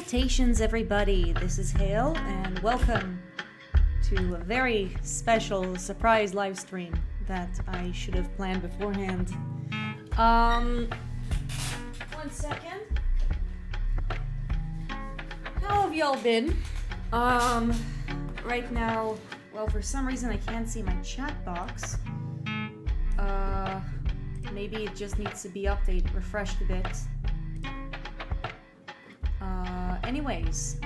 Salutations, everybody. This is Hail, and welcome to a very special surprise live stream that I should have planned beforehand. 1 second. How have y'all been? Right now, well, for some reason I can't see my chat box. Maybe it just needs to be updated, refreshed a bit. Anyways,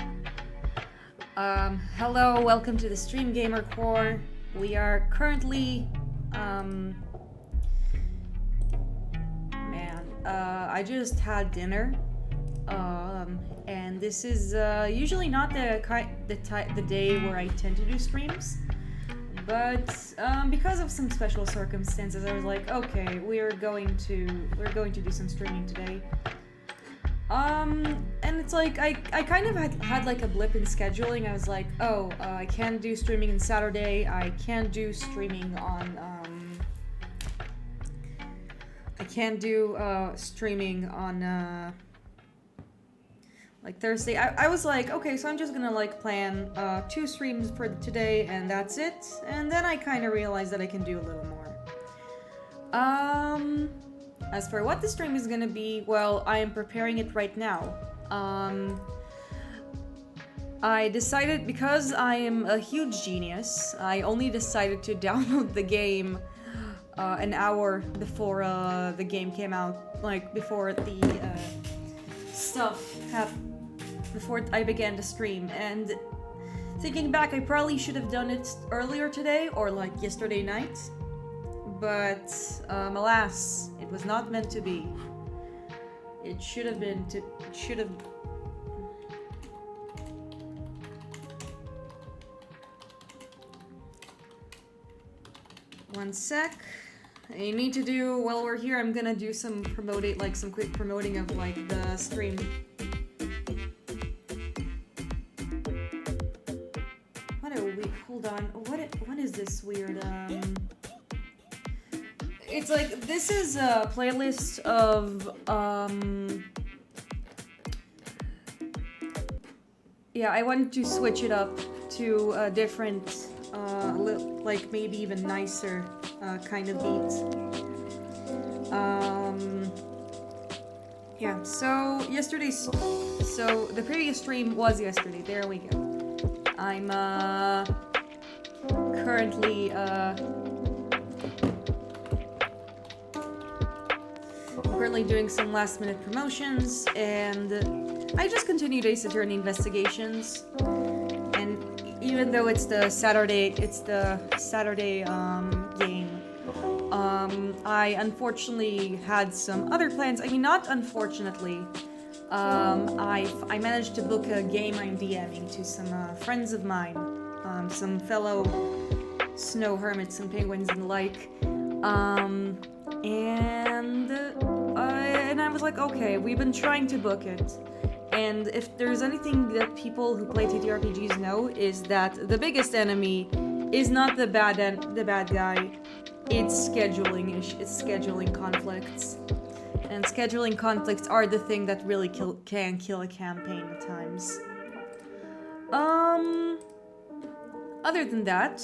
hello, welcome to the Stream Gamer Core. We are currently, I just had dinner, and this is usually not the day where I tend to do streams, but because of some special circumstances, I was like, okay, we're going to do some streaming today. And it's like, I kind of had like a blip in scheduling. I was like, oh, I can't do streaming on Saturday, I can't do streaming on, like Thursday. I was like, okay, so I'm just gonna like plan 2 streams for today and that's it. And then I kind of realized that I can do a little more. As for what the stream is gonna be, well, I am preparing it right now. I decided, because I am a huge genius, I only decided to download the game an hour before the game came out, like before the before I began to stream. And thinking back, I probably should have done it earlier today or like yesterday night. But alas, it was not meant to be. It should have been One sec. I need to do, while we're here, I'm gonna do some promoting, like some quick promoting of like the stream. Hold on, what is this weird, it's like, this is a playlist of, yeah, I wanted to switch it up to a different, like maybe even nicer kind of beat. Yeah, so the previous stream was yesterday, there we go. I'm currently doing some last minute promotions, and I just continued Ace Attorney investigations. And even though it's the Saturday game, I unfortunately had some other plans. I mean, not unfortunately. I managed to book a game I'm DMing to some friends of mine, some fellow snow hermits and penguins and the like, and I was like, okay, we've been trying to book it, and if there's anything that people who play TTRPGs know, is that the biggest enemy is not the bad guy, it's scheduling conflicts. And scheduling conflicts are the thing that really can kill a campaign at times. Other than that,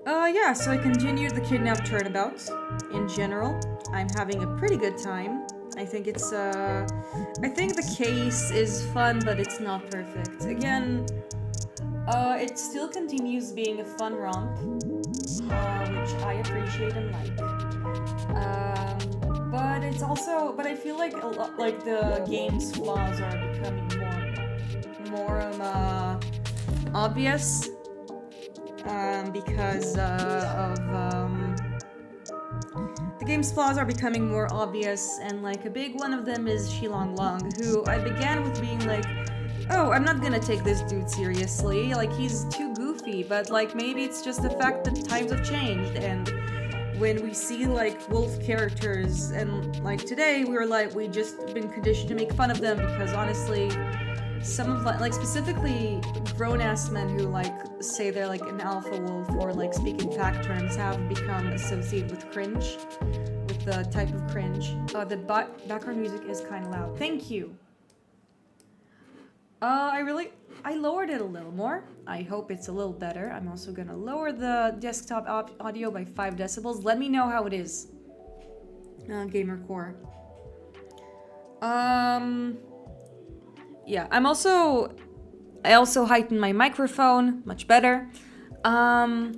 yeah, so I continued the kidnap turnabout. In general, I'm having a pretty good time. I think I think the case is fun, but it's not perfect. Again, it still continues being a fun romp, which I appreciate and like. But it's also, but I feel like a lot, like the game's flaws are becoming more obvious, because the game's flaws are becoming more obvious, and like a big one of them is Shilong Long, who I began with being like, oh, I'm not gonna take this dude seriously, like he's too goofy, but like maybe it's just the fact that times have changed, and when we see like wolf characters, and like today we just been conditioned to make fun of them, because honestly some of like specifically grown-ass men who like say they're like an alpha wolf or like speak in pack terms have become associated with cringe, with the type of cringe. The background music is kind of loud. Thank you. I lowered it a little more. I hope it's a little better. I'm also gonna lower the desktop audio by 5 decibels. Let me know how it is. Gamercore. Yeah, I also heightened my microphone, much better. I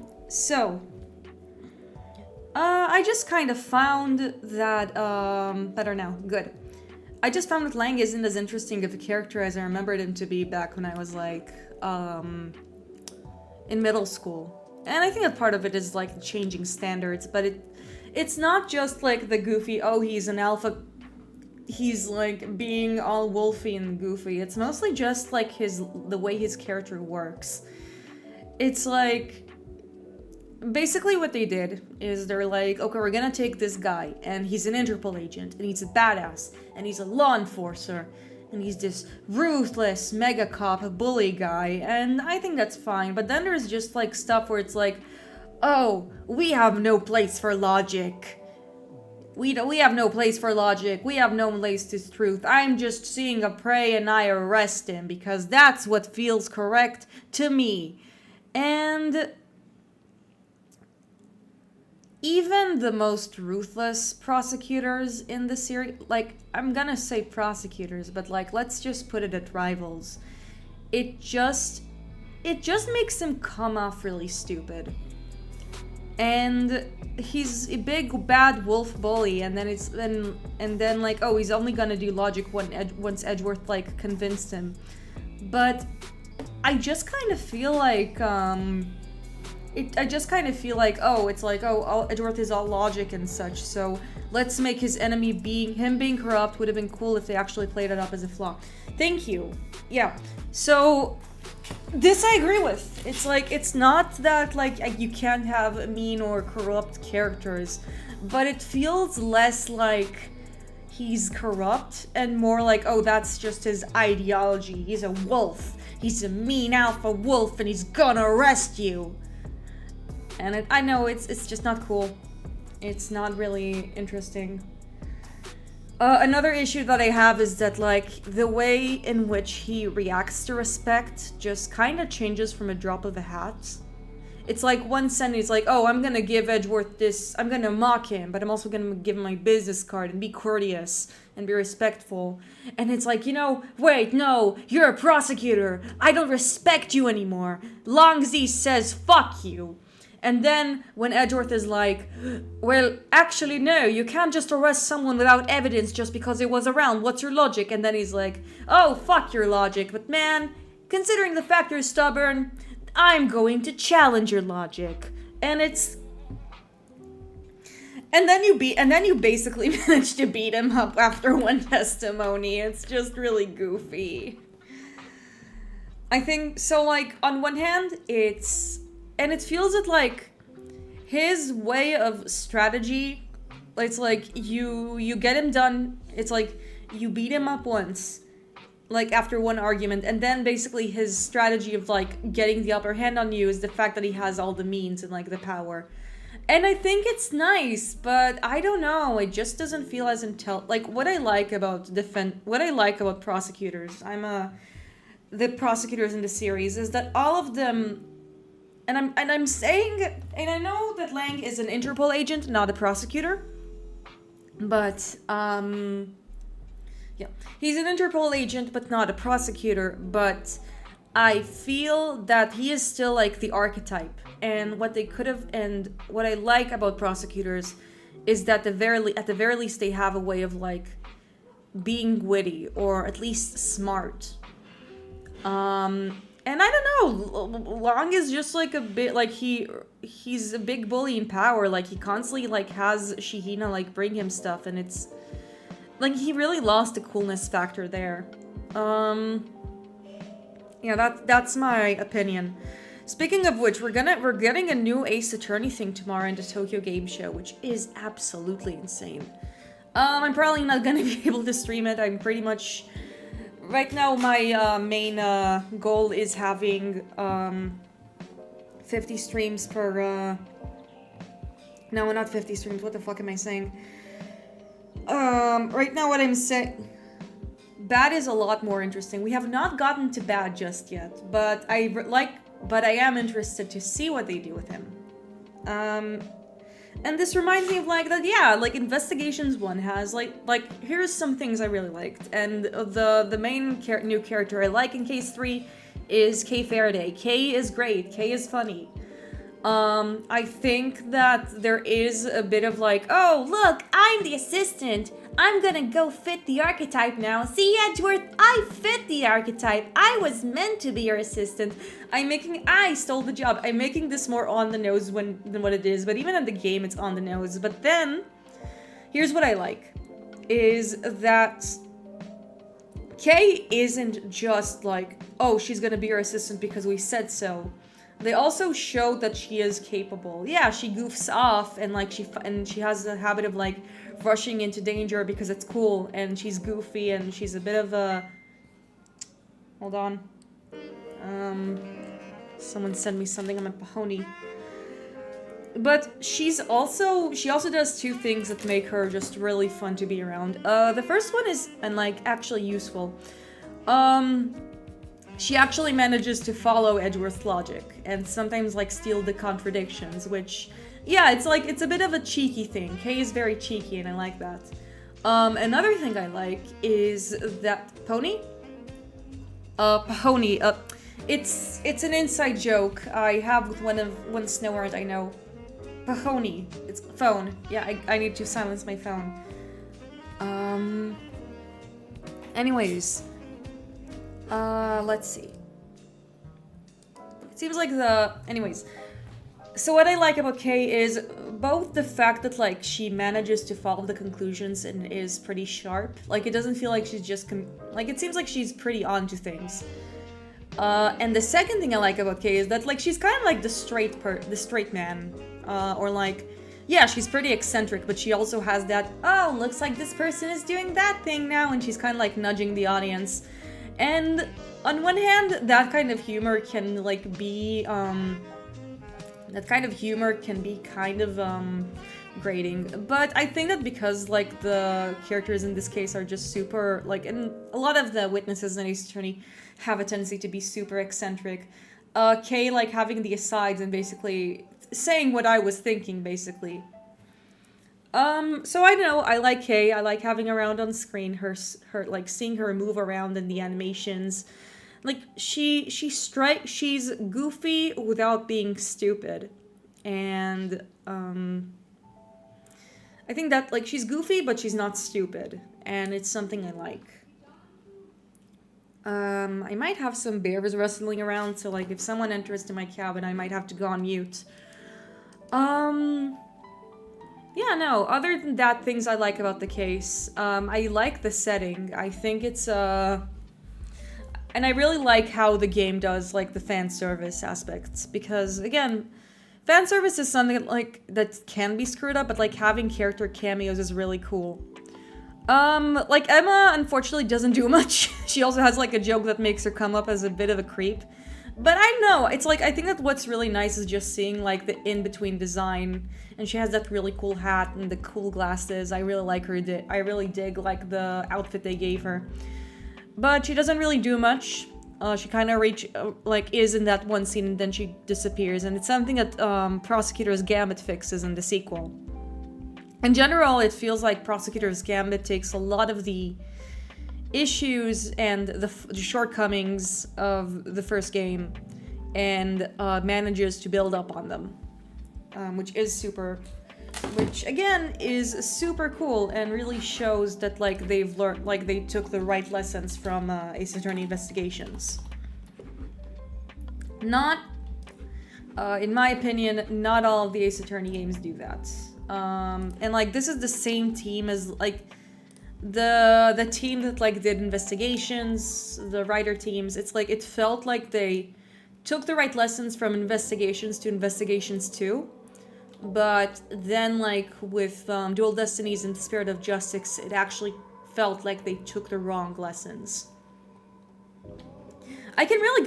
just kind of found that, better now, good. I just found that Lang isn't as interesting of a character as I remembered him to be back when I was like, in middle school. And I think that part of it is like changing standards, but it's not just like the goofy, oh, he's an alpha, he's like being all wolfy and goofy. It's mostly just like the way his character works. It's like, basically what they did is they're like, okay, we're gonna take this guy, and he's an Interpol agent, and he's a badass, and he's a law enforcer, and he's this ruthless mega cop bully guy, and I think that's fine. But then there's just like stuff where it's like, oh, we have no place for logic. We have no place for logic. We have no place to truth. I'm just seeing a prey and I arrest him because that's what feels correct to me. And even the most ruthless prosecutors in the series, like, I'm gonna say prosecutors, but like, let's just put it at rivals. It just makes him come off really stupid. And he's a big bad wolf bully, and then like, oh, he's only gonna do logic once Edgeworth like convinced him. But I just kind of feel like oh, it's like, oh, Edgeworth is all logic and such, so let's make his enemy him being corrupt. Would have been cool if they actually played it up as a flaw. Thank you. Yeah. So This I agree with. It's like, it's not that like you can't have mean or corrupt characters, but it feels less like he's corrupt and more like, oh, that's just his ideology. He's a wolf. He's a mean alpha wolf and he's gonna arrest you. And I know it's just not cool. It's not really interesting. Another issue that I have is that, like, the way in which he reacts to respect just kind of changes from a drop of a hat. It's like one sentence, like, oh, I'm gonna give Edgeworth this, I'm gonna mock him, but I'm also gonna give him my business card and be courteous and be respectful. And it's like, you know, wait, no, you're a prosecutor. I don't respect you anymore. Longzy says fuck you. And then when Edgeworth is like, well, actually, no, you can't just arrest someone without evidence just because it was around. What's your logic? And then he's like, oh, fuck your logic. But man, considering the fact you're stubborn, I'm going to challenge your logic. And it's... And then you basically manage to beat him up after one testimony. It's just really goofy. I think, so like, on one hand, it's... And it feels that, like, his way of strategy, it's like, you get him done, it's like, you beat him up once, like, after one argument, and then basically his strategy of, like, getting the upper hand on you is the fact that he has all the means and, like, the power. And I think it's nice, but I don't know, it just doesn't feel as like, what I like about prosecutors, the prosecutors in the series, is that all of them... And I'm saying, and I know that Lang is an Interpol agent, not a prosecutor. But, yeah. He's an Interpol agent, but not a prosecutor. But I feel that he is still, like, the archetype. And what they could have, and what I like about prosecutors is that at the very least they have a way of, like, being witty, or at least smart. And I don't know, Long is just like a bit, like, he's a big bully in power, like, he constantly, like, has Shihina, like, bring him stuff, and it's, like, he really lost the coolness factor there. Yeah, that's my opinion. Speaking of which, we're getting a new Ace Attorney thing tomorrow in the Tokyo Game Show, which is absolutely insane. I'm probably not gonna be able to stream it, I'm pretty much... Right now, my main goal is having 50 streams per... No, not 50 streams. What the fuck am I saying? Right now, what I'm saying... Bad is a lot more interesting. We have not gotten to Bad just yet, but I am interested to see what they do with him. And this reminds me of, like, that, yeah, like, Investigations 1 has, like, here's some things I really liked. And the main new character I like in Case 3 is Kay Faraday. Kay is great. Kay is funny. I think that there is a bit of, like, oh, look, I'm the assistant. I'm gonna go fit the archetype now. See, Edgeworth, I fit the archetype. I was meant to be your assistant. I stole the job. I'm making this more on the nose than what it is, but even in the game, it's on the nose. But then, here's what I like, is that Kay isn't just like, oh, she's gonna be your assistant because we said so. They also show that she is capable. Yeah, she goofs off and, like, she has a habit of, like, rushing into danger because it's cool, and she's goofy and she's a bit of a... Hold on. Someone sent me something on my pahoni. But she also does two things that make her just really fun to be around. The first one is, and, like, actually useful. She actually manages to follow Edgeworth's logic and sometimes, like, steal the contradictions, which, yeah, it's like, it's a bit of a cheeky thing. Kay is very cheeky and I like that. Another thing I like is that Pahoni, it's an inside joke I have with one Snowheart I know. Pahoni, it's phone. Yeah, I need to silence my phone. Anyways. Let's see. It seems like anyways. So what I like about Kay is both the fact that, like, she manages to follow the conclusions and is pretty sharp. Like, it doesn't feel like she's just, like, it seems like she's pretty onto things. And the second thing I like about Kay is that, like, she's kind of like the straight man, or like, yeah, she's pretty eccentric, but she also has that, oh, looks like this person is doing that thing now, and she's kind of like nudging the audience. And on one hand, that kind of humor can like be, kind of grating, but I think that because like the characters in this case are just super, like, and a lot of the witnesses in Ace Attorney have a tendency to be super eccentric. Kay like having the asides and basically saying what I was thinking, basically. So I don't know, I like Kay, I like having her around on screen, her like seeing her move around in the animations. Like she's goofy without being stupid. And I think that, like, she's goofy, but she's not stupid, and it's something I like. I might have some bears rustling around, so, like, if someone enters to my cabin, I might have to go on mute. Yeah, no, other than that, things I like about the case. I like the setting. I think it's, and I really like how the game does, like, the fan service aspects, because, again, fan service is something that can be screwed up, but like having character cameos is really cool. Like Emma unfortunately doesn't do much. She also has like a joke that makes her come up as a bit of a creep. But I know, it's like, I think that what's really nice is just seeing like the in-between design. And she has that really cool hat and the cool glasses. I really like her, I really dig like the outfit they gave her. But she doesn't really do much. She kind of is in that one scene and then she disappears, and it's something that Prosecutor's Gambit fixes in the sequel. In general, it feels like Prosecutor's Gambit takes a lot of the issues and the shortcomings of the first game and manages to build up on them, which again is super cool and really shows that like they've learned, like they took the right lessons from Ace Attorney Investigations. Not, in my opinion, not all of the Ace Attorney games do that. And like this is the same team as like the team that like did Investigations, the writer teams. It's like it felt like they took the right lessons from Investigations to Investigations 2. But then, like, with Dual Destinies and Spirit of Justice, it actually felt like they took the wrong lessons. I can really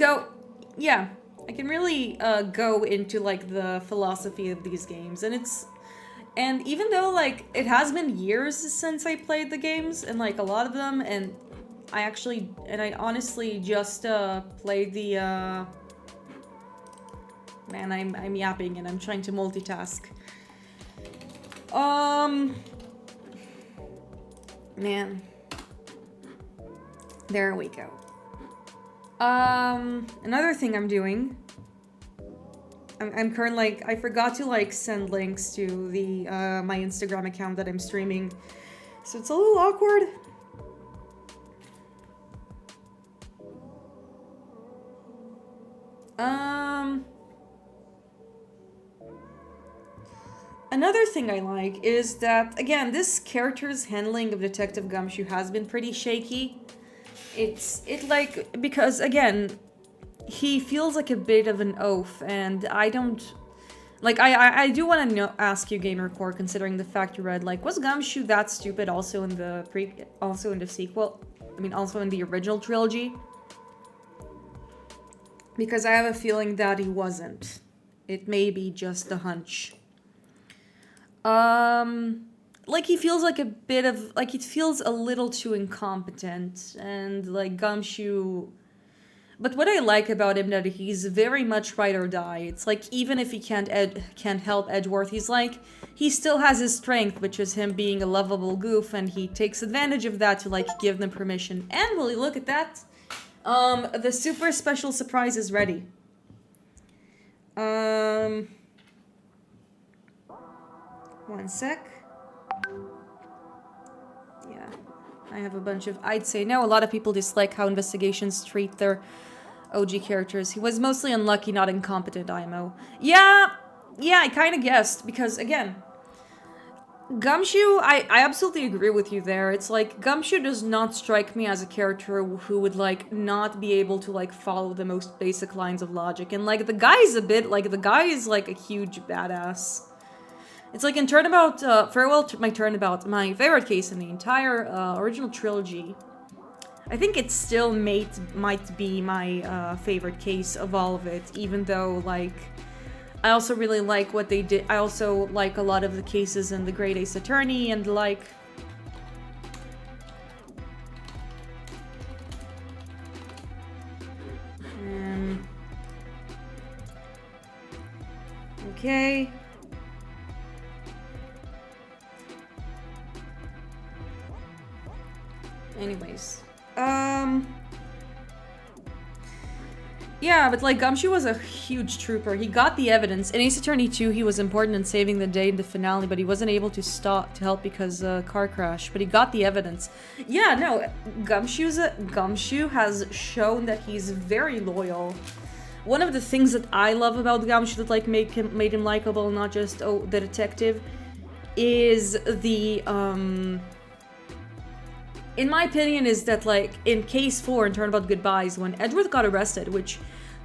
go into, like, the philosophy of these games. And even though, like, it has been years since I played the games, and, like, a lot of them, and I honestly just played the, Man, I'm yapping and I'm trying to multitask. Man. There we go. Another thing I'm doing. I'm currently, like, I forgot to, like, send links to the, my Instagram account that I'm streaming. So it's a little awkward. Another thing I like is that, again, this character's handling of Detective Gumshoe has been pretty shaky. Because, again, he feels like a bit of an oaf, and I don't... Like, I do want to ask you, GamerCore, considering the fact you read, like, was Gumshoe that stupid also in the sequel? I mean, also in the original trilogy? Because I have a feeling that he wasn't. It may be just a hunch. Like, he feels like a bit of, like, it feels a little too incompetent, and, like, Gumshoe... But what I like about him, that he's very much ride or die. It's like, even if he can't help Edgeworth, he's like, he still has his strength, which is him being a lovable goof, and he takes advantage of that to, like, give them permission. And will you look at that? The super special surprise is ready. One sec. Yeah, I have a bunch of... I'd say no, a lot of people dislike how Investigations treat their OG characters. He was mostly unlucky, not incompetent, IMO. Yeah, I kind of guessed, because, again, Gumshoe, I absolutely agree with you there. It's like, Gumshoe does not strike me as a character who would, like, not be able to, like, follow the most basic lines of logic. And, like, the guy is like, a huge badass. It's like in Turnabout, Farewell to My Turnabout, my favorite case in the entire original trilogy. I think it still might be my favorite case of all of it, even though, like, I also really like what they did. I also like a lot of the cases in The Great Ace Attorney and, like... Okay... Anyways, yeah, but like Gumshoe was a huge trooper. He got the evidence. In Ace Attorney 2, he was important in saving the day in the finale, but he wasn't able to stop to help because car crash. But he got the evidence. Yeah, no, Gumshoe has shown that he's very loyal. One of the things that I love about Gumshoe that like made him likable, not just the detective, is the in my opinion, is that, like, in Case 4 in Turnabout Goodbyes, when Edgeworth got arrested, which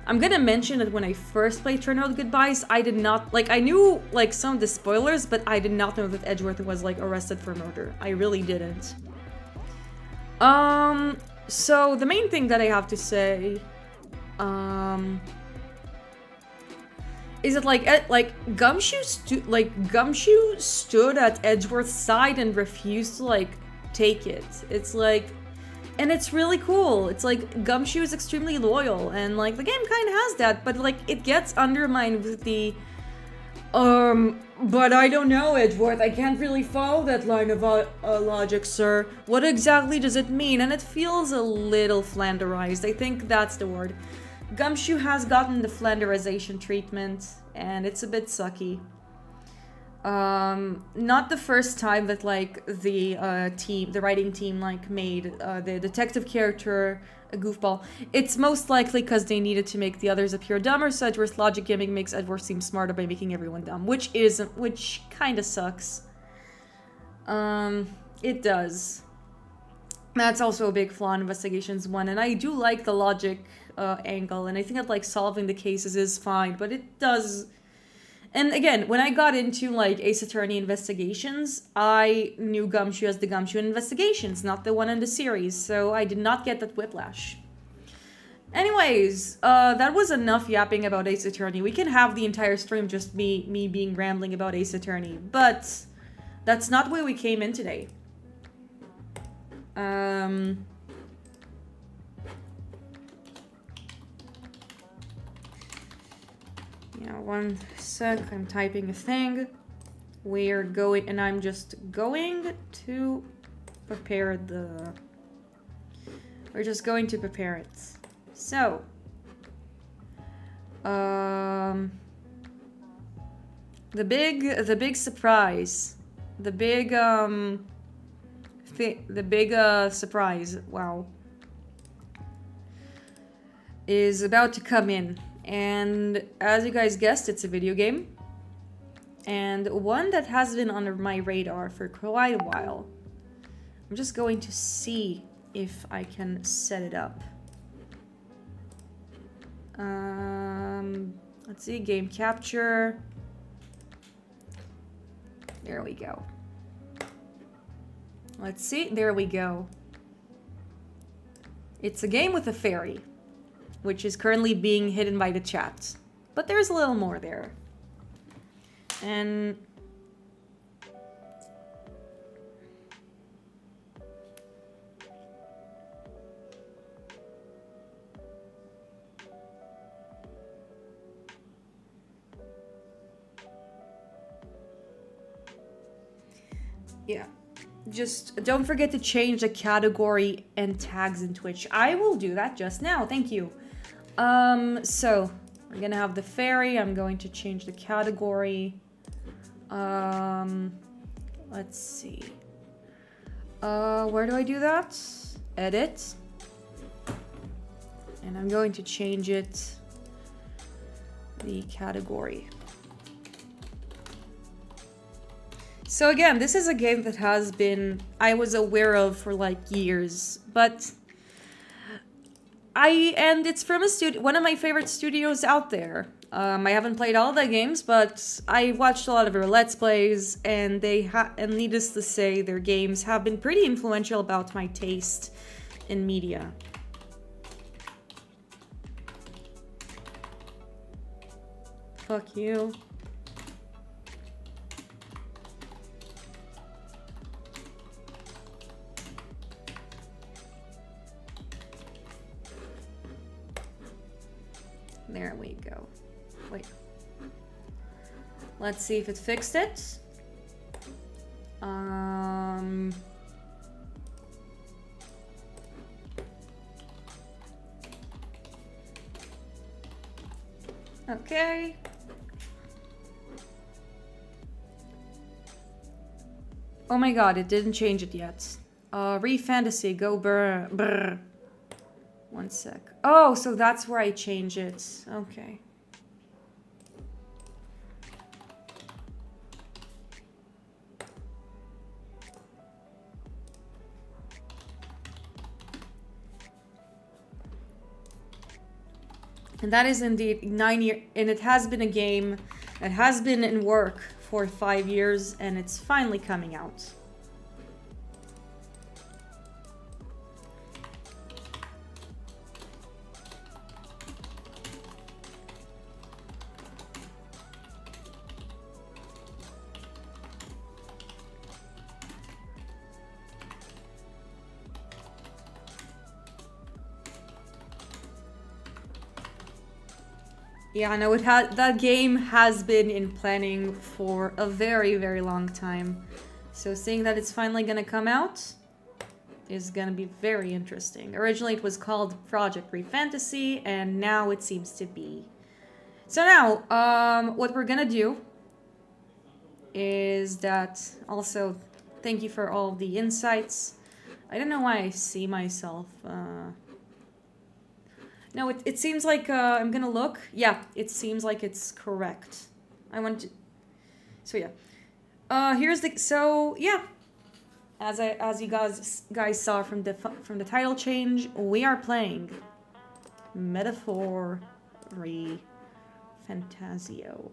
I'm gonna mention that when I first played Turnabout Goodbyes, I did not, like, I knew, like, some of the spoilers, but I did not know that Edgeworth was, like, arrested for murder. I really didn't. So the main thing that I have to say, is that, like, Gumshoe stood at Edgeworth's side and refused to, like, take it. It's like, and it's really cool. It's like Gumshoe is extremely loyal, and like the game kind of has that, but like it gets undermined with the but I don't know, Edgeworth, I can't really follow that line of logic, sir. What exactly does it mean? And it feels a little Flanderized. I think that's the word. Gumshoe has gotten the Flanderization treatment, and it's a bit sucky. Not the first time that, like, the writing team, like, made the detective character a goofball. It's most likely because they needed to make the others appear dumber, so Edgeworth's logic gimmick makes Edgeworth seem smarter by making everyone dumb, which kind of sucks. It does. That's also a big flaw in Investigations 1, and I do like the logic angle, and I think that, like, solving the cases is fine, but it does... And again, when I got into, like, Ace Attorney Investigations, I knew Gumshoe as the Gumshoe in Investigations, not the one in the series, so I did not get that whiplash. Anyways, that was enough yapping about Ace Attorney. We can have the entire stream just me being rambling about Ace Attorney, but that's not why we came in today. Yeah, one sec, I'm typing a thing. We're going, and I'm just going to prepare the... We're just going to prepare it. So... The big surprise. The big surprise, wow, is about to come in. And as you guys guessed, it's a video game. And one that has been under my radar for quite a while. I'm just going to see if I can set it up. Let's see, game capture. There we go. Let's see, there we go. It's a game with a fairy, which is currently being hidden by the chat. But there's a little more there. And... yeah. Just don't forget to change the category and tags in Twitch. I will do that just now. Thank you. So we're gonna have the fairy. I'm going to change the category. Let's see. Where do I do that? Edit. And I'm going to change it. The category. So again, this is a game that I was aware of for like years, but and it's from one of my favorite studios out there. I haven't played all the games, but I watched a lot of their Let's Plays, and and needless to say, their games have been pretty influential about my taste in media. Fuck you. There we go. Wait. Let's see if it fixed it. Okay. Oh my god, it didn't change it yet. Fantasy, go brr. One sec. Oh, so that's where I change it. Okay. And that is indeed 9 years, and it has been a game that has been in work for 5 years, and it's finally coming out. Yeah, no, that game has been in planning for a very, very long time. So seeing that it's finally gonna come out is gonna be very interesting. Originally it was called Project Fantasy, and now it seems to be. So now, what we're gonna do is that also, thank you for all the insights. I don't know why I see myself, no, it seems like, I'm gonna look. Yeah, it seems like it's correct. So yeah. So yeah. As you guys saw from the title change, we are playing Metaphor Fantazio.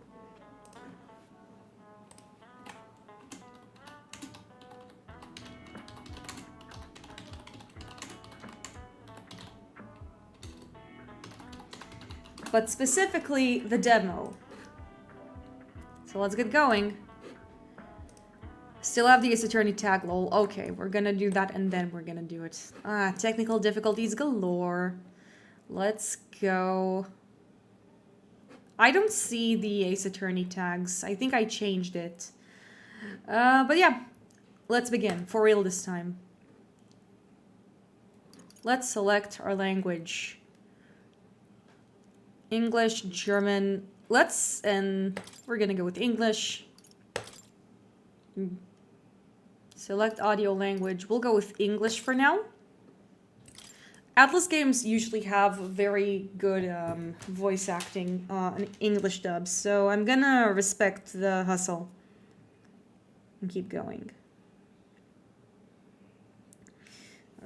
But specifically the demo. So let's get going. Still have the Ace Attorney tag, lol. Okay, we're gonna do that and then we're gonna do it. Technical difficulties galore. Let's go. I don't see the Ace Attorney tags. I think I changed it. But yeah, let's begin. For real this time. Let's select our language. English, German, and we're gonna go with English. Select audio language, we'll go with English for now. Atlus games usually have very good voice acting and English dubs, so I'm gonna respect the hustle and keep going.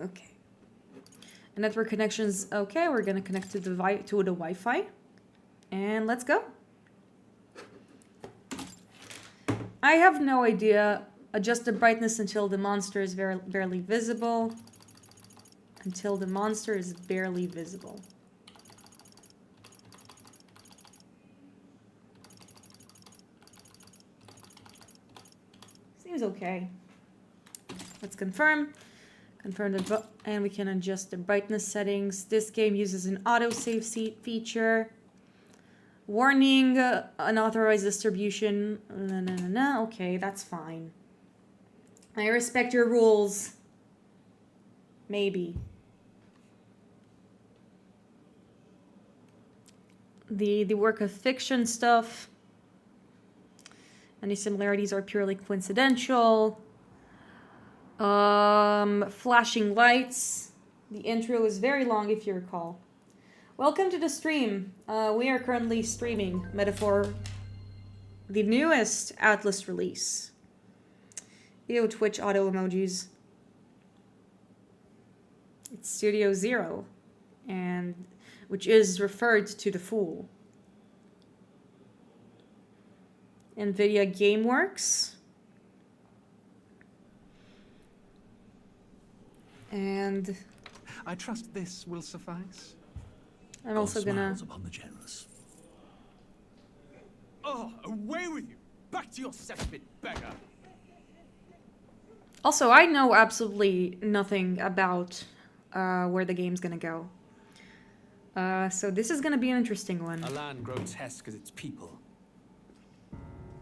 Okay. Network connections, okay, we're gonna connect to the Wi-Fi. And let's go. I have no idea. Adjust the brightness until the monster is barely visible. Until the monster is barely visible. Seems okay. Let's confirm. And we can adjust the brightness settings. This game uses an autosave feature. Warning, unauthorized distribution. No. Okay, that's fine. I respect your rules. Maybe. The work of fiction stuff. Any similarities are purely coincidental. Flashing lights. The intro is very long if you recall. Welcome to the stream. We are currently streaming Metaphor, the newest Atlus release. Ew, Twitch auto emojis. It's Studio Zero, and which is referred to the Fool. NVIDIA GameWorks. And I trust this will suffice. I'm also gonna... upon the generous. Oh, away with you! Back to your cesspit, beggar! Also, I know absolutely nothing about where the game's gonna go. So this is gonna be an interesting one. A land grotesque as its people.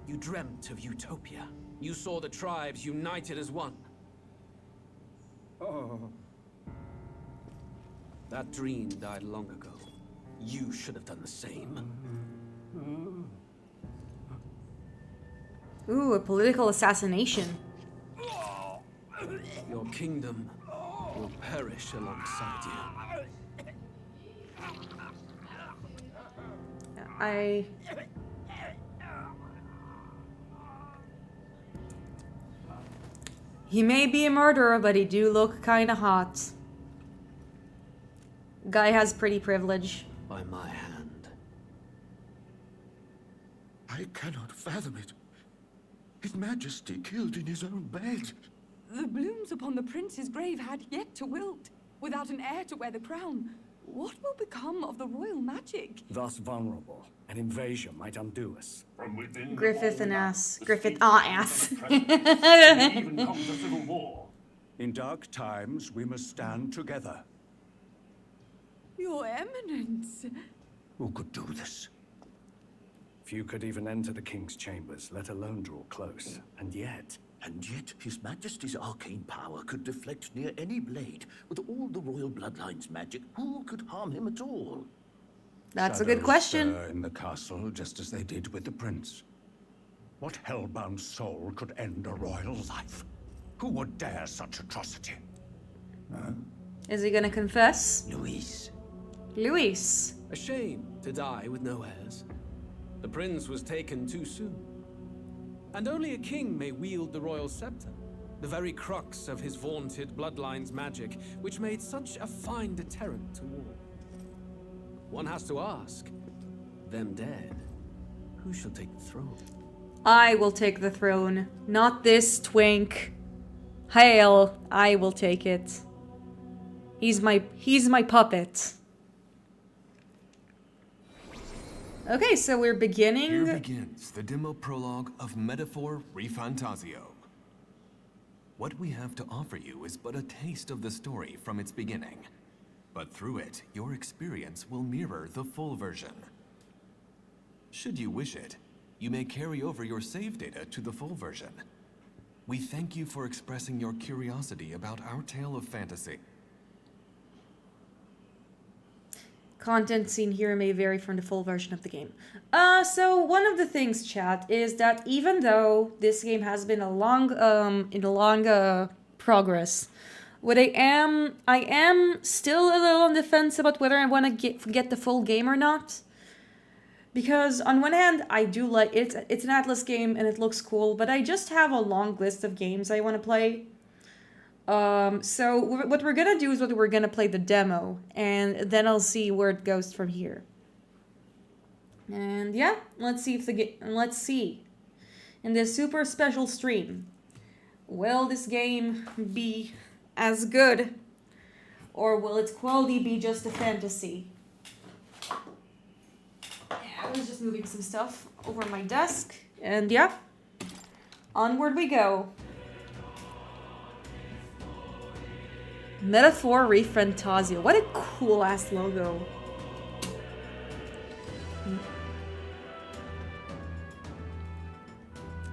You dreamt of utopia. You saw the tribes united as one. Oh. That dream died long ago. You should have done the same. Ooh, a political assassination. Your kingdom will perish alongside you. He may be a murderer, but he do look kinda hot. Guy has pretty privilege. By my hand. I cannot fathom it. His Majesty killed in his own bed. The blooms upon the prince's grave had yet to wilt, without an heir to wear the crown. What will become of the royal magic? Thus vulnerable, an invasion might undo us. From within Griffith and ass. Griffith, ass. even comes a civil war. In dark times, we must stand together. Your Eminence. Who could do this? Few could even enter the king's chambers, let alone draw close. And yet His Majesty's arcane power could deflect near any blade. With all the royal bloodline's magic, who could harm him at all? That's a good question. stir in the castle, just as they did with the prince. What hellbound soul could end a royal life? Who would dare such atrocity? Is he gonna confess? Luis. Luis. A shame to die with no heirs. The prince was taken too soon. And only a king may wield the royal scepter, the very crux of his vaunted bloodline's magic, which made such a fine deterrent to war. One has to ask, them dead, who shall take the throne? I will take the throne, not this twink. Hail, I will take it. He's my puppet. Okay, so we're beginning. Here begins the demo prologue of Metaphor Fantazio. What we have to offer you is but a taste of the story from its beginning. But through it, your experience will mirror the full version. Should you wish it, you may carry over your save data to the full version. We thank you for expressing your curiosity about our tale of fantasy. Content seen here may vary from the full version of the game. So one of the things, chat, is that even though this game has been a long progress, I am still a little on the fence about whether I want to get the full game or not. Because on one hand, I do like it. It's an Atlus game and it looks cool, but I just have a long list of games I want to play. So what we're gonna do is we're gonna play the demo, and then I'll see where it goes from here. And yeah, let's see in this super special stream, will this game be as good, or will its quality be just a fantasy? Yeah, I was just moving some stuff over my desk, and yeah, onward we go. Metaphor Fantazio. What a cool ass logo.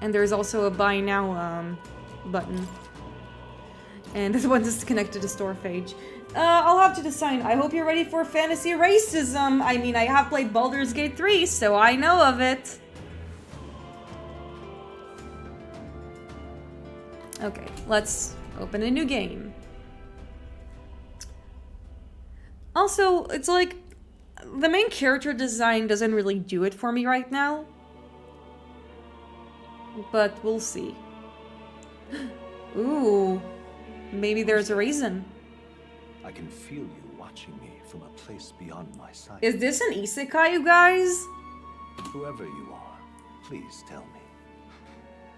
And there's also a buy now button. And this one is connected to store page. I'll have to decide. I hope you're ready for fantasy racism. I mean, I have played Baldur's Gate 3, so I know of it. Okay, let's open a new game. Also, it's like, the main character design doesn't really do it for me right now. But we'll see. Ooh. Maybe there's a reason. I can feel you watching me from a place beyond my sight. Is this an isekai, you guys? Whoever you are, please tell me.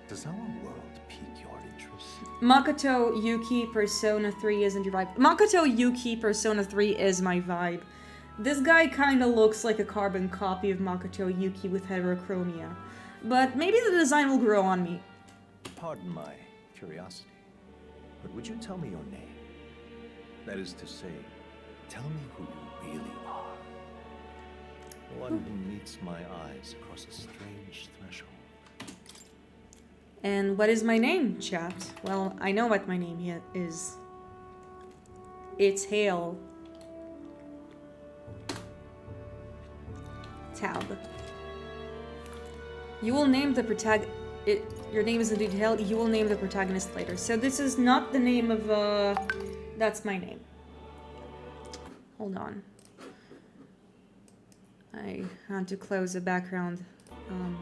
Does our world pique your interest? Makoto Yuki Persona 3 isn't your vibe. Makoto Yuki Persona 3 is my vibe. This guy kinda looks like a carbon copy of Makoto Yuki with heterochromia. But maybe the design will grow on me. Pardon my curiosity, but would you tell me your name? That is to say, tell me who you really are. One who meets my eyes across a strange threshold. And what is my name, chat? Well, I know what my name is. It's Hail. Tab. You will name the your name is indeed Hail. You will name the protagonist later. So this is not the name of, that's my name. Hold on. I had to close the background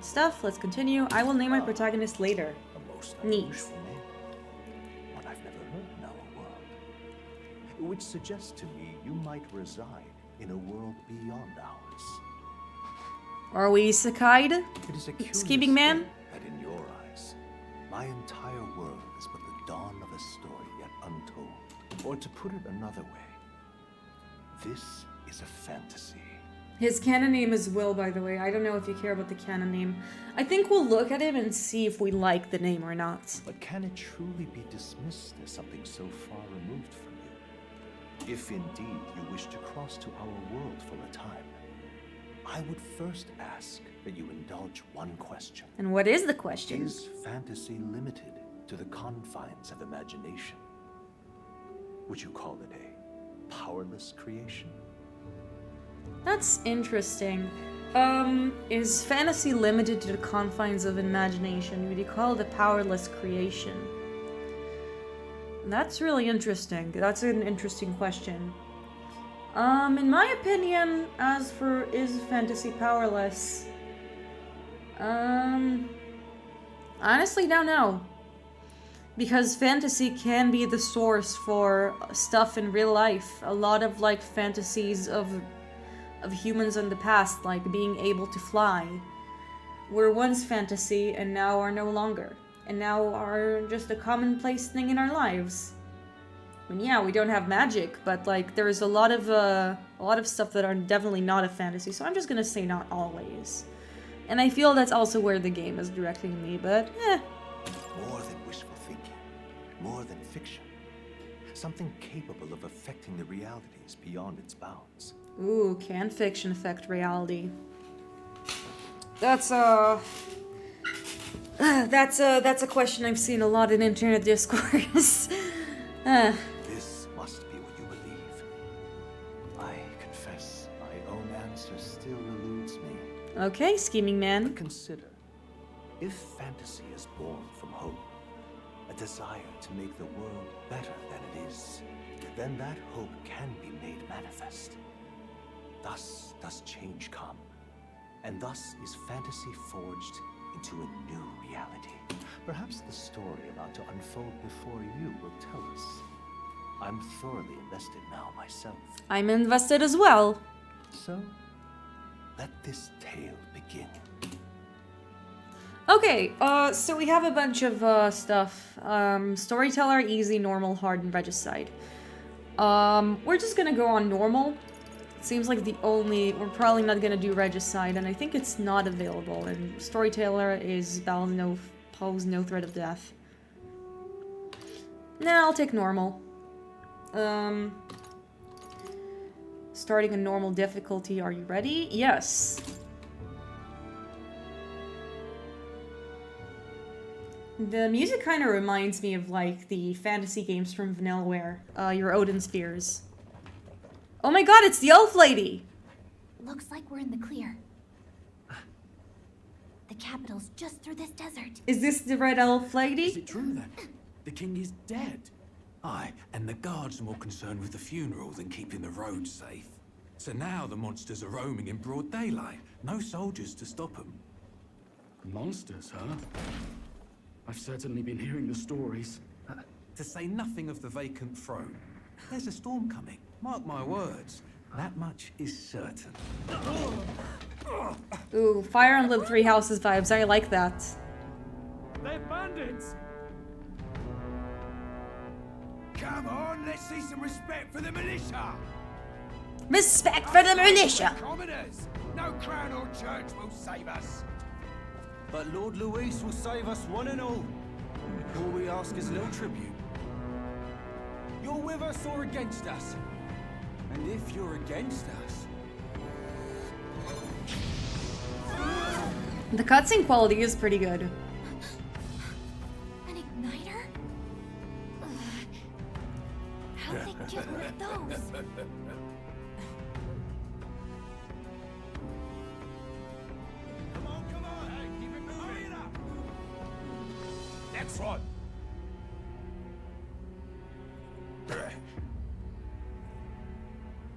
stuff. Let's continue. I will name my protagonist later. A most Neat. unusual name. One I've never heard in our world. Which suggests to me you might reside in a world beyond ours. Are we isekai'd? It is a curious Scheming man? thing that in your eyes, my entire world is but the dawn of a story yet untold. Or to put it another way, this is a fantasy. His canon name is Will, by the way. I don't know if you care about the canon name. I think we'll look at him and see if we like the name or not. But can it truly be dismissed as something so far removed from you? If indeed you wish to cross to our world for a time, I would first ask that you indulge one question. And what is the question? Is fantasy limited to the confines of imagination? Would you call it a powerless creation? That's interesting. Is fantasy limited to the confines of imagination? Would you call it a powerless creation? That's really interesting. That's an interesting question. In my opinion, as for is fantasy powerless, honestly don't know. Because fantasy can be the source for stuff in real life. A lot of like fantasies of humans in the past, like being able to fly, were once fantasy and now are no longer. And now are just a commonplace thing in our lives. I mean, yeah, we don't have magic, but like there's a lot of stuff that are definitely not a fantasy. So I'm just gonna say not always. And I feel that's also where the game is directing me, but More than wishful thinking, more than fiction. Something capable of affecting the realities beyond its bounds. Ooh, can fiction affect reality? That's a question I've seen a lot in internet discourse. This must be what you believe. I confess, my own answer still eludes me. Okay, scheming man. But consider, if fantasy is born from hope, a desire to make the world better than it is, then that hope can be made manifest. Thus does change come, and thus is fantasy forged into a new reality. Perhaps the story about to unfold before you will tell us. I'm thoroughly invested now myself. I'm invested as well. So, let this tale begin. Okay, so we have a bunch of stuff. Storyteller, easy, normal, hard, and regicide. We're just gonna go on normal. It seems like we're probably not gonna do regicide, and I think it's not available. And storyteller is pose no threat of death. Nah, I'll take normal. Starting a normal difficulty. Are you ready? Yes. The music kind of reminds me of like the fantasy games from Vanillaware. Your Odin Spheres. Oh my god, it's the elf lady! Looks like we're in the clear. The capital's just through this desert. Is this the red elf lady? Is it true then? The king is dead? Aye, and the guards are more concerned with the funeral than keeping the roads safe. So now the monsters are roaming in broad daylight. No soldiers to stop them. Monsters, huh? I've certainly been hearing the stories. To say nothing of the vacant throne. There's a storm coming. Mark my words. That much is certain. Ooh, Fire Emblem Three Houses vibes. I like that. They're bandits! Come on, let's see some respect for the militia! Respect for the militia! Commoners! No crown or church will save us! But Lord Luis will save us one and all. All we ask is a little tribute. You're with us or against us? And if you're against us... The cutscene quality is pretty good. An igniter? How'd they get one of those? Come on, hey, keep it moving. Hurry it up! Next one!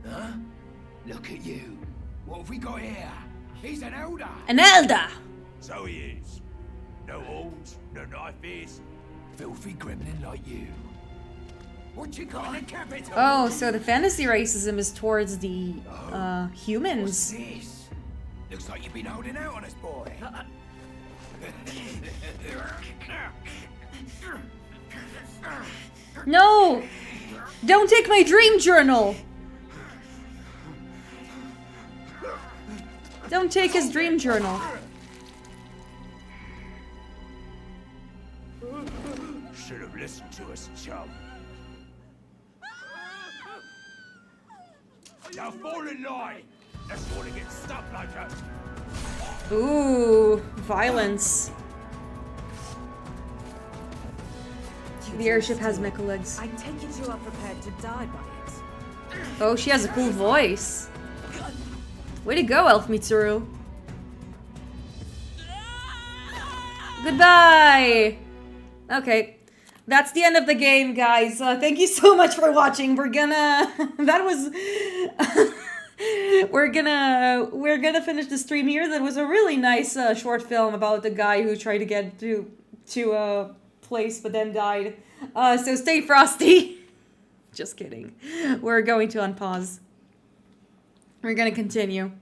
Huh? Look at you. What have we got here? He's an elder. An elder! So he is. No horns, no knife. Filthy gremlin like you. What you got in the capital? Oh, so the fantasy racism is towards the What's humans. this? Looks like you've been holding out on us, boy. No! Don't take my dream journal! Don't take his dream journal. Should have listened to us, chum. Now fall in line. That's want to get stuck like us. Ooh, violence. The airship has mecha legs. I take it you are prepared to die by it. Oh, she has a cool voice. Way to go, Elf Mitsuru. Goodbye! Okay. That's the end of the game, guys. Thank you so much for watching. We're gonna... that was... we're gonna finish the stream here. That was a really nice short film about the guy who tried to get to a place but then died. So stay frosty. Just kidding. We're going to unpause. We're gonna continue.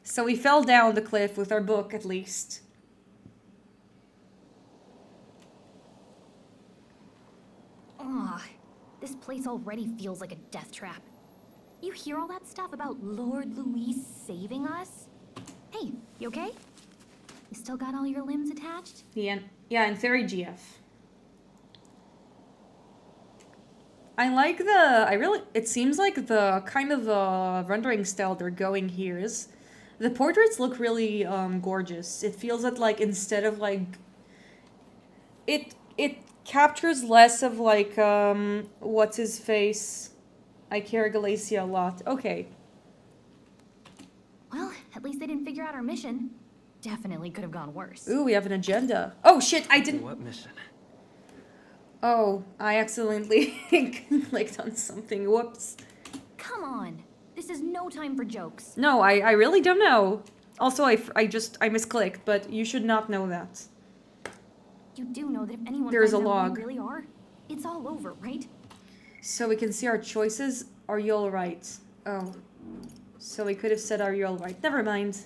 So we fell down the cliff with our book, at least. Ugh, this place already feels like a death trap. You hear all that stuff about Lord Luis saving us? Hey, you okay? You still got all your limbs attached? Yeah, and Fairy GF. It seems like the kind of rendering style they're going here is, the portraits look really gorgeous. It feels that like instead of like, it captures less of like, what's his face? I care Galacia a lot. Okay. Well, at least they didn't figure out our mission. Definitely could have gone worse. Ooh, we have an agenda. Oh shit, I didn't... What mission? Oh, I accidentally clicked on something. Whoops. Come on. This is no time for jokes. No, I really don't know. Also, I misclicked, but you should not know that. You do know that if anyone There's finds a out who log. we really are, it's all over, right? So we can see our choices. Are you alright? Oh. So we could have said, are you alright? Never mind.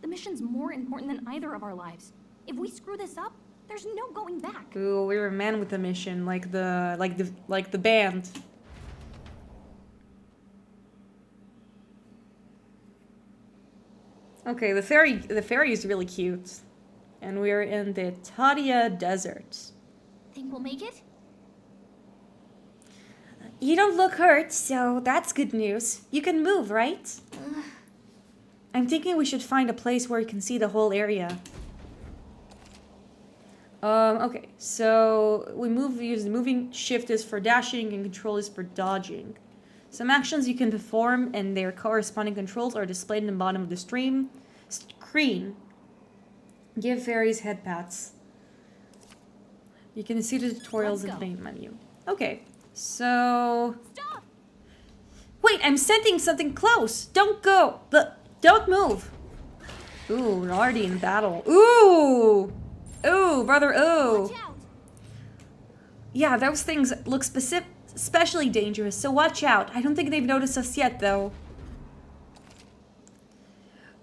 The mission's more important than either of our lives. If we screw this up, there's no going back. Ooh, we're a man with a mission, like the band. Okay, the ferry is really cute. And we're in the Tadia Desert. Think we'll make it? You don't look hurt, so that's good news. You can move, right? I'm thinking we should find a place where you can see the whole area. Okay, so we use the moving shift is for dashing and control is for dodging. Some actions you can perform and their corresponding controls are displayed in the bottom of the screen. Give fairies head pats. You can see the tutorials in the main menu. Okay, so... Stop! Wait, I'm sending something close! Don't go! Don't move! Ooh, we're already in battle. Ooh! Oh, brother, oh. Watch out. Yeah, those things look especially dangerous, so watch out. I don't think they've noticed us yet, though.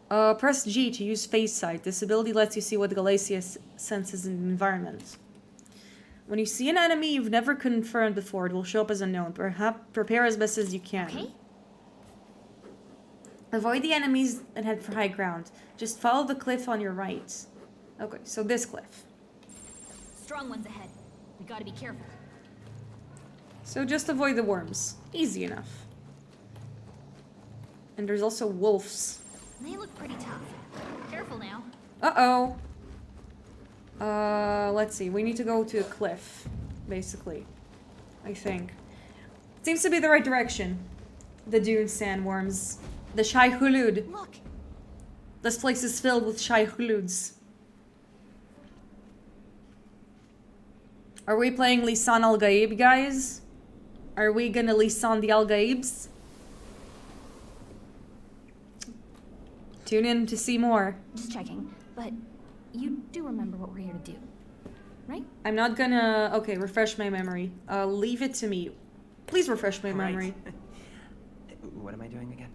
Press G to use face sight. This ability lets you see what Galacia senses in the environment. When you see an enemy you've never confirmed before, it will show up as unknown. Perhaps prepare as best as you can. Okay. Avoid the enemies and head for high ground. Just follow the cliff on your right. Okay, so this cliff. Strong ones ahead. We gotta be careful. So just avoid the worms. Easy enough. And there's also wolves. They look pretty tough. Careful now. Uh-oh. Let's see. We need to go to a cliff, basically. I think. Seems to be the right direction. The dune sandworms. The Shai Hulud. Look. This place is filled with Shai Huluds. Are we playing Lisan Al Gaib, guys? Are we gonna Lisan the Al Gaibs? Tune in to see more. Just checking, but you do remember what we're here to do, right? I'm not gonna... Okay, refresh my memory. Leave it to me. Please refresh my memory. What am I doing again?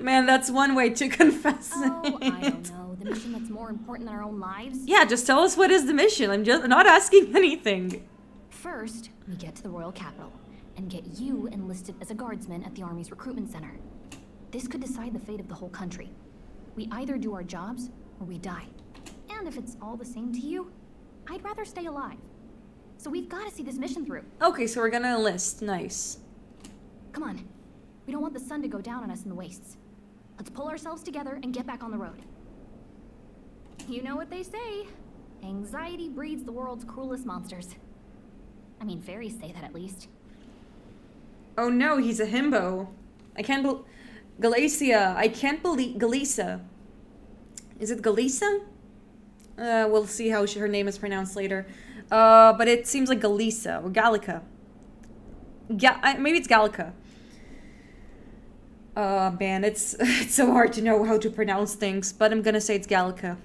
Man, that's one way to confess Oh, it. I don't know. The mission that's more important than our own lives? Yeah, just tell us what is the mission. I'm not asking anything. First, we get to the royal capital and get you enlisted as a guardsman at the army's recruitment center. This could decide the fate of the whole country. We either do our jobs or we die. And if it's all the same to you, I'd rather stay alive. So we've got to see this mission through. Okay, so we're gonna enlist. Nice. Come on. We don't want the sun to go down on us in the wastes. Let's pull ourselves together and get back on the road. You know what they say. Anxiety breeds the world's cruelest monsters. I mean, fairies say that at least. Oh no, he's a himbo. I can't believe... Galacia. I can't believe... Galisa. Is it Galisa? We'll see how her name is pronounced later. But it seems like Galisa or Gallica. Maybe it's Gallica. Man, it's so hard to know how to pronounce things, but I'm gonna say it's Gallica.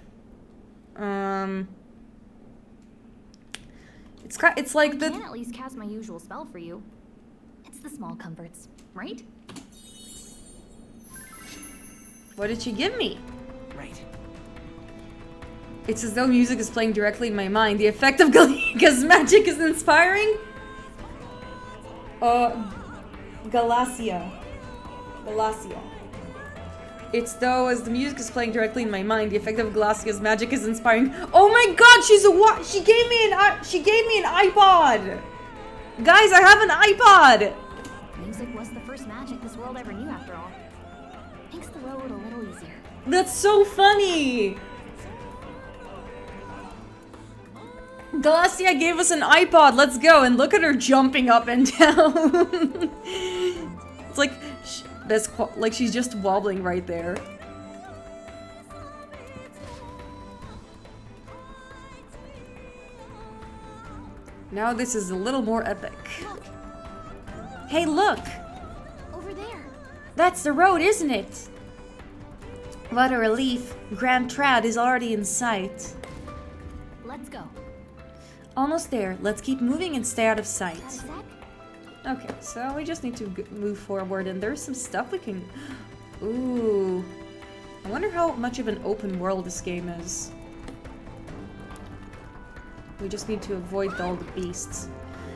It's like I can at least cast my usual spell for you. It's the small comforts, right? What did she give me? Right. It's as though music is playing directly in my mind. The effect of Gallica's magic is inspiring. Galacia. It's though as the music is playing directly in my mind, the effect of Galacia's magic is inspiring. Oh my god, she gave me an iPod. Guys, I have an iPod. Music was the first magic this world ever knew after all. Makes the road a little easier. That's so funny. Galacia gave us an iPod. Let's go. And look at her jumping up and down. It's like she's just wobbling right there. Now this is a little more epic. Look. Hey, look. Over there. That's the road, isn't it? What a relief. Grand Trad is already in sight. Let's go. Almost there. Let's keep moving and stay out of sight. Got a sec? Okay, so we just need to move forward, and there's some stuff we can... Ooh. I wonder how much of an open world this game is. We just need to avoid all the beasts.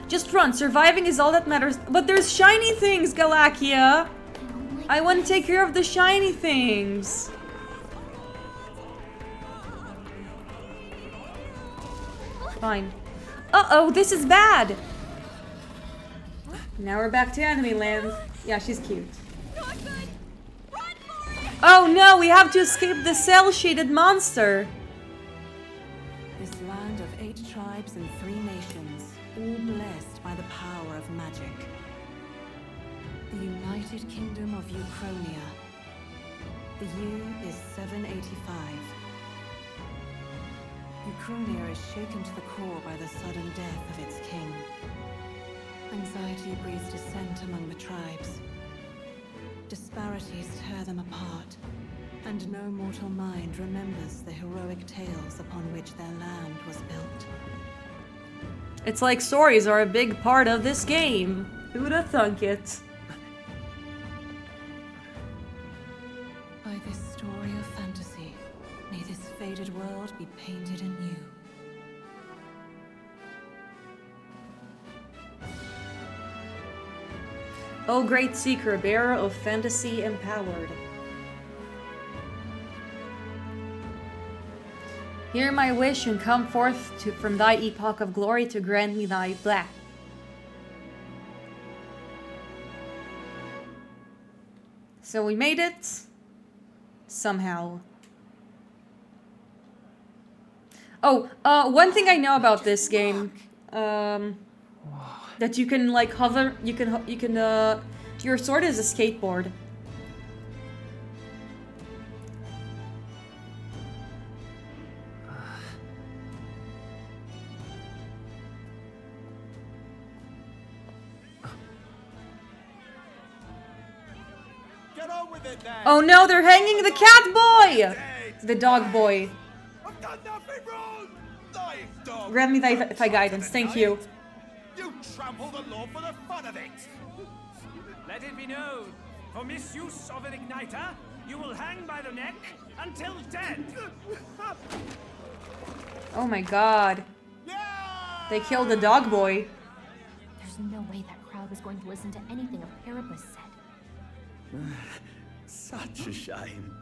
Just run! Surviving is all that matters. But there's shiny things, Galacia! I want to take care of the shiny things! Fine. Uh-oh, this is bad! Now we're back to enemy land. Yeah, she's cute. Oh no, we have to escape the cell-shaded monster! This land of 8 tribes and 3 nations, all blessed by the power of magic. The United Kingdom of Uchronia. The year is 785. Uchronia is shaken to the core by the sudden death of its king. Anxiety breeds dissent among the tribes. disparities tear them apart, and no mortal mind remembers the heroic tales upon which their land was built. It's like stories are a big part of this game. Who'd have thunk it? By this story of fantasy, may this faded world be painted anew. O great seeker, bearer of fantasy empowered. Hear my wish and come forth from thy epoch of glory to grant me thy blah. So we made it. Somehow. Oh, one thing I know about this game, that you can like hover, you can your sword is a skateboard. Get on with it then. Oh no, they're hanging the cat boy! The dog boy. I've done nothing wrong. Lying dog. Grant me thy guidance, thank you. You trample the law for the fun of it. Let it be known, for misuse of an igniter, you will hang by the neck until dead. Oh my god. They killed the dog boy. There's no way that crowd was going to listen to anything a Parapus said. Such a shame.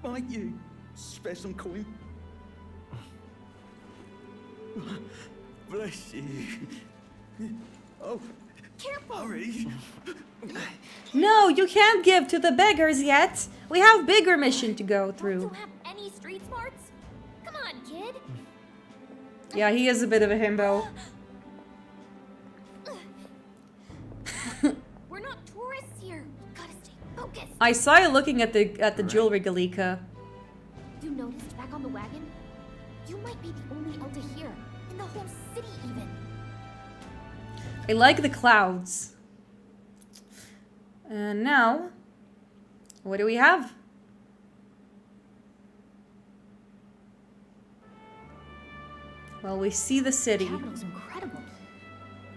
Might you spare some coin? Bless you. Oh, careful! Hurry. No, you can't give to the beggars yet. We have bigger mission to go through. Don't have any street smarts? Come on, kid. Yeah, he is a bit of a himbo. We're not tourists here. Gotta stay focused. I saw you looking at the jewelry, Galika. You noticed back on the wagon? You might be the only Elder here. In the whole city, even. I like the clouds. And now, what do we have? Well, we see the city. The capital's incredible.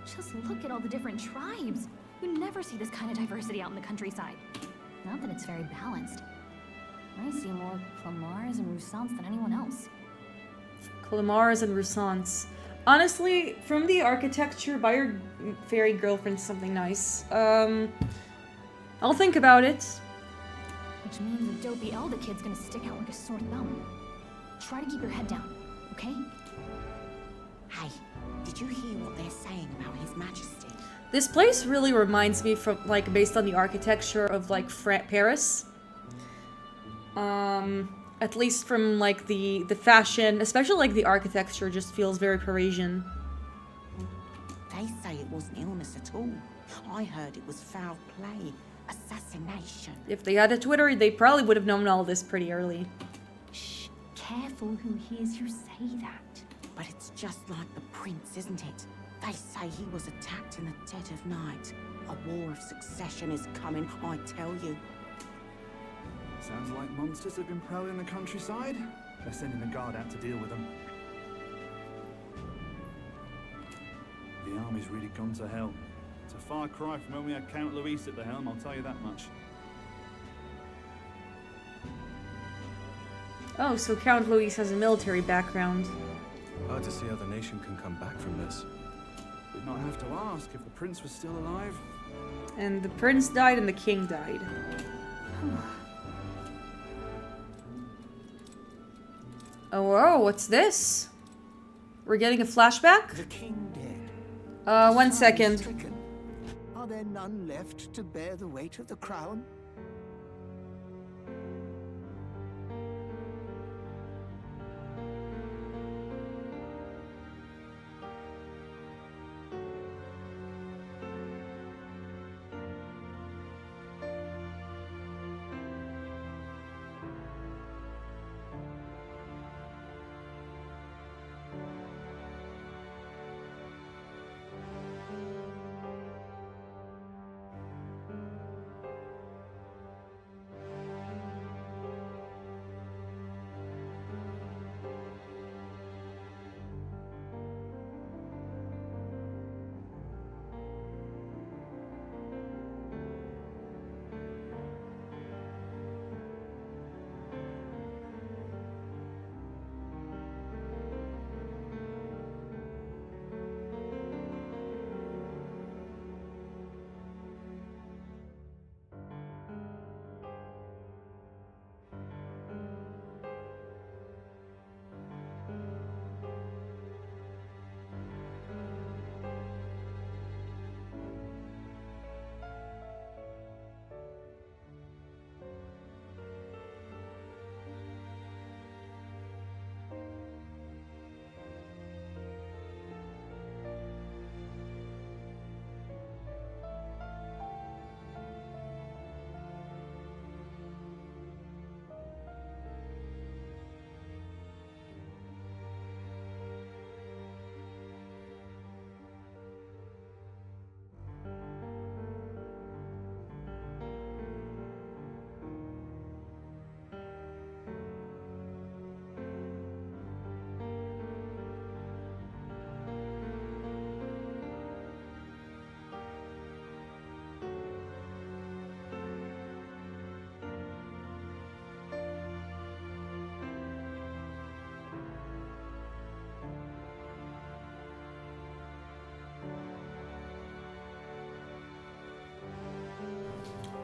Just look at all the different tribes. You never see this kind of diversity out in the countryside. Not that it's very balanced. I see more Clamars and Roussants than anyone else. Clamars and Roussants. Honestly, from the architecture, buy your fairy girlfriend something nice. I'll think about it. Which means a dopey Elder kid's gonna stick out like a sore thumb. Try to keep your head down, okay? Hey, did you hear what they're saying about His Majesty? This place really reminds me from, like, based on the architecture of, like, Paris. At least from, like, the fashion, especially, like, the architecture just feels very Parisian. They say it wasn't illness at all. I heard it was foul play, assassination. If they had a Twitter, they probably would have known all this pretty early. Shh, careful who hears you say that. But it's just like the prince, isn't it? They say he was attacked in the dead of night. A war of succession is coming, I tell you. Sounds like monsters have been prowling the countryside. They're sending the guard out to deal with them. The army's really gone to hell. It's a far cry from when we had Count Luis at the helm, I'll tell you that much. Oh, so Count Luis has a military background. Hard to see how the nation can come back from this. We'd not have to ask if the prince was still alive. And the prince died and the king died. Oh, whoa, what's this? We're getting a flashback? The king dead. 1 second. Stricken. Are there none left to bear the weight of the crown?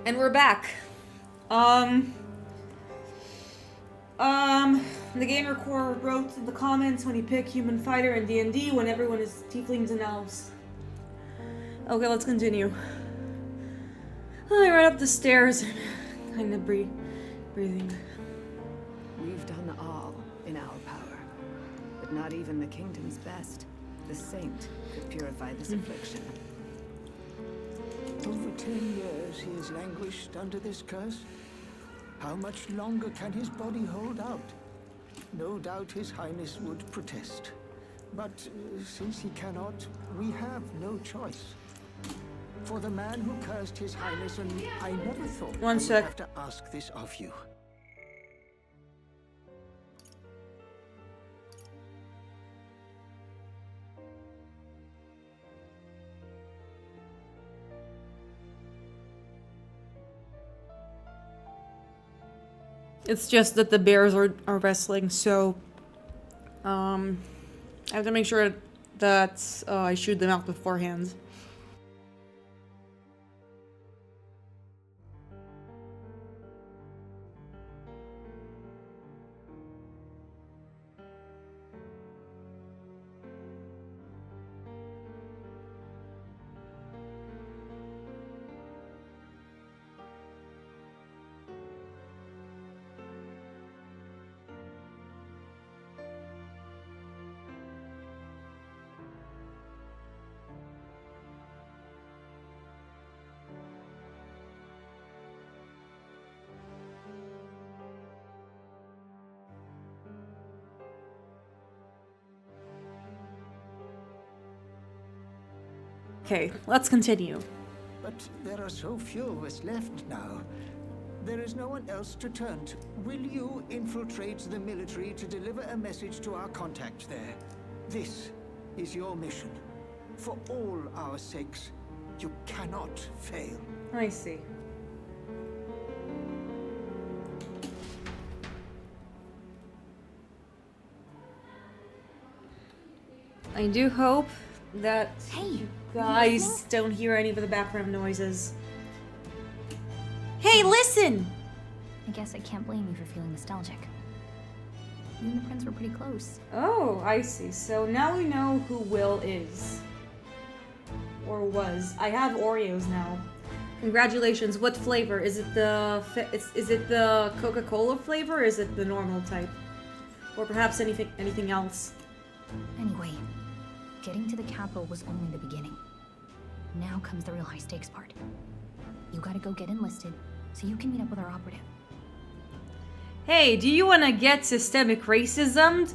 And we're back. The gamer core wrote in the comments when you pick human fighter in D&D when everyone is tieflings and elves. Okay, let's continue. I ran up the stairs and kind of breathing. We've done all in our power, but not even the kingdom's best, the saint, could purify this affliction. Over 10 years he has languished under this curse. How much longer can his body hold out? No doubt His Highness would protest. But since he cannot, we have no choice. For the man who cursed His Highness, and I never thought I would have to ask this of you. It's just that the bears are wrestling, so I have to make sure that I shoot them out beforehand. Okay, let's continue. But there are so few of us left now. There is no one else to turn to. Will you infiltrate the military to deliver a message to our contact there? This is your mission. For all our sakes, you cannot fail. I see. I do hope that you guys don't hear any of the background noises. Hey, listen! I guess I can't blame you for feeling nostalgic. You and the prince were pretty close. Oh, I see. So now we know who Will is. Or was. I have Oreos now. Congratulations. What flavor? Is it the Coca-Cola flavor or is it the normal type? Or perhaps anything else? Anyway, getting to the capital was only the beginning. Now comes the real high stakes part. You gotta go get enlisted so you can meet up with our operative. Hey, do you wanna get systemic racism?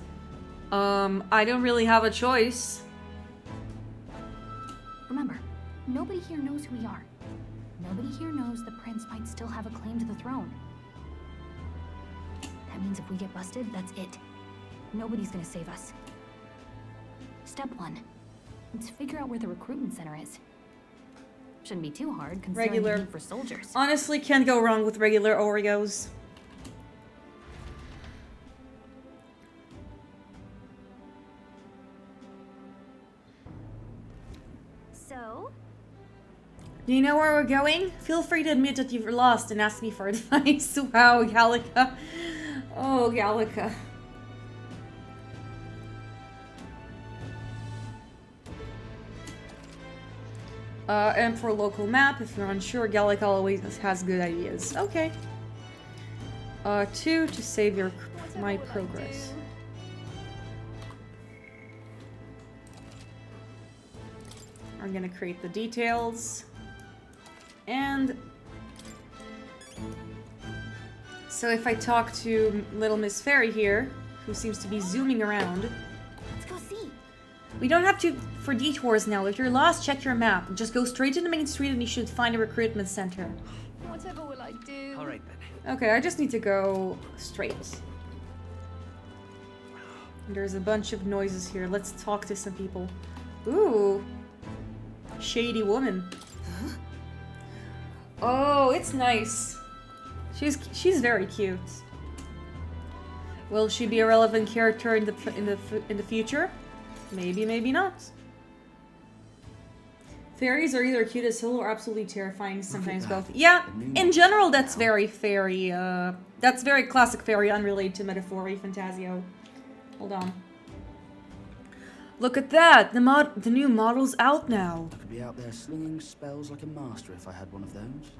I don't really have a choice. Remember, nobody here knows who we are. Nobody here knows the prince might still have a claim to the throne. That means if we get busted, that's it. Nobody's gonna save us. Step 1. Let's figure out where the recruitment center is. Shouldn't be too hard considering the need for soldiers. Honestly, can't go wrong with regular Oreos. So? Do you know where we're going? Feel free to admit that you've lost and ask me for advice. Wow, Gallica. Oh, Gallica. And for local map, if you're unsure, Gallica always has good ideas. Okay. 2 to save my progress. I'm gonna create the details. And so if I talk to Little Miss Fairy here, who seems to be zooming around. Let's go see. We don't have to for detours now. If you're lost, check your map. Just go straight to the main street and you should find a recruitment center. Whatever will I do? All right then. Okay, I just need to go straight. There's a bunch of noises here. Let's talk to some people. Ooh. Shady woman. Huh? Oh, it's nice. She's very cute. Will she be a relevant character in the future? Maybe, maybe not. Fairies are either cute as hell or absolutely terrifying, sometimes both. Yeah, in general, that's very fairy, that's very classic fairy, unrelated to Metaphor Fantazio. Hold on. Look at that! The new model's out now. I could be out there slinging spells like a master if I had one of those.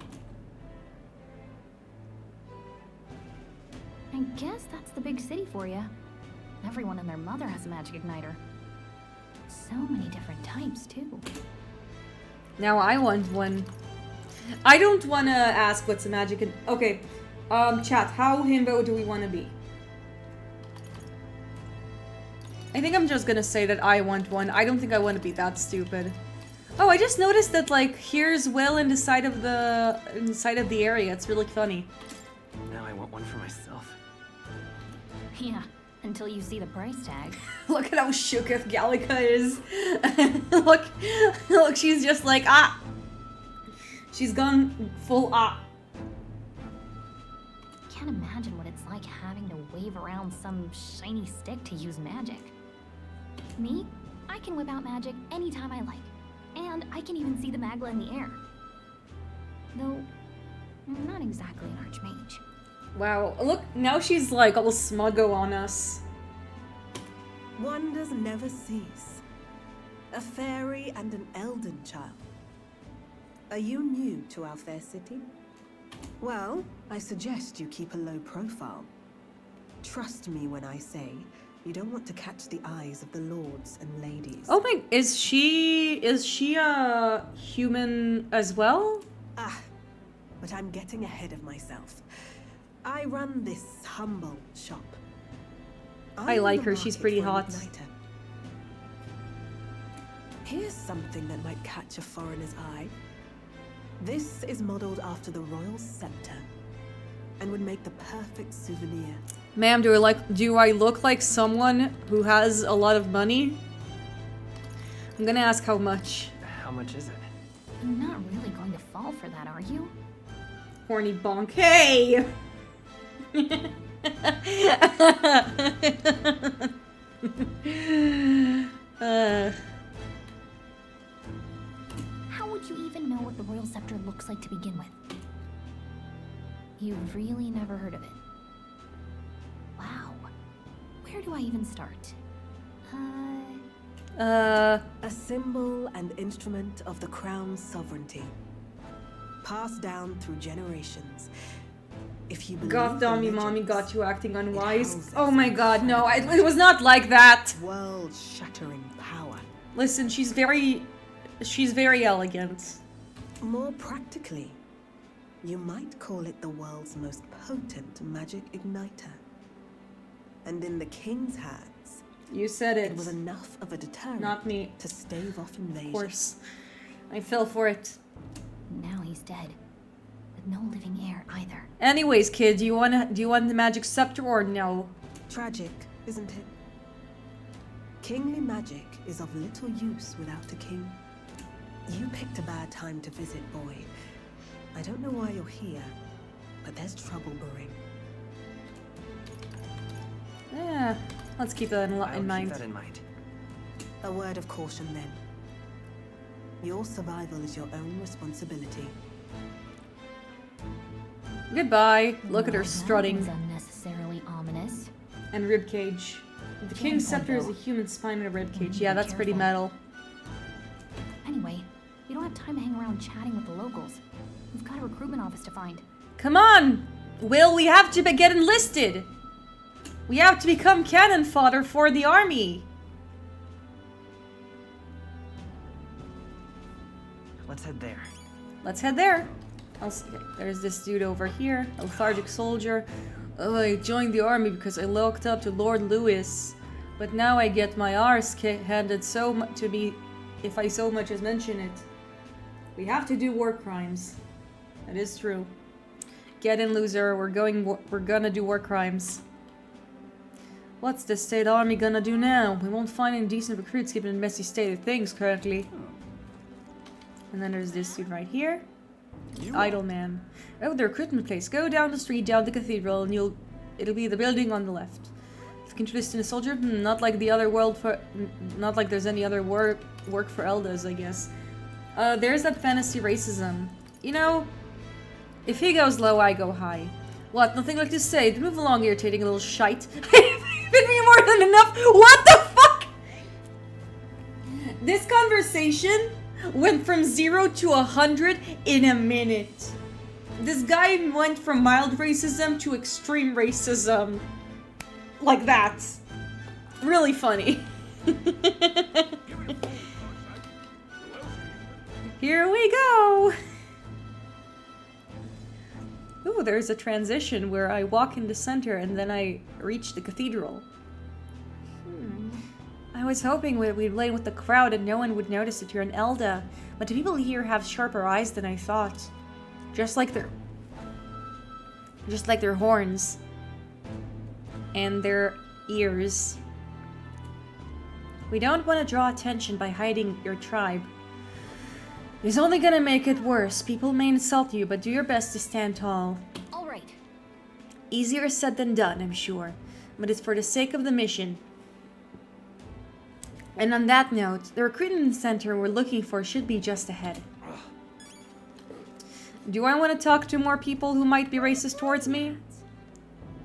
I guess that's the big city for you. Everyone and their mother has a magic igniter. So many different types, too. Now I want one. I don't want to ask what's a magic... Okay, chat, how himbo do we want to be? I think I'm just gonna say that I want one. I don't think I want to be that stupid. Oh, I just noticed that, like, here's well in the side of the area. It's really funny. Now I want one for myself. Yeah, until you see the price tag. Look at how shooketh Gallica is. look, she's just like, ah! She's gone full ah. Can't imagine what it's like having to wave around some shiny stick to use magic. Me? I can whip out magic anytime I like. And I can even see the magla in the air. Though, I'm not exactly an archmage. Wow, look, now she's like all smuggo on us. Wonders never cease. A fairy and an elden child. Are you new to our fair city? Well, I suggest you keep a low profile. Trust me when I say you don't want to catch the eyes of the lords and ladies. Oh my, is she a human as well? Ah, but I'm getting ahead of myself. I run this humble shop. I like her, she's pretty hot. Here's something that might catch a foreigner's eye. This is modeled after the royal scepter and would make the perfect souvenir. Ma'am, do I look like someone who has a lot of money? I'm gonna ask how much. How much is it? You're not really going to fall for that, are you? Horny bonk. Hey! How would you even know what the royal scepter looks like to begin with? You've really never heard of it. Wow. Where do I even start? A symbol and instrument of the crown's sovereignty. Passed down through generations. If you believe God damn you, the mommy legends, got you acting unwise. houses Oh my god, no, it was not like that. World-shattering power. Listen, she's very elegant. More practically, you might call it the world's most potent magic igniter. And in the king's hands, you said it. It was enough of a deterrent. Not me. To stave off invasion. Of course. I fell for it. Now he's dead. With no living heir either. Anyways, kid, do you want the magic scepter or no? Tragic, isn't it? Kingly magic is of little use without a king. You picked a bad time to visit, boy. I don't know why you're here, but there's trouble brewing. Yeah, let's keep that in mind. Keep that in mind. A word of caution then. Your survival is your own responsibility. Goodbye. Look at her That strutting. was unnecessarily ominous. And ribcage. The king's scepter is a human spine and a ribcage. Yeah, that's pretty metal. Anyway, you don't have time to hang around chatting with the locals. We've got a recruitment office to find. Come on! Will, we have to get enlisted! We have to become cannon fodder for the army! Let's head there. Let's head there. There's this dude over here, a lethargic soldier. Oh, I joined the army because I looked up to Lord Louis. But now I get my arse handed so much to me if I so much as mention it. We have to do war crimes. That is true. Get in, loser. We're gonna do war crimes. What's the state army gonna do now? We won't find any decent recruits given the messy state of things currently. And then there's this dude right here. Idle man. Oh, the recruitment place. Go down the street, down the cathedral, and it'll be the building on the left. If interested in a soldier, not like the other world for, not like there's any other work for Eldas, I guess. There's that fantasy racism. You know, if he goes low, I go high. What? Nothing like to say. Move along, irritating little shite. Been me more than enough. What the fuck? This conversation went from 0 to 100 in a minute. This guy went from mild racism to extreme racism. Like that. Really funny. Here we go! Ooh, there's a transition where I walk in the center and then I reach the cathedral. I was hoping we'd blend with the crowd and no one would notice that you're an Elda, but the people here have sharper eyes than I thought. Just like their horns. And their ears. We don't want to draw attention by hiding your tribe. It's only gonna make it worse. People may insult you, but do your best to stand tall. All right. Easier said than done, I'm sure. But it's for the sake of the mission. And on that note, the recruitment center we're looking for should be just ahead. Do I want to talk to more people who might be racist towards me?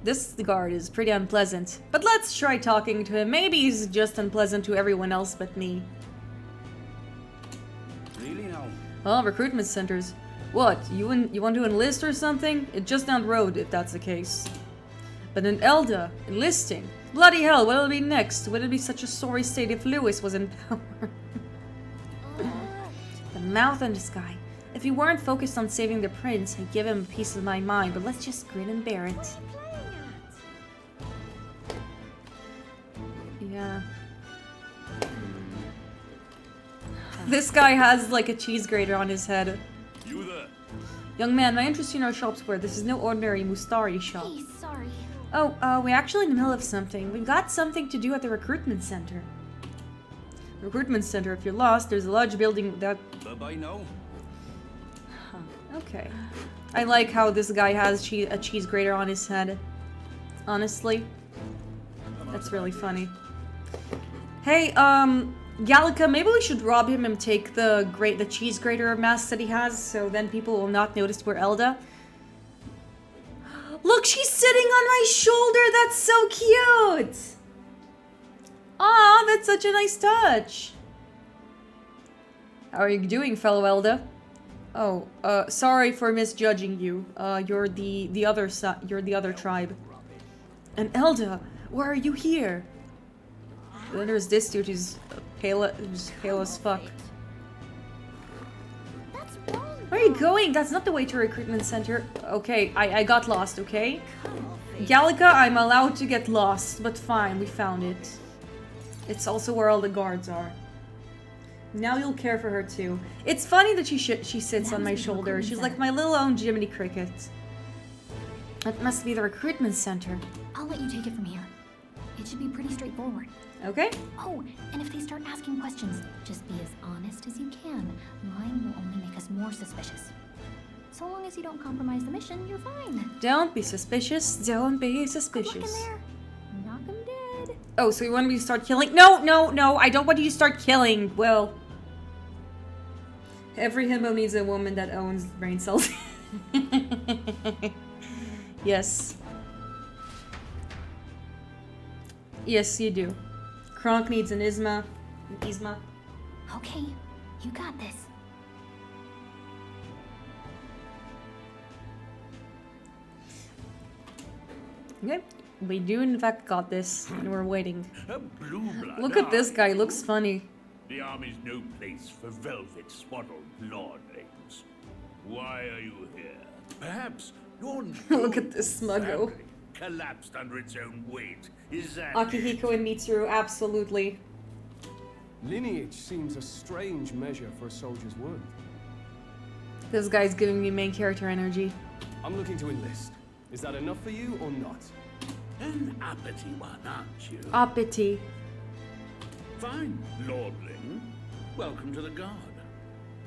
This guard is pretty unpleasant. But let's try talking to him. Maybe he's just unpleasant to everyone else but me. Well, recruitment centers. What? You want to enlist or something? It's just down the road, if that's the case. But an Elda, enlisting? Bloody hell, what'll it be next? Would it be such a sorry state if Lewis was in power? The mouth on this guy. If he weren't focused on saving the prince, I'd give him a piece of my mind, but let's just grin and bear it. Yeah. This guy has like a cheese grater on his head. You there? Young man, my interest in our shop's where this is no ordinary Mustari shop. Hey, sorry. Oh, we're actually in the middle of something. We've got something to do at the recruitment center. Recruitment center, if you're lost, there's a large building that... Bye-bye now. Huh, okay. I like how this guy has a cheese grater on his head. Honestly. That's really funny. Hey, Gallica, maybe we should rob him and take the cheese grater mask that he has, so then people will not notice we're Elda. Look, she's sitting on my shoulder! That's so cute! Aw, that's such a nice touch! How are you doing, fellow Elda? Oh, sorry for misjudging you. You're the other tribe. And Elda, why are you here? Then there's this dude who's pale as fuck. Where are you going? That's not the way to recruitment center. Okay, I got lost, okay? Gallica, I'm allowed to get lost, but fine, we found it. It's also where all the guards are. Now you'll care for her too. It's funny that she sits on my shoulder. She's like my little own Jiminy Cricket. That must be the recruitment center. I'll let you take it from here. It should be pretty straightforward. Okay. Oh, and if they start asking questions, just be as honest as you can. Lying will only make us more suspicious. So long as you don't compromise the mission, you're fine. Don't be suspicious. Don't be suspicious. Good luck in there. Knock 'em dead. Oh, so you want me to start killing? No, no, no. I don't want you to start killing. Well, every himbo needs a woman that owns brain cells. Yes. Yes, you do. Kronk needs an Isma. Okay, you got this. Okay, we do in fact got this, and we're waiting. A blue blood. Look at this guy, looks funny. The army's no place for velvet swaddled lordlings. Why are you here? Perhaps your Look at this smuggo. collapsed under its own weight. Is that Akihiko and Mitsuru, absolutely. Lineage seems a strange measure for a soldier's worth. This guy's giving me main character energy. I'm looking to enlist. Is that enough for you or not? an uppity one, aren't you? Uppity. Fine, lordling. Welcome to the Guard,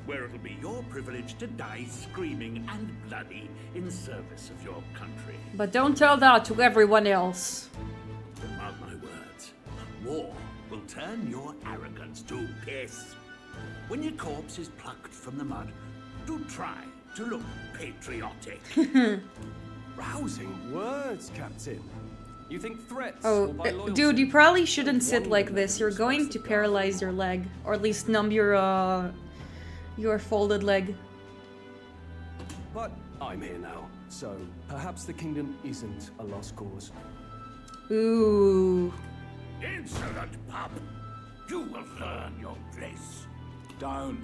where it'll be your privilege to die screaming and bloody in service of your country. But don't tell that to everyone else. But mark my words, war will turn your arrogance to piss. when your corpse is plucked from the mud, do try to look patriotic. Rousing words, Captain. You think threats Oh, will buy loyalty? dude, you probably shouldn't sit like this. You're going to paralyze your leg, or at least numb your folded leg. But I'm here now, so perhaps the kingdom isn't a lost cause. Ooh. Insolent pup! You will learn your place. Don't.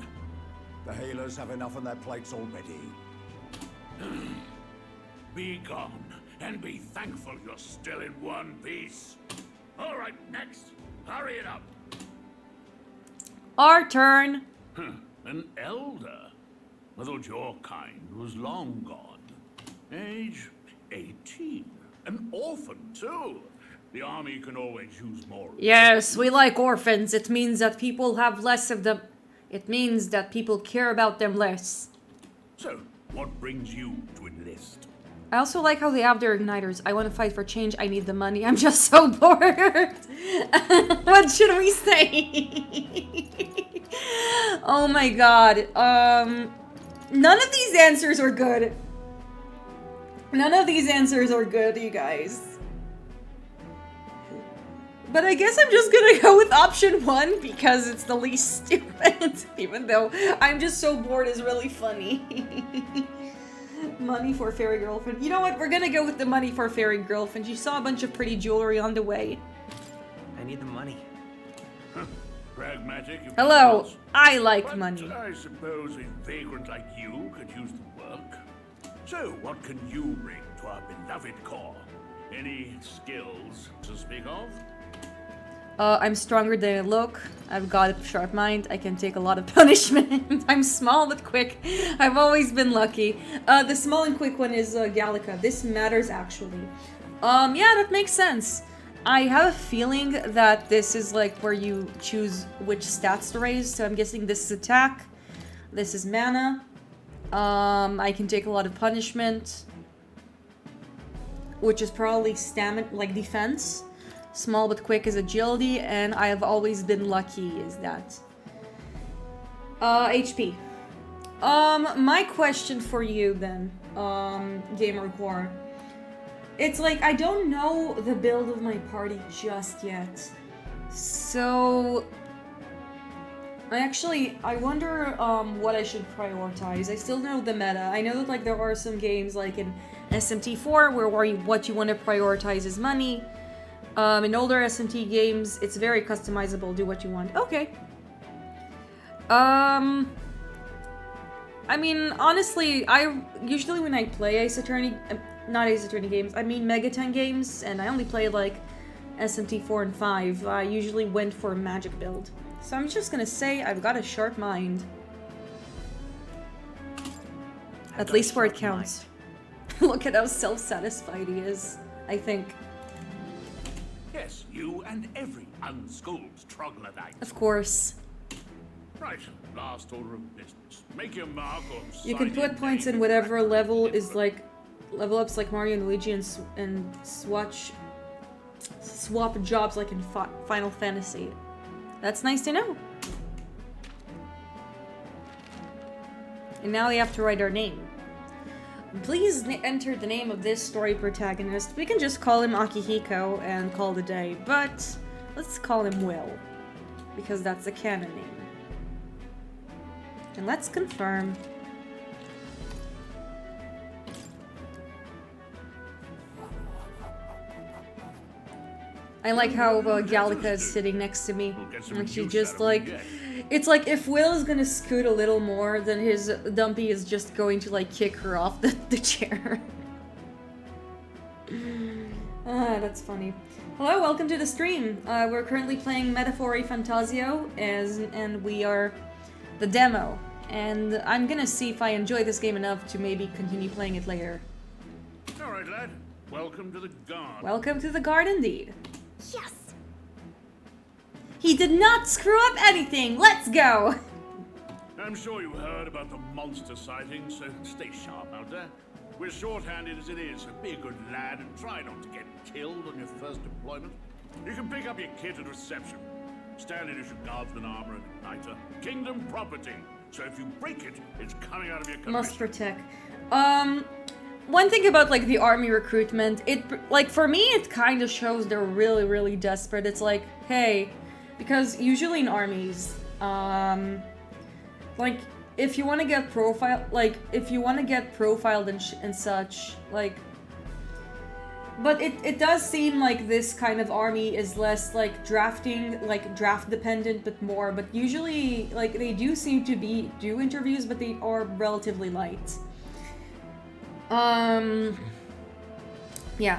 The healers have enough on their plates already. Be gone, and be thankful you're still in one piece. All right, next. Hurry it up. Our turn. An elder. I thought your kind was long gone. Age 18. An orphan, too. The army can always use more. Yes, we like orphans. It means that people have less of them. It means that people care about them less. So, what brings you to enlist? I also like how they have their igniters. I want to fight for change. I need the money. I'm just so bored. What should we say? Oh my god. None of these answers are good. None of these answers are good, you guys. But I guess I'm just gonna go with option 1 because it's the least stupid. Even though I'm just so bored is really funny. Money for fairy girlfriend. You know what? We're gonna go with the money for fairy girlfriend. You saw a bunch of pretty jewelry on the way. I need the money. Pragmatic. Hello. I like But money. I suppose a vagrant like you could use the work. So, what can you bring to our beloved corps? Any skills to speak of? I'm stronger than I look. I've got a sharp mind. I can take a lot of punishment. I'm small but quick. I've always been lucky. The small and quick one is Gallica. This matters actually. Yeah, that makes sense. I have a feeling that this is like where you choose which stats to raise. So I'm guessing this is attack. This is mana. I can take a lot of punishment, which is probably stamina, like defense. Small but quick is agility, and I have always been lucky is that. HP. My question for you then, Gamer Core. It's like, I don't know the build of my party just yet. So... I wonder what I should prioritize. I still know the meta. I know that like there are some games like in SMT4 where what you want to prioritize is money. In older SMT games, it's very customizable. Do what you want. Okay. I mean, honestly, I usually when I play Ace Attorney, not Ace Attorney games, I mean Megaton games, and I only play like SMT4 and 5. I usually went for a magic build. So I'm just gonna say I've got a sharp mind. At least where it counts. Look at how self-satisfied he is, I think. Yes, you and every unschooled troglodyte. Of course. Right, last order of business. Make your mark on You can put points in whatever level is like level ups like Mario and Luigi and swap jobs like in Final Fantasy. That's nice to know. And now we have to write our name. Please enter the name of this story protagonist. We can just call him Akihiko and call it a day, but let's call him Will, because that's the canon name. And let's confirm. I like how Gallica is sitting next to me. And she just like... It's like if Will is gonna scoot a little more, then his Dumpy is just going to like kick her off the chair. Ah, that's funny. Hello, welcome to the stream. We're currently playing Metaphor Fantazio, and we are the demo. And I'm gonna see if I enjoy this game enough to maybe continue playing it later. Alright, lad. Welcome to the guard. Welcome to the guard indeed. Yes! He did not screw up anything! Let's go! I'm sure you heard about the monster sighting, so stay sharp out there. We're short-handed as it is, so be a good lad and try not to get killed on your first deployment. You can pick up your kit at reception. Standard edition guardsman armor and igniter. Kingdom property. So if you break it, it's coming out of your commission. Must protect. One thing about like the army recruitment, it like for me it kind of shows they're really, really desperate. It's like, hey, because usually in armies, like if you want to get profiled, and such, like. But it does seem like this kind of army is less like draft dependent, but more. But usually, like they do seem to do interviews, but they are relatively light. Yeah,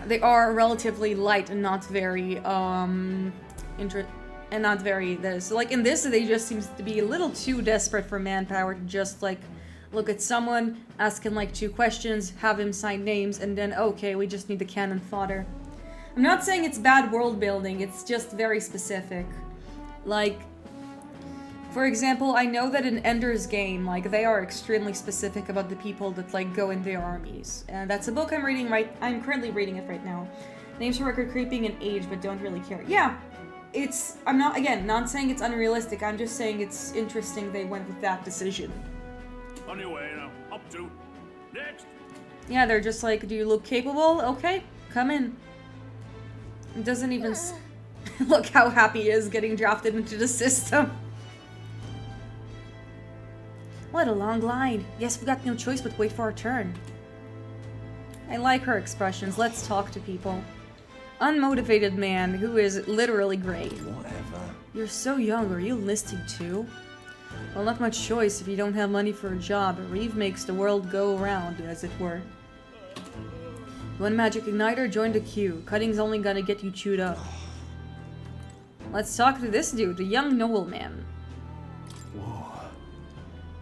they are relatively light and not very this. Like in this, they just seems to be a little too desperate for manpower to just like look at someone, ask him like 2 questions, have him sign names, and then okay, we just need the cannon fodder. I'm not saying it's bad world building, it's just very specific. Like, for example, I know that in Ender's Game, like they are extremely specific about the people that like go in their armies. And that's a book I'm I'm currently reading it right now. Names for record creeping in age, but don't really care. Yeah, I'm not saying it's unrealistic, I'm just saying it's interesting they went with that decision. On your way now. Up to. Next. Yeah, they're just like, do you look capable? Okay, come in. It doesn't even look how happy he is getting drafted into the system. What a long line. Guess we got no choice but wait for our turn. I like her expressions. Let's talk to people. Unmotivated man who is literally great. Whatever. You're so young. Are you enlisting too? Well, not much choice if you don't have money for a job. Reeve makes the world go around, as it were. One magic igniter, join the queue. Cutting's only gonna get you chewed up. Let's talk to this dude, the young nobleman. Whoa.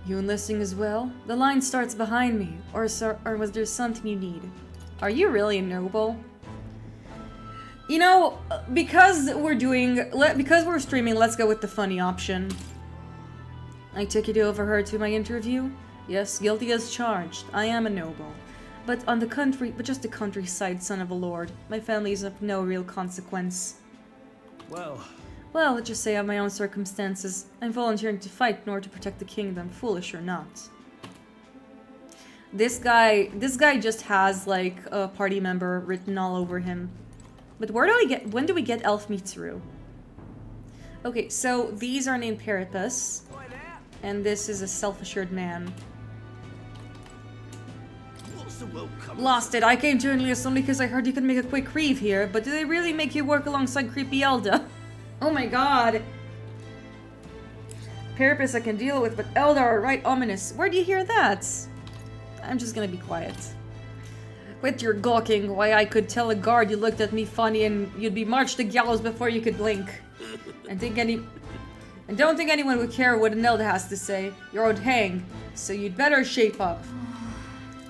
You enlisting as well? The line starts behind me. Or was there something you need? Are you really a noble? You know, because we're streaming, let's go with the funny option. I took you to overheard to my interview? Yes, guilty as charged. I am a noble. But just a countryside son of a lord. My family is of no real consequence. Well, let's just say I have my own circumstances. I'm volunteering to fight in order to protect the kingdom, foolish or not. This guy just has like a party member written all over him. But when do we get elf meat through? Okay, so these are named Parapus. And this is a self-assured man. Lost it. I came to enlist only because I heard you could make a quick reeve here, but do they really make you work alongside creepy Elda? Oh my god. Parapus I can deal with, but Elda are right ominous. Where do you hear that? I'm just gonna be quiet. Quit your gawking. Why, I could tell a guard you looked at me funny and you'd be marched to gallows before you could blink. And don't think anyone would care what an Elda has to say. You're owed hang, so you'd better shape up.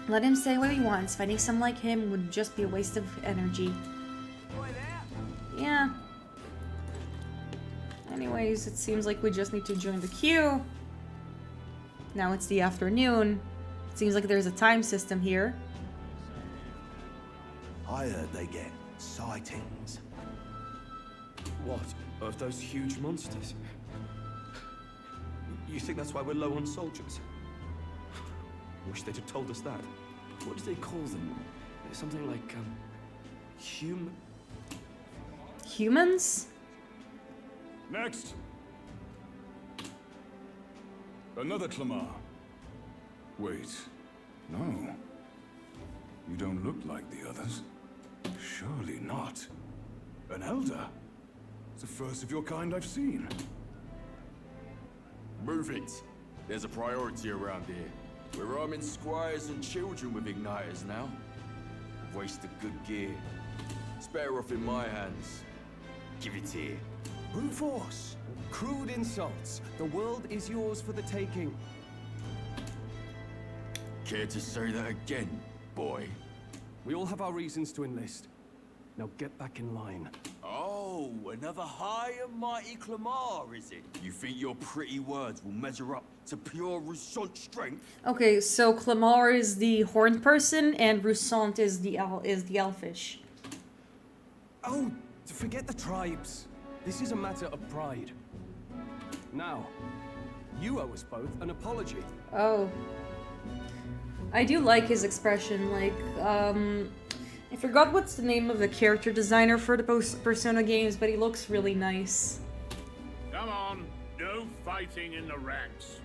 Let him say what he wants. Finding someone like him would just be a waste of energy. Yeah. Anyways, it seems like we just need to join the queue. Now it's the afternoon. It seems like there's a time system here. I heard they get sightings. what? Of those huge monsters? You think that's why we're low on soldiers? Wish they'd have told us that. What do they call them? Something like, Humans? Next! Another Clamar. Wait, no. You don't look like the others. Surely not. An Elder? It's the first of your kind I've seen. Move it. There's a priority around here. We're arming squires and children with igniters now. Waste of good gear. It's better off in my hands. Give it here. brute force, crude insults. The world is yours for the taking. Care to say that again, boy? We all have our reasons to enlist. Now get back in line. Oh, another high and mighty Clamar, is it? You think your pretty words will measure up to pure Roussant strength? Okay, so Clamar is the horned person, and Roussant is the elfish. Oh, forget the tribes. This is a matter of pride. Now, you owe us both an apology. Oh. I do like his expression, like, I forgot what's the name of the character designer for the Persona games, but he looks really nice. Come on, no fighting in the ranks.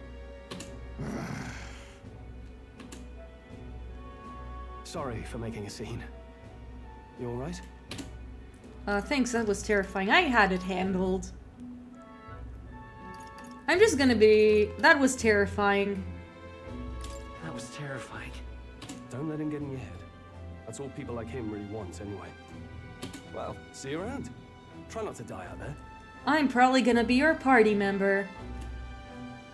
Sorry for making a scene. You alright? Thanks, that was terrifying. I had it handled. I'm just gonna be... That was terrifying. That was terrifying. Don't let him get in your head. That's all people like him really want, anyway. Well, see you around. Try not to die out there. I'm probably gonna be your party member.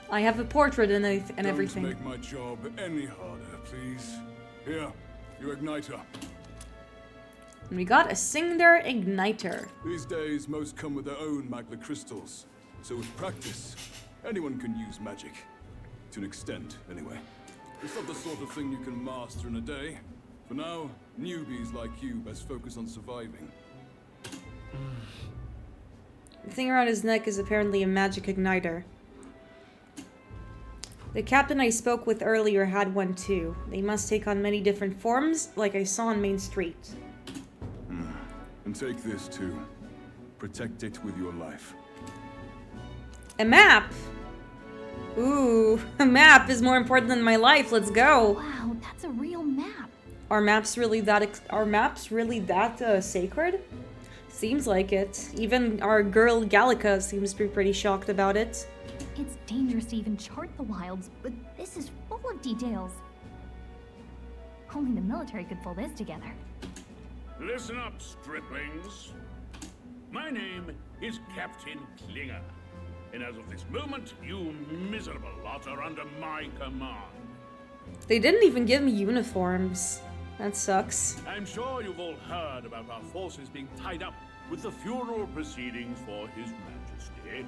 I have a portrait and everything. Don't make my job any harder, please. Here, your igniter. And we got a Cinder Igniter. These days, most come with their own magma crystals. So with practice, anyone can use magic. To an extent, anyway. It's not the sort of thing you can master in a day. For now, newbies like you best focus on surviving. The thing around his neck is apparently a magic igniter. The captain I spoke with earlier had one too. They must take on many different forms, like I saw on Main Street. And take this too. Protect it with your life. A map! Ooh, a map is more important than my life. Let's go. Wow, that's a real map. Are maps really that sacred? Seems like it. Even our girl Gallica seems to be pretty shocked about it. It's dangerous to even chart the wilds, but this is full of details. Only the military could pull this together. Listen up, striplings. My name is Captain Klinger. And as of this moment, you miserable lot are under my command. They didn't even give me uniforms. That sucks. I'm sure you've all heard about our forces being tied up with the funeral proceedings for His Majesty.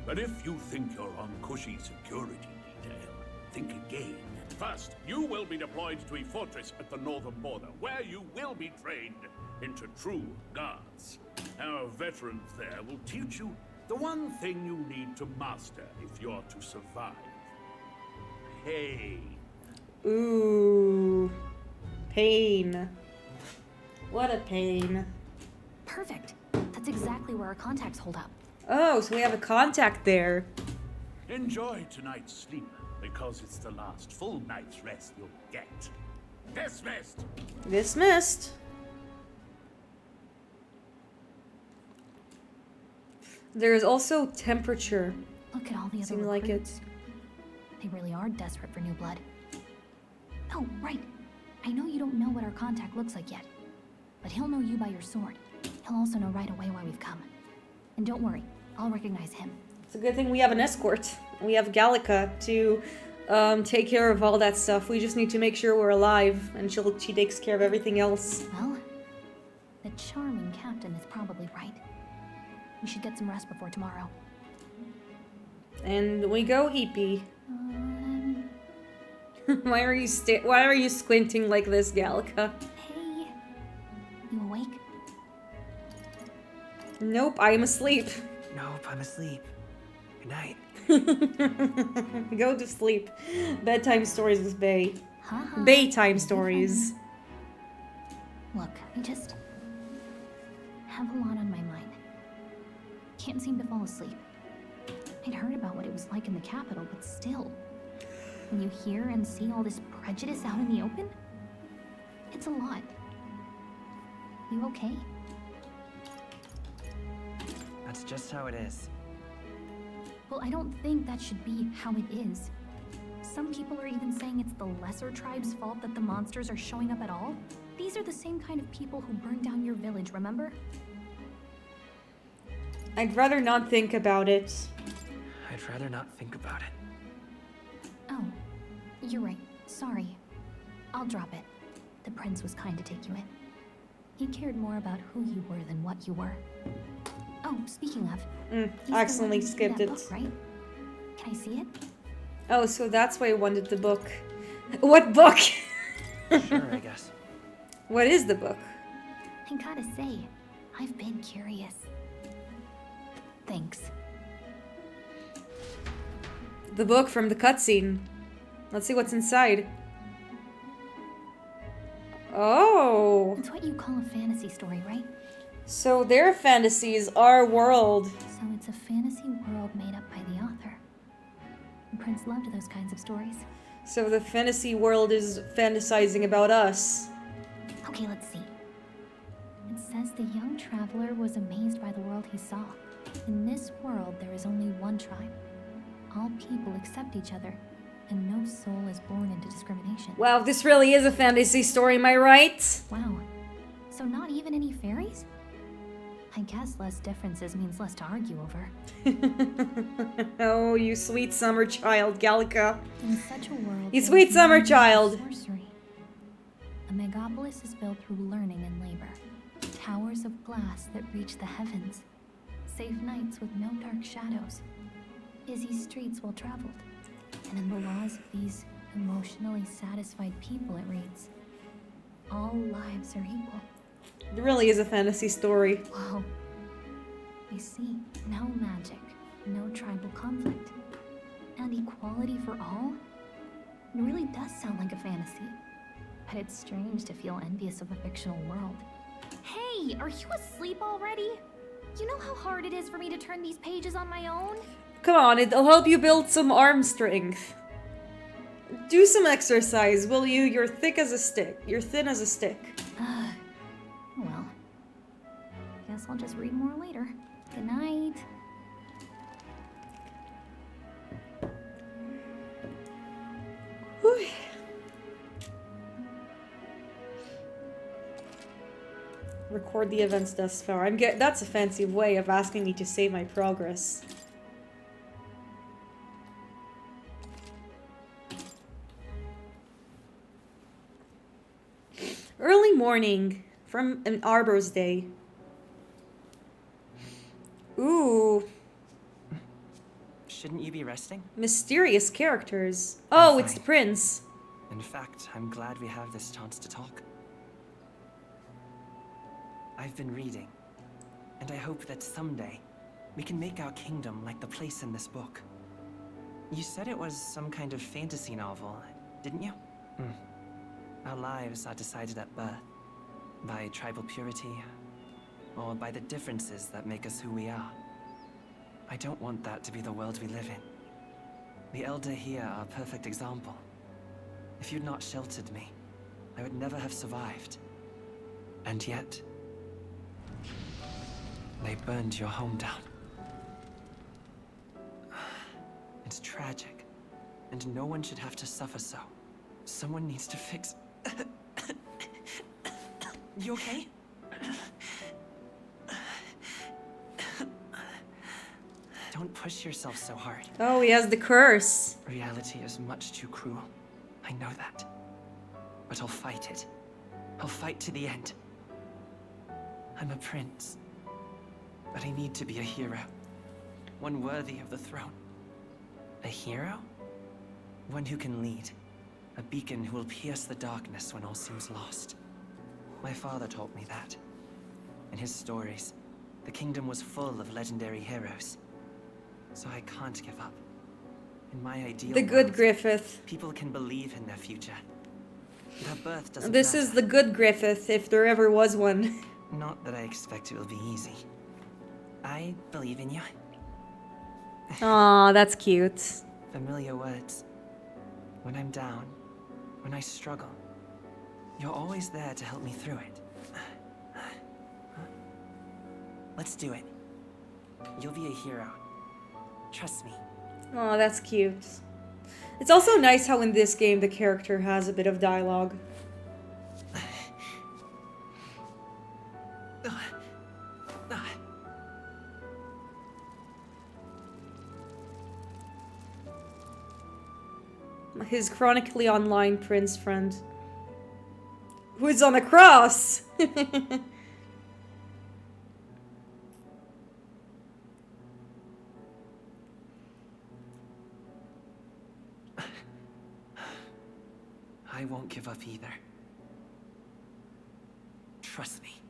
But if you think you're on cushy security detail, think again. First, you will be deployed to a fortress at the northern border, where you will be trained into true guards. Our veterans there will teach you the one thing you need to master if you're to survive. Pain. Ooh. Pain. What a pain. Perfect. That's exactly where our contacts hold up. Oh, so we have a contact there. Enjoy tonight's sleep, because it's the last full night's rest you'll get. Dismissed! Dismissed. There's also temperature. Look at all the other Seemed like it. They really are desperate for new blood. Oh, right. I know you don't know what our contact looks like yet, but he'll know you by your sword. He'll also know right away why we've come. And don't worry, I'll recognize him. It's a good thing we have an escort. We have Gallica to take care of all that stuff. We just need to make sure we're alive, and she takes care of everything else. Well, the charming captain is probably right. We should get some rest before tomorrow. And we go eepy. Why are you squinting like this, Gallica? Hey, you awake? Nope, I'm asleep. Nope, I'm asleep. Good night. Go to sleep. Bedtime stories with Bay. Haha. Baytime stories. Look, I just have a lot on my mind. Can't seem to fall asleep. I'd heard about what it was like in the capital, but still. When you hear and see all this prejudice out in the open, it's a lot. You okay? That's just how it is. Well, I don't think that should be how it is. Some people are even saying it's the lesser tribe's fault that the monsters are showing up at all. These are the same kind of people who burned down your village, remember? I'd rather not think about it. I'd rather not think about it. Oh, you're right. Sorry. I'll drop it. The prince was kind to take you in. He cared more about who you were than what you were. Oh, speaking of... I accidentally skipped it. Book, right? Can I see it? Oh, so that's why I wanted the book. What book? Sure, I guess. What is the book? I gotta say, I've been curious. Thanks. The book from the cutscene. Let's see what's inside. Oh. It's what you call a fantasy story, right? So their fantasy is our world. So it's a fantasy world made up by the author. The prince loved those kinds of stories. So the fantasy world is fantasizing about us. Okay, let's see. It says the young traveler was amazed by the world he saw. In this world, there is only one tribe. All people accept each other, and no soul is born into discrimination. Wow, this really is a fantasy story, am I right? Wow. So not even any fairies? I guess less differences means less to argue over. Oh, you sweet summer child, Gallica. In such a world, You sweet summer child. Sorcery. A megapolis is built through learning and labor. Towers of glass that reach the heavens. Safe nights with no dark shadows. Busy streets well traveled. And in the laws of these emotionally satisfied people, it reads, all lives are equal. It really is a fantasy story. Whoa. I see. No magic, no tribal conflict, and equality for all? It really does sound like a fantasy. But it's strange to feel envious of a fictional world. Hey, are you asleep already? You know how hard it is for me to turn these pages on my own? Come on, it'll help you build some arm strength. Do some exercise, will you? You're thick as a stick. You're thin as a stick. Well, guess I'll just read more later. Good night. Whew. Record the events thus far. That's a fancy way of asking me to save my progress. Early morning from an Arbor's Day. Ooh. Shouldn't you be resting? Mysterious characters. Oh, it's the prince. In fact, I'm glad we have this chance to talk. I've been reading, and I hope that someday we can make our kingdom like the place in this book. You said it was some kind of fantasy novel, didn't you? Our lives are decided at birth, by tribal purity, or by the differences that make us who we are. I don't want that to be the world we live in. The Elder here are a perfect example. If you'd not sheltered me, I would never have survived. And yet, they burned your home down. It's tragic, and no one should have to suffer so. Someone needs to fix... You okay? Don't push yourself so hard. Oh, he has the curse. Reality is much too cruel. I know that. But I'll fight it. I'll fight to the end. I'm a prince. But I need to be a hero. One worthy of the throne. A hero? One who can lead. A beacon who will pierce the darkness when all seems lost. My father taught me that. In his stories, the kingdom was full of legendary heroes. So I can't give up. In my ideal The good world, Griffith. people can believe in their future. Their birth doesn't This matter. is the good Griffith, if there ever was one. Not that I expect it will be easy. I believe in you. Aw, that's cute. Familiar words. When I'm down, when I struggle, you're always there to help me through it. Let's do it. You'll be a hero. Trust me. Aw, that's cute. It's also nice how in this game the character has a bit of dialogue. His chronically online prince friend. Who's on the cross? I won't give up either. Trust me.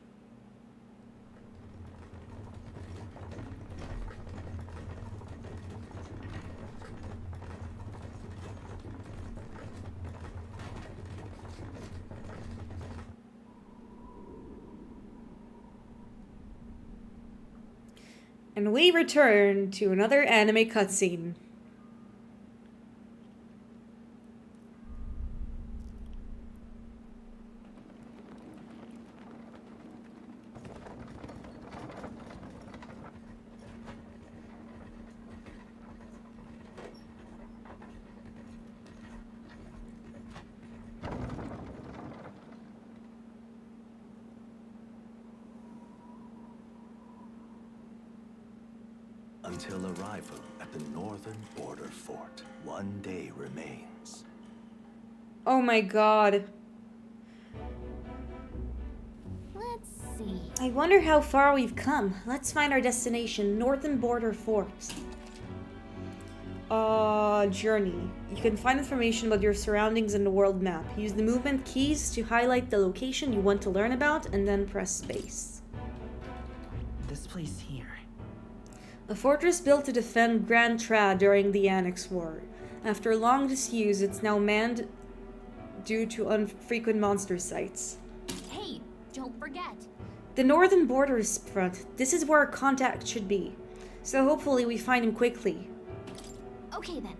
And we return to another anime cutscene. Until arrival at the northern border fort, one day remains. Oh my god. Let's see. I wonder how far we've come. Let's find our destination, Northern Border Fort. Journey. You can find information about your surroundings in the world map. Use the movement keys to highlight the location you want to learn about, and then press space. This place here. A fortress built to defend Grand Tra during the Annex War. After long disuse, it's now manned due to unfrequent monster sites. Hey, don't forget. The northern border is front. This is where our contact should be. So hopefully we find him quickly. Okay then.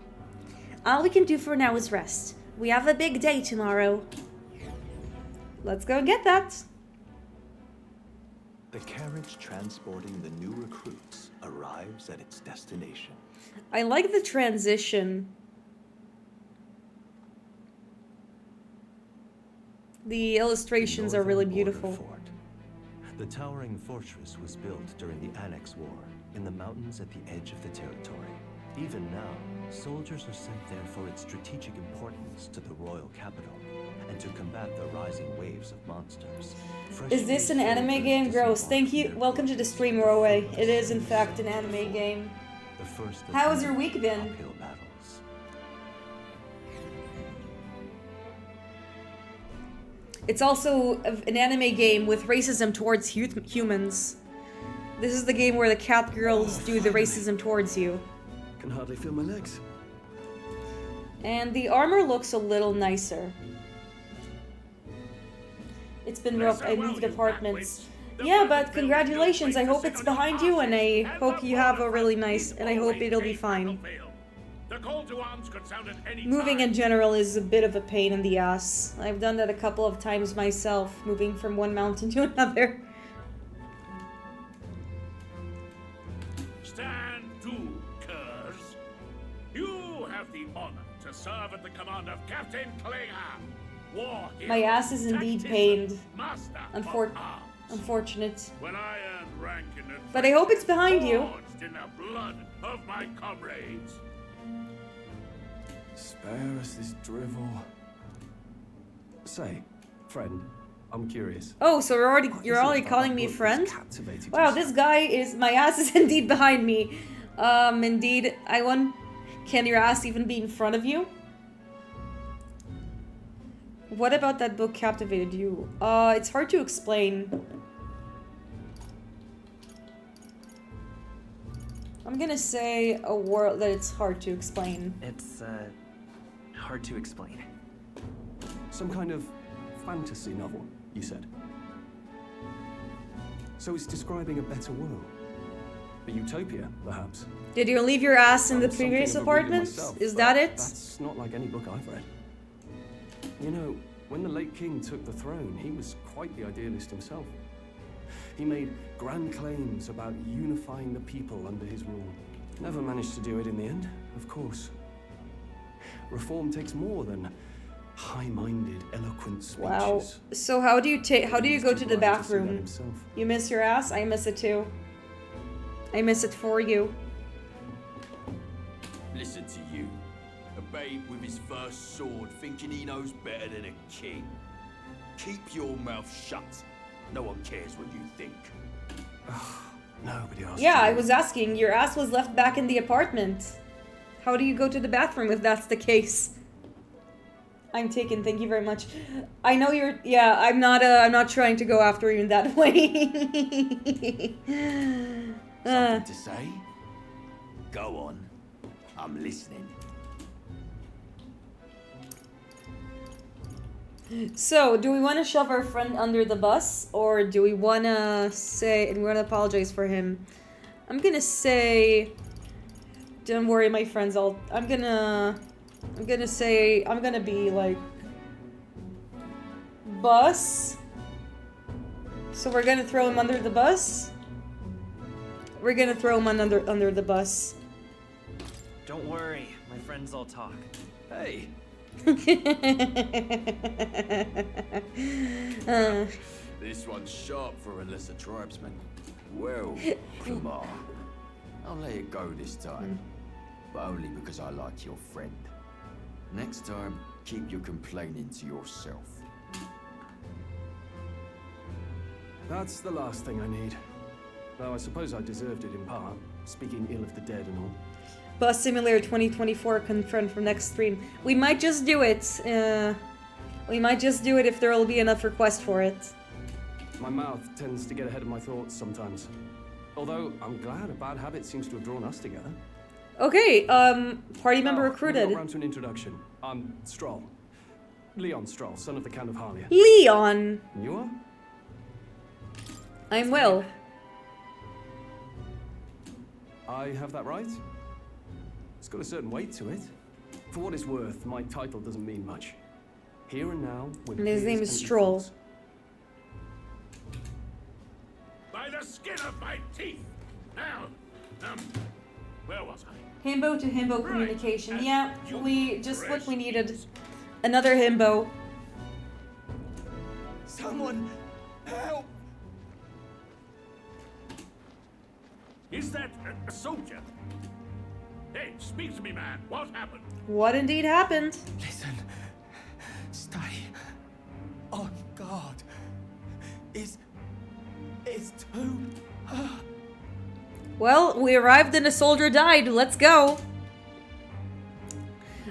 All we can do for now is rest. We have a big day tomorrow. Let's go and get that. The carriage transporting the new recruits arrives at its destination. I like the transition. The illustrations are really beautiful. Fort. The towering fortress was built during the Annex War in the mountains at the edge of the territory. Even now, soldiers are sent there for its strategic importance to the royal capital and to combat the rising waves of monsters. Is this an anime game? Gross. Thank you. Welcome to the stream, Rowe. It is, in fact, an anime game. The first How has your week been? uphill battles. It's also an anime game with racism towards humans. This is the game where the cat girls do the racism towards you. Can hardly feel my legs. And the armor looks a little nicer. It's been rough. I moved apartments. Yeah, but congratulations. I hope it's behind you, and I hope you have a really nice, and I hope it'll be fine. Moving in general is a bit of a pain in the ass. I've done that a couple of times myself, moving from one mountain to another. Stand to, curs. You have the honor to serve at the command of Captain Klinger. War hero, My ass is indeed pained. master Unfortunate. When I earned rank in the But I hope it's behind you. forged in the blood of my comrades. Spare us this drivel. Say, friend, I'm curious. Oh, so you're already calling me friend? Wow, this guy is, my ass is indeed behind me. Indeed, can your ass even be in front of you? What about that book captivated you? It's hard to explain. I'm gonna say a word that it's hard to explain. It's, hard to explain. Some kind of fantasy novel, you said. So it's describing a better world. A utopia, perhaps. Did you leave your ass in the Something previous of a reader apartment? myself, Is but that it? That's not like any book I've read. You know, when the late king took the throne, he was quite the idealist himself. He made grand claims about unifying the people under his rule. Never managed to do it in the end, of course. Reform takes more than high-minded, eloquent speeches. Wow. So how do you go to the bathroom? You miss your ass? I miss it too. I miss it for you. Listen to you. A babe with his first sword thinking he knows better than a king. Keep your mouth shut. No one cares what you think. Nobody else. Yeah, I was asking. Your ass was left back in the apartment. How do you go to the bathroom if that's the case? I'm taken. Thank you very much. I know you're. Yeah, I'm not trying to go after you in that way. Something to say? Go on. I'm listening. So, do we want to shove our friend under the bus, or do we want to say and we want to apologize for him? I'm gonna say... Don't worry, my friends, I'm gonna be like... Bus. So we're gonna throw him under the bus? We're gonna throw him under the bus. Don't worry, my friends all talk. Hey. This one's sharp for a lesser tribesman. Well, Clamar, I'll let it go this time. But only because I like your friend. Next time, keep your complaining to yourself. That's the last thing I need. Though I suppose I deserved it in part, speaking ill of the dead and all. Bus Simulator 2024 confirmed for next stream. We might just do it. We might just do it if there will be enough requests for it. My mouth tends to get ahead of my thoughts sometimes. Although, I'm glad a bad habit seems to have drawn us together. Okay, party member recruited. We'll go round to an introduction. I'm Stroll. Leon Stroll, son of the Count of Harlia. Leon! You are? I'm Will. I have that right? It's got a certain weight to it. For what it's worth, my title doesn't mean much. Here and now, with And his name is Stroll. By the skin of my teeth! Now, where was I? Himbo to himbo communication. Yeah, we just what we needed. Another himbo. Someone help! Is that a soldier? Hey, speak to me, man. What happened? What indeed happened? Listen. Stay on guard. It's too... Well, we arrived and a soldier died. Let's go.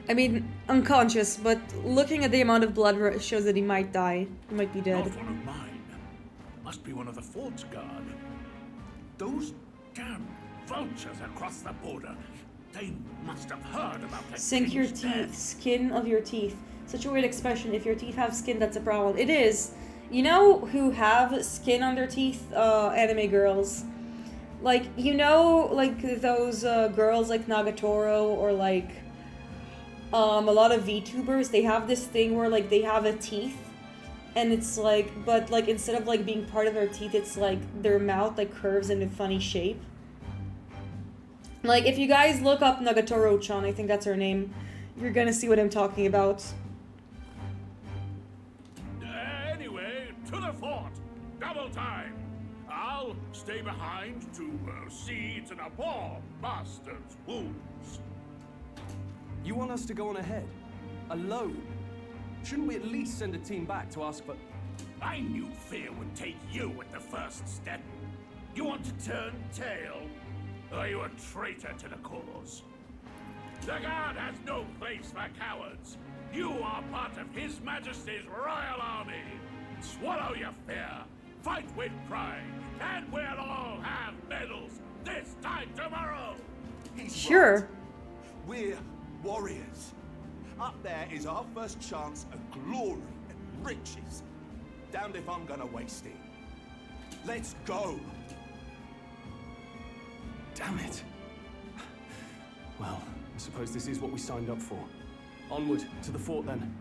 I mean, unconscious, but looking at the amount of blood shows that he might die. He might be dead. Not one of mine. Must be one of the fort's guard. Those damn vultures across the border. They must have heard about the Sink your king's teeth. death. Skin of your teeth. Such a weird expression. If your teeth have skin, that's a problem. It is. You know who have skin on their teeth? Anime girls. Like, you know, like those girls like Nagatoro or like a lot of VTubers, they have this thing where like they have a teeth and it's like, but like instead of like being part of their teeth, it's like their mouth like curves in a funny shape. Like, if you guys look up Nagatoro-chan, I think that's her name, you're gonna see what I'm talking about. Anyway, to the fort. Double time. I'll stay behind to see to the poor bastard's wounds. You want us to go on ahead? Alone? Shouldn't we at least send a team back to ask for... I knew fear would take you at the first step. You want to turn tail? Are you a traitor to the cause? The guard has no place for cowards. You are part of His Majesty's Royal Army. Swallow your fear. Fight with pride. And we'll all have medals this time tomorrow. Sure. Right. We're warriors. Up there is our first chance at glory and riches. Damned if I'm gonna waste it. Let's go. Damn it. Well, I suppose this is what we signed up for. Onward, to the fort then.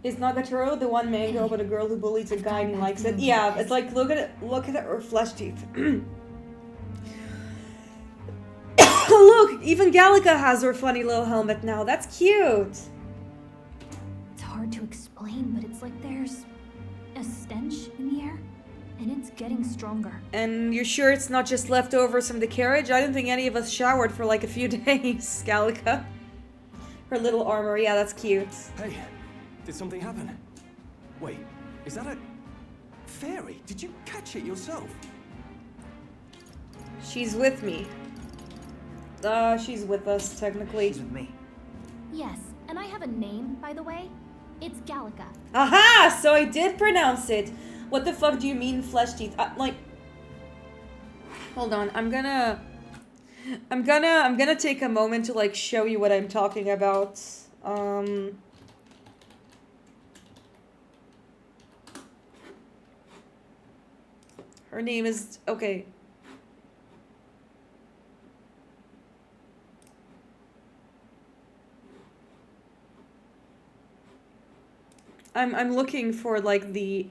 Is Nagatoro the one man girl but a girl who bullies a guy and he likes it? Yeah, it's like, look at her flesh teeth. Look, even Gallica has her funny little helmet now. That's cute. It's hard to explain, but it's like there's a stench in the air, and it's getting stronger. And you're sure it's not just leftovers from the carriage? I don't think any of us showered for like a few days, Gallica. Her little armor, yeah, that's cute. Hey, did something happen? Wait, is that a fairy? Did you catch it yourself? She's with me. She's with us, technically. She's with me. Yes, and I have a name, by the way. It's Gallica. Aha! So I did pronounce it. What the fuck do you mean flesh teeth? Like, hold on. I'm gonna take a moment to like show you what I'm talking about. Her name is... Okay. I'm looking for, like, the,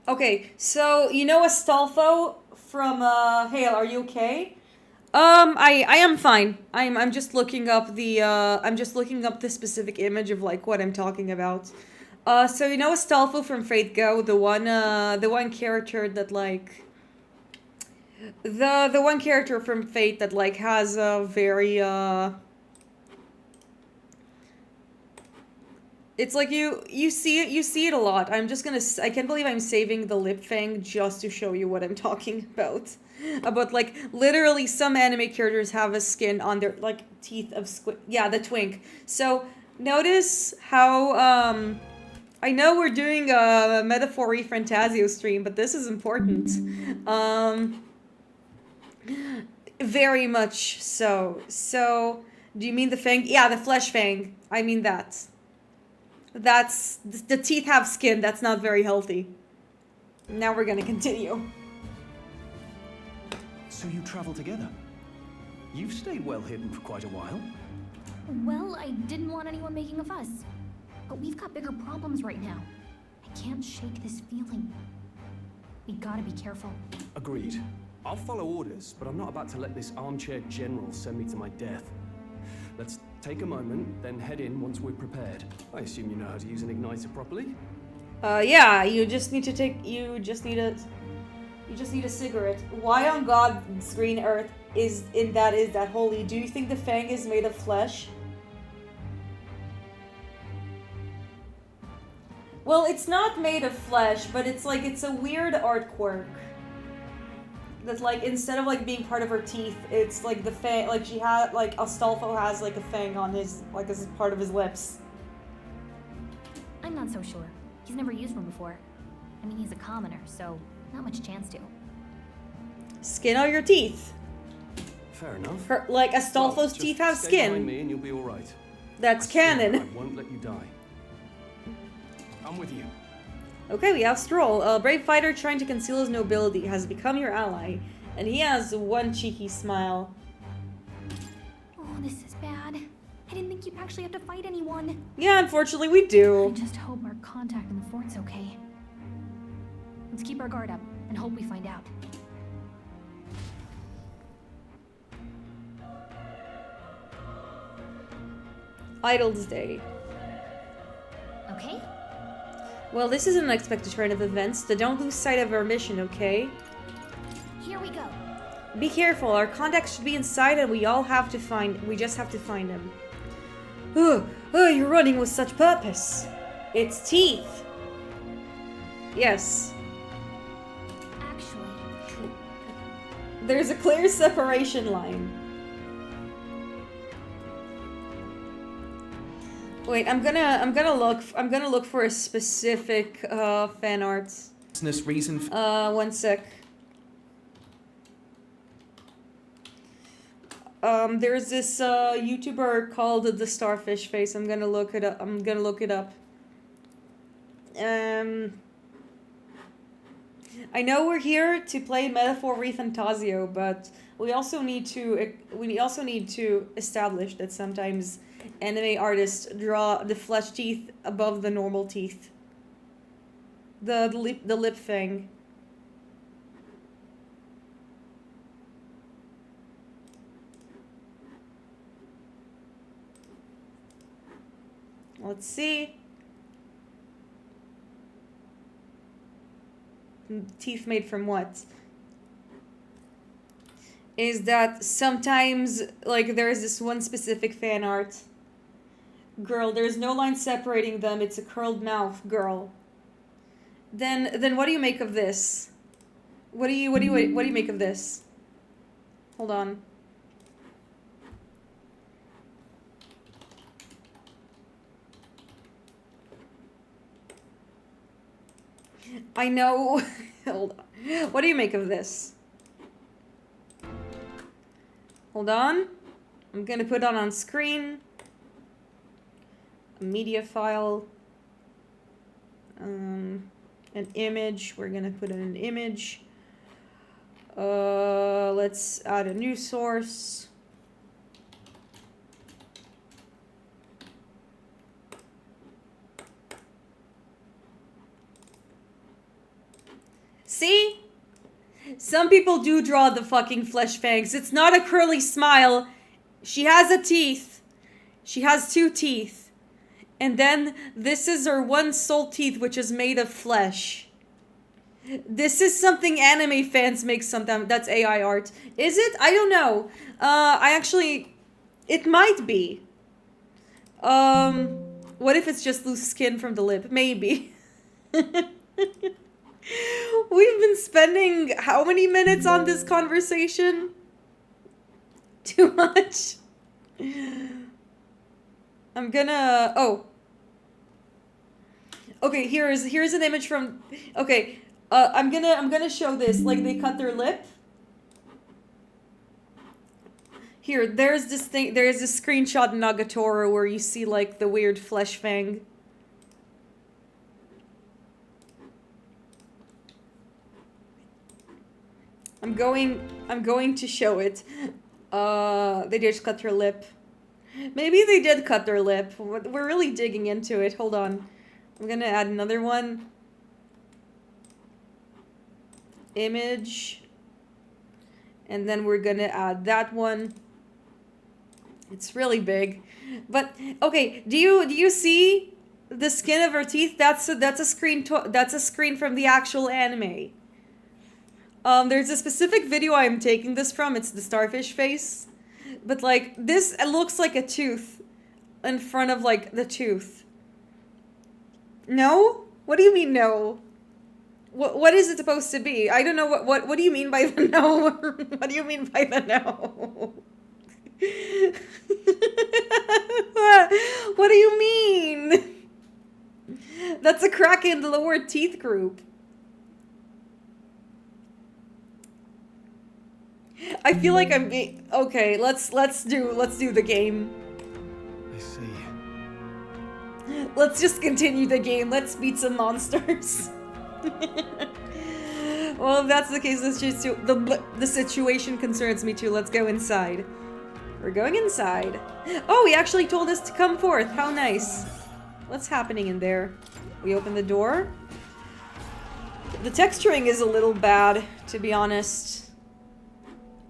Okay, so, you know Astolfo from, Hale, are you okay? I am fine. I'm just looking up the, I'm just looking up the specific image of, like, what I'm talking about. So you know Astolfo from Fate Go, the one character that, like... The one character from Fate that, like, has a very, It's like you see it a lot. I can't believe I'm saving the lip fang just to show you what I'm talking about. About, like, literally some anime characters have a skin on their, like, teeth of squid. Yeah, the twink. So, notice how, I know we're doing a Metaphor-y Fantazio stream, but this is important. Very much so. So, do you mean the fang? Yeah, the flesh fang. I mean that. That's... The teeth have skin. That's not very healthy. Now we're gonna continue. So you travel together? You've stayed well hidden for quite a while. Well, I didn't want anyone making a fuss. But we've got bigger problems right now. I can't shake this feeling. We gotta be careful. Agreed. I'll follow orders, but I'm not about to let this armchair general send me to my death. Let's take a moment, then head in once we're prepared. I assume you know how to use an igniter properly? Yeah, you just need a cigarette. Why on God's green earth is that holy? Do you think the fang is made of flesh? Well, it's not made of flesh, but it's like, it's a weird art quirk. That, like, instead of, like, being part of her teeth, it's like the fang, like, she had, like, Astolfo has, like, a fang on his, like, as part of his lips. I'm not so sure. He's never used one before. I mean, he's a commoner, so not much chance to. Skin on your teeth. Fair enough. Like, Astolfo's teeth have Stay skin. behind me and you'll be all right. That's canon. I won't let you die. I'm with you. Okay, we have Stroll. A brave fighter trying to conceal his nobility has become your ally, and he has one cheeky smile. Oh, this is bad. I didn't think you'd actually have to fight anyone. Yeah, unfortunately we do. I just hope our contact in the fort's okay. Let's keep our guard up and hope we find out. Idol's Day. Okay. Well, this is an unexpected turn of events, so don't lose sight of our mission, okay? Here we go. Be careful, our contacts should be inside and we just have to find them. Oh, you're running with such purpose. It's teeth. Yes. Actually, there's a clear separation line. Wait, I'm gonna look for a specific fan art. Reason. One sec. There's this YouTuber called the Starfish Face. I'm gonna look it up. I know we're here to play Metaphor-y Fantazio, but we also need to establish that sometimes anime artists draw the flesh teeth above the normal teeth. The lip fang. Let's see. Teeth made from what? Is that sometimes, like, there's this one specific fan art. Girl, there's no line separating them. It's a curled mouth, girl. Then what do you make of this? What do you make of this? Hold on. I know. Hold on. What do you make of this? Hold on. I'm gonna put on screen. A media file. An image. We're gonna put in an image. Let's add a new source. See? Some people do draw the fucking flesh fangs. It's not a curly smile. She has a teeth. She has 2 teeth. And then this is her one soul teeth, which is made of flesh. This is something anime fans make sometimes. That's AI art. Is it? I don't know. It might be. What if it's just loose skin from the lip? Maybe. We've been spending how many minutes on this conversation? Too much. I'm gonna... Oh. Okay, here's an image from... Okay, I'm gonna show this. Like, they cut their lip. Here, there's this thing... There's a screenshot in Nagatoro where you see, like, the weird flesh fang. I'm going to show it. They just cut her lip. Maybe they did cut their lip. We're really digging into it. Hold on. I'm gonna add another one. Image. And then we're gonna add that one. It's really big. But, okay, do you see the skin of her teeth? That's a screen from the actual anime. There's a specific video I'm taking this from. It's the starfish face. But, like, this looks like a tooth in front of, like, the tooth. No? What do you mean, no? What is it supposed to be? I don't know. What do you mean by the no? What do you mean by the no? What do you mean? That's a crack in the lower teeth group. I feel like I'm being... Okay, let's do the game. I see. Let's just continue the game. Let's beat some monsters. Well, if that's the case, let's just the situation concerns me too. Let's go inside. We're going inside. Oh, he actually told us to come forth. How nice. What's happening in there? We open the door. The texturing is a little bad, to be honest.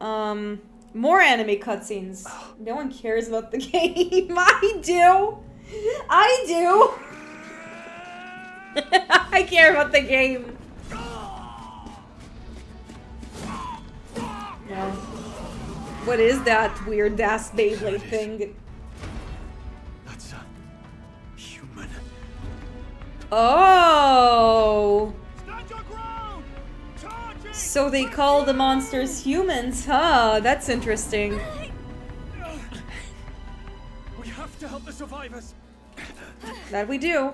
More anime cutscenes. No one cares about the game. I do. I do. I care about the game. No. What is that weird ass Beyblade thing? That's a human. Oh. So they call the monsters humans, huh? That's interesting. We have to help the survivors. That we do.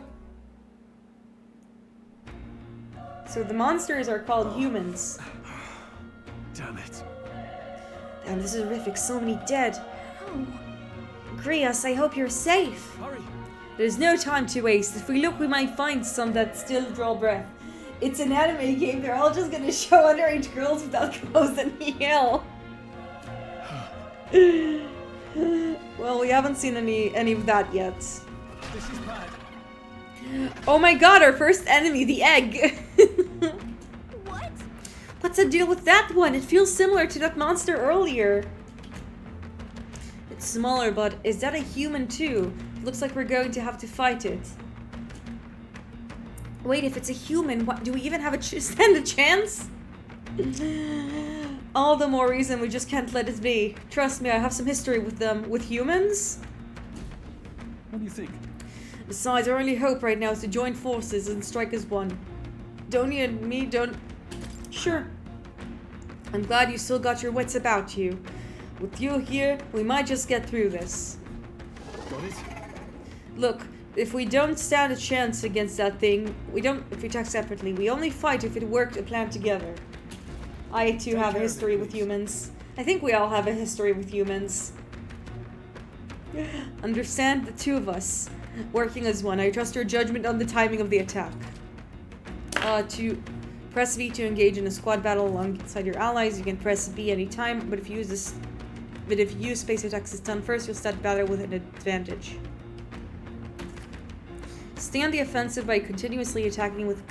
So the monsters are called humans. Damn it. Damn, this is horrific. So many dead. Oh. Grias, I hope you're safe. Hurry. There's no time to waste. If we look, we might find some that still draw breath. It's an anime game. They're all just gonna show underage girls without clothes and heal. Well, we haven't seen any of that yet. This is bad. Oh my god, our first enemy, the egg. What? What's the deal with that one? It feels similar to that monster earlier. It's smaller, but is that a human too? Looks like we're going to have to fight it. Wait, if it's a human, what, do we even have stand a chance? All the more reason we just can't let it be. Trust me, I have some history with them. With humans? What do you think? Besides, our only hope right now is to join forces and strike as one. Don't you and me, don't... Sure. I'm glad you still got your wits about you. With you here, we might just get through this. Got it? Look, if we don't stand a chance against that thing, if we attack separately, we only fight if it worked a plan together. I too have a history with humans. I think we all have a history with humans. Understand the two of us working as one. I trust your judgment on the timing of the attack. To press V to engage in a squad battle alongside your allies. You can press B anytime, but if you use space attacks to stun first, you'll start battle with an advantage. Stay on the offensive by continuously attacking with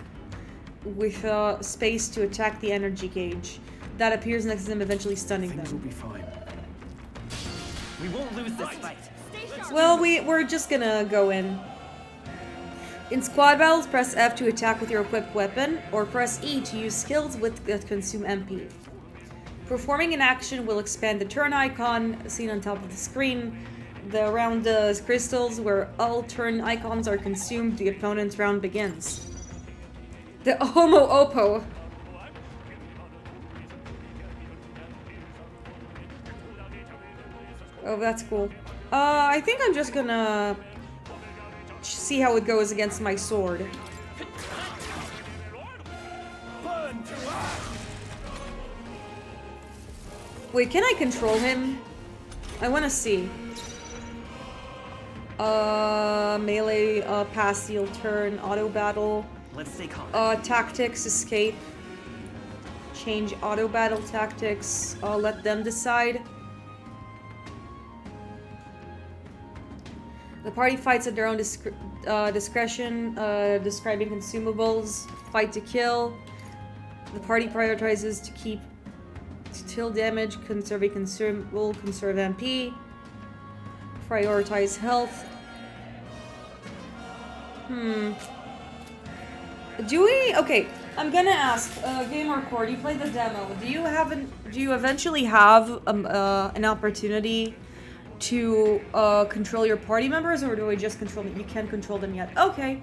space to attack the energy gauge that appears next to them, eventually stunning them. Things will be fine. We won't lose this fight. Well, we're just gonna go in. In squad battles, press F to attack with your equipped weapon, or press E to use skills that consume MP. Performing an action will expand the turn icon seen on top of the screen. The round crystals where all turn icons are consumed, the opponent's round begins. The Homo Oppo. Oh, that's cool. I think I'm just gonna see how it goes against my sword. Wait, can I control him? I wanna see. Melee, pass, heal, turn, auto battle. Let's stay calm. Tactics, escape. Change auto battle tactics. Let them decide. The party fights at their own discretion, describing consumables. Fight to kill. The party prioritizes to keep till damage, conserve a consumable, conserve MP. Prioritize health. Do we? Okay, I'm gonna ask. Gamer Core, you played the demo. Do you eventually have an opportunity to control your party members, or do we just control them? You can't control them yet. Okay,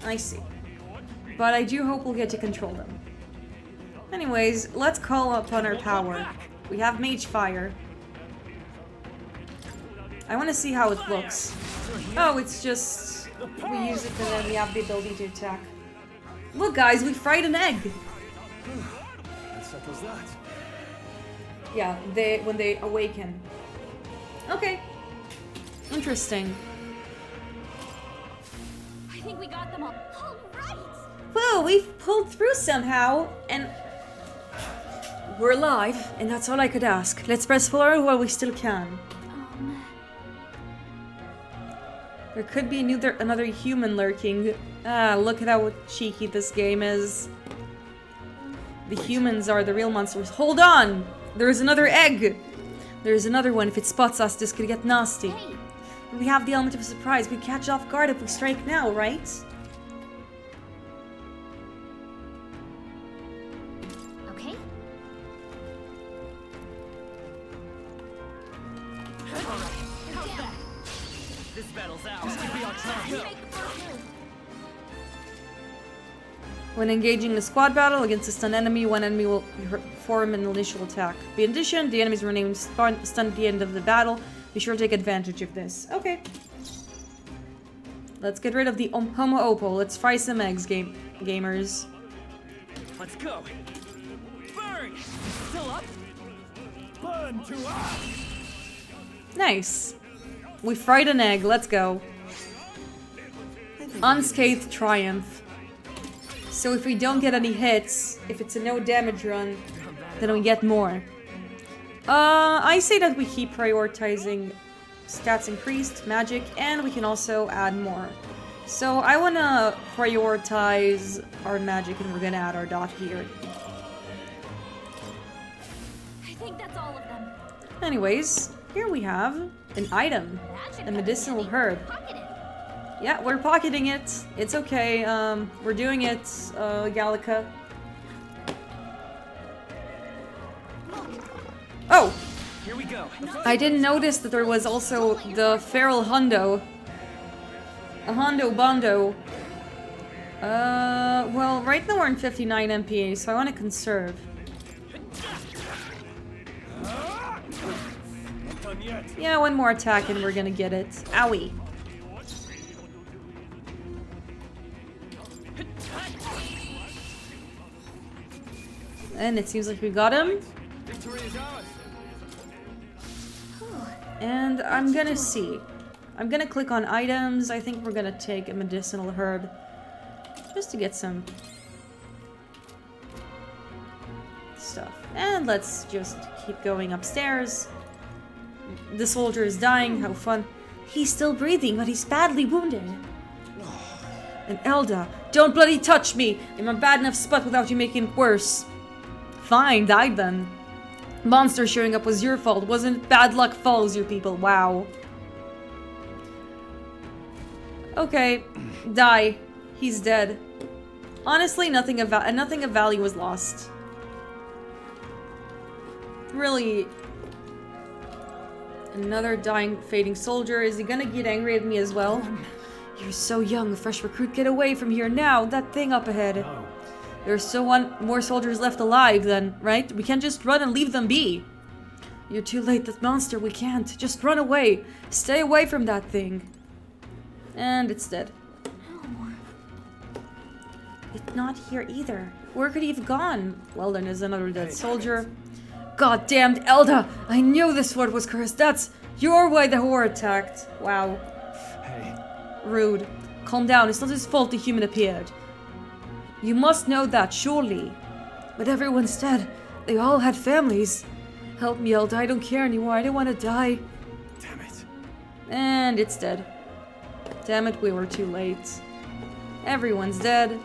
I see. But I do hope we'll get to control them. Anyways, let's call upon our power. We have Mage Fire. I want to see how it looks. Oh, it's just... we use it and then we have the ability to attack. Look guys, we fried an egg! That settles that. Yeah, when they awaken. Okay. Interesting. I think we got them all. All right. Whoa, we've pulled through somehow, and we're alive, and that's all I could ask. Let's press forward while we still can. There could be another human lurking. Ah, look at how cheeky this game is. The humans are the real monsters. Hold on! There's another egg! There's another one. If it spots us, this could get nasty. Hey. We have the element of surprise. We catch off guard if we strike now, right? Okay. This battle's ours. We are trying. When engaging in a squad battle against a stunned enemy, one enemy will perform an initial attack. In addition, the enemies remain stunned at the end of the battle. Be sure to take advantage of this. Okay. Let's get rid of the Homo Oppo. Let's fry some eggs, gamers. Let's go. Burn! Still up? Burn to us! Nice. We fried an egg. Let's go. Unscathed triumph. So if we don't get any hits, if it's a no damage run, then we get more. I say that we keep prioritizing stats increased, magic, and we can also add more. So I want to prioritize our magic, and we're going to add our dot here. I think that's all of them. Anyways, here we have an item, a medicinal herb. Yeah, we're pocketing it. It's okay. We're doing it, Gallica. Oh! Here we go. I didn't notice that there was also the feral hundo. A hundo bondo. Well, right now we're in 59 MPA, so I want to conserve. Yeah, one more attack and we're gonna get it. Owie. And it seems like we got him. And I'm gonna see. I'm gonna click on items. I think we're gonna take a medicinal herb. Just to get some stuff. And let's just keep going upstairs. The soldier is dying. How fun. He's still breathing, but he's badly wounded. And Elda, don't bloody touch me! I'm a bad enough spot without you making it worse. Fine, die then. Monster showing up was your fault, wasn't it? Bad luck follows you people, wow. Okay, die. He's dead. Honestly, nothing of value was lost. Really. Another dying, fading soldier. Is he gonna get angry at me as well? You're so young, a fresh recruit. Get away from here now. That thing up ahead. No. There's still more soldiers left alive then, right? We can't just run and leave them be. You're too late. That monster, we can't. Just run away. Stay away from that thing. And it's dead. No. It's not here either. Where could he have gone? Well, then there's another dead soldier. Goddamned Elda! I knew this sword was cursed. That's your way the whore attacked. Wow. Hey. Rude. Calm down. It's not his fault the human appeared. You must know that, surely. But everyone's dead. They all had families. Help me, Elda. I don't care anymore. I don't want to die. Damn it. And it's dead. Damn it, we were too late. Everyone's dead.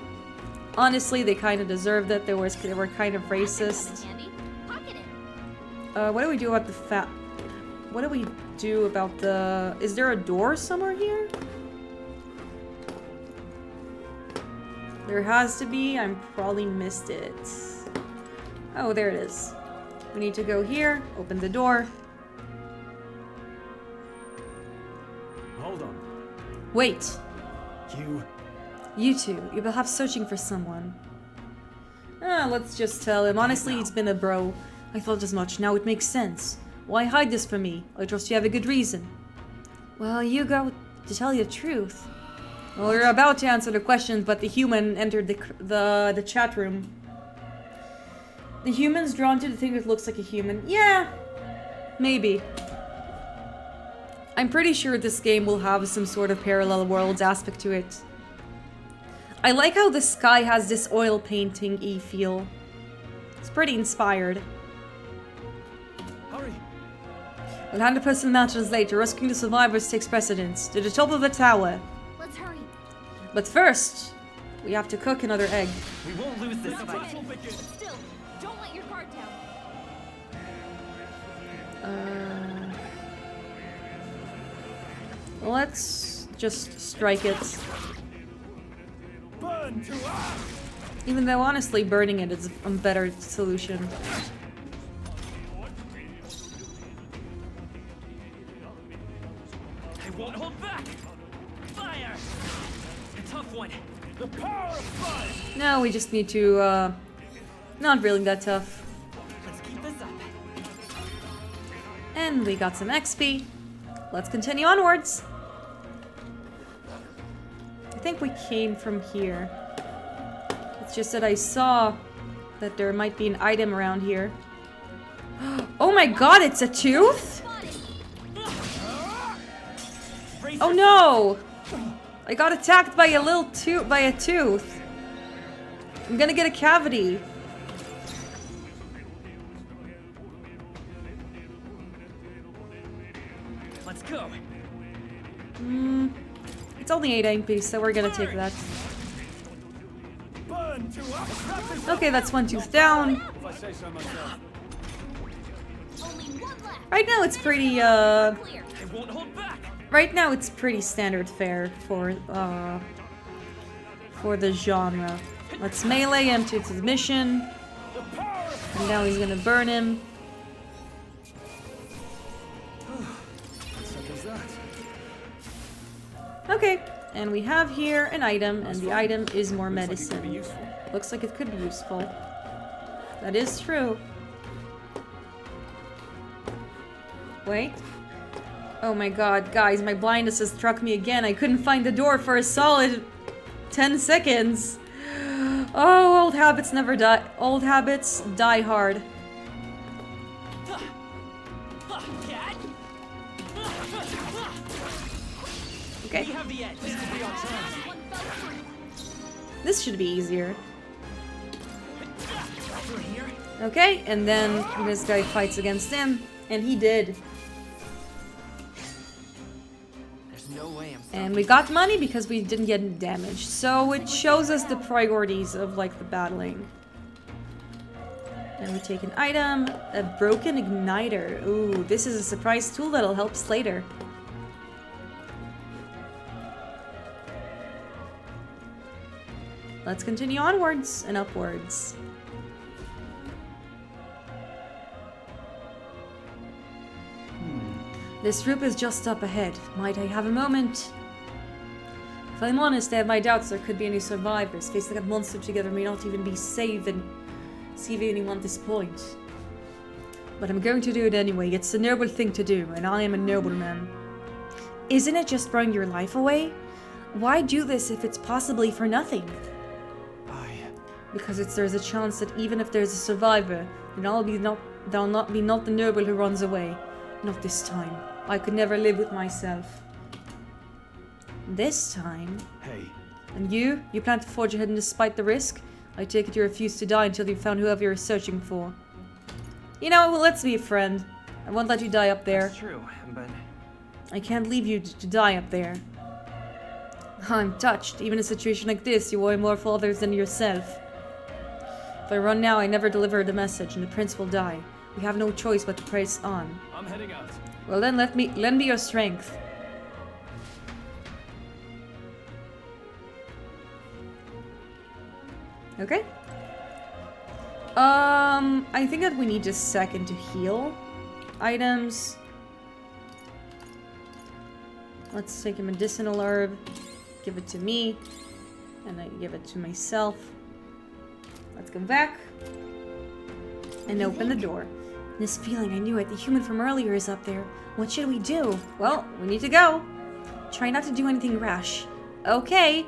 Honestly, they kind of deserved it. They were kind of racist. What do we do about the what do we do about the... Is there a door somewhere here? There has to be. I probably missed it. Oh, there it is. We need to go here, open the door. Hold on. Wait. You two. You're perhaps searching for someone. Let's just tell him. Honestly, he's been a bro. I thought as much. Now it makes sense. Why hide this from me? I trust you have a good reason. Well, you go to tell you the truth. Well, we're about to answer the questions, but the human entered the chat room. The human's drawn to the thing that looks like a human. Yeah, maybe. I'm pretty sure this game will have some sort of parallel worlds aspect to it. I like how the sky has this oil painting-y feel. It's pretty inspired. Hurry. We'll handle personal matters later. Rescuing the survivors takes precedence. To the top of the tower. Let's hurry. But first, we have to cook another egg. We won't lose this fight. Still, don't let your guard down. Let's just strike it. Burn to us. Even though honestly burning it is a better solution. I won't hold back. Fire! A tough one. The power of fire. No, we just need to not really that tough. Let's keep this up. And we got some XP. Let's continue onwards. I think we came from here. It's just that I saw that there might be an item around here. Oh my god, it's a tooth? Oh no! I got attacked by a little tooth. I'm gonna get a cavity. Let's go. It's only 8 MP, so we're gonna take that. Okay, that's one tooth down. Right now it's pretty, right now it's pretty standard fare for the genre. Let's melee him to his mission. And now he's gonna burn him. Okay, and we have here an item, and the item is more medicine. Looks like it could be useful. That is true. Wait. Oh my god, guys, my blindness has struck me again. I couldn't find the door for a solid 10 seconds. Oh, old habits never die. Old habits die hard. Okay. We have the edge. This could be our chance. This should be easier. Through here. Okay, and then this guy fights against him, and he did. There's no way I'm And we got money because we didn't get damaged. So it shows us the priorities of like the battling. And we take an item, a broken igniter. Ooh, this is a surprise tool that'll help us later. Let's continue onwards and upwards. This route is just up ahead. Might I have a moment? If I'm honest, I have my doubts there could be any survivors. Facing that monster together may not even be saving anyone at this point. But I'm going to do it anyway. It's a noble thing to do, and I am a nobleman. Isn't it just throwing your life away? Why do this if it's possibly for nothing? Because there's a chance that even if there's a survivor, then they'll not be the noble who runs away. Not this time. I could never live with myself. This time? Hey. And you? You plan to forge ahead and despite the risk? I take it you refuse to die until you've found whoever you're searching for. You know, well, let's be a friend. I won't let you die up there. That's true, but... I can't leave you to die up there. I'm touched. Even in a situation like this, you worry more for others than yourself. If I run now, I never deliver the message, and the prince will die. We have no choice but to press on. I'm heading out. Well then, lend me your strength. Okay. I think that we need just a second to heal. Items. Let's take a medicinal herb. Give it to me. And I give it to myself. Let's go back. And open the door. This feeling, I knew it. The human from earlier is up there. What should we do? Well, we need to go. Try not to do anything rash. Okay.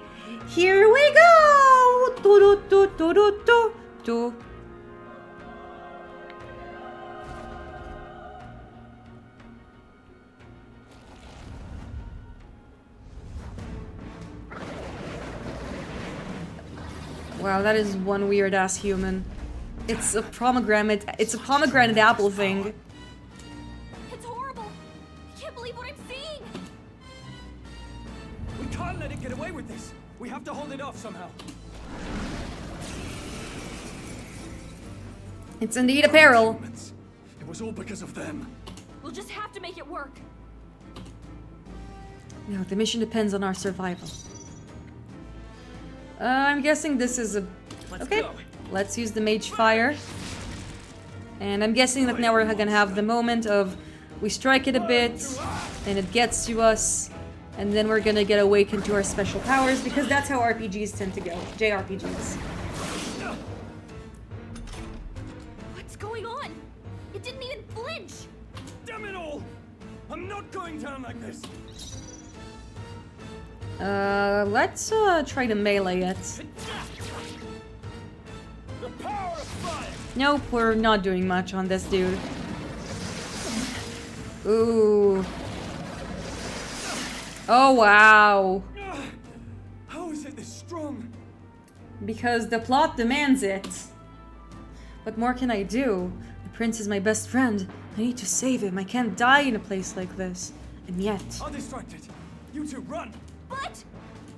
Here we go! Do, do, do, do, do, do. Wow, that is one weird ass human. It's a pomegranate. It's a pomegranate apple thing. It's horrible. I can't believe what I'm seeing. We can't let it get away with this. We have to hold it off somehow. It's indeed a peril. It was all because of them. We'll just have to make it work. No, the mission depends on our survival. I'm guessing this is a... Okay, let's use the mage fire. And I'm guessing that now we're gonna have the moment of we strike it a bit, and it gets to us, and then we're gonna get awakened to our special powers, because that's how RPGs tend to go. JRPGs. What's going on? It didn't even flinch. Damn it all! I'm not going down like this. Let's try to melee it. The power of fire. Nope, we're not doing much on this dude. Ooh. Oh, wow. How is it this strong? Because the plot demands it. What more can I do? The prince is my best friend. I need to save him. I can't die in a place like this. And yet... I'll distract it. You two run! But...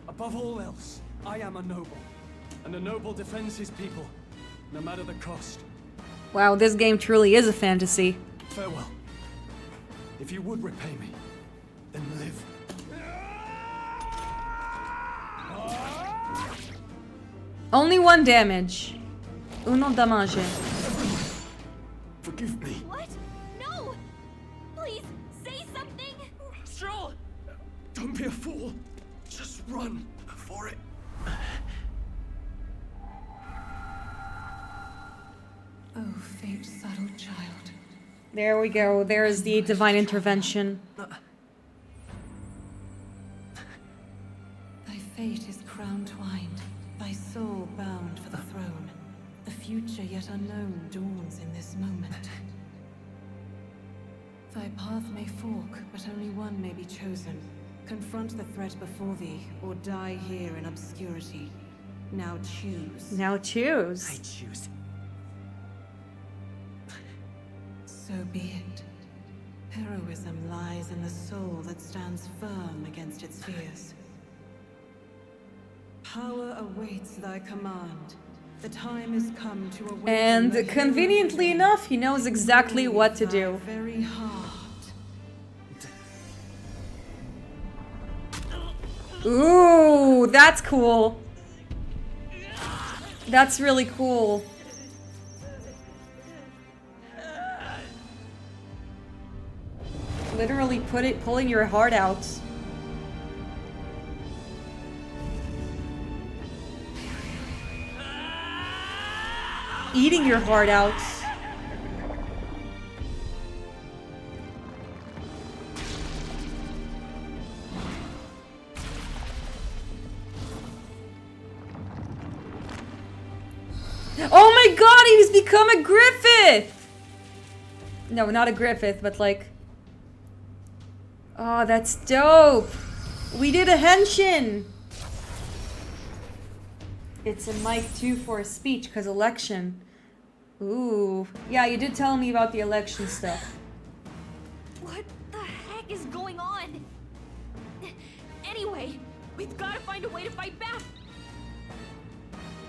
Above all else, I am a noble. And a noble defends his people, no matter the cost. Wow, this game truly is a fantasy. Farewell. If you would repay me, then live. Only one damage. Uno damage. Forgive me. What? No! Please, say something! Stroll! Don't be a fool. Just run for it. Oh, fate, subtle child. There we go. There's the divine intervention. Thy fate is crown-twined, thy soul bound for the throne. The future yet unknown dawns in this moment. Thy path may fork, but only one may be chosen. Confront the threat before thee, or die here in obscurity. Now choose. Now choose. I choose. So be it. Heroism lies in the soul that stands firm against its fears. Power awaits thy command. The time has come to awaken. And conveniently enough, he knows exactly what to do. Very heart. Ooh, that's cool. That's really cool. Literally pulling your heart out. Eating your heart out. Oh my god, he's become a Griffith! No, not a Griffith, but like... Oh, that's dope! We did a henshin! It's a mic too for a speech, because election. Ooh. Yeah, you did tell me about the election stuff. What the heck is going on? Anyway, we've got to find a way to fight back.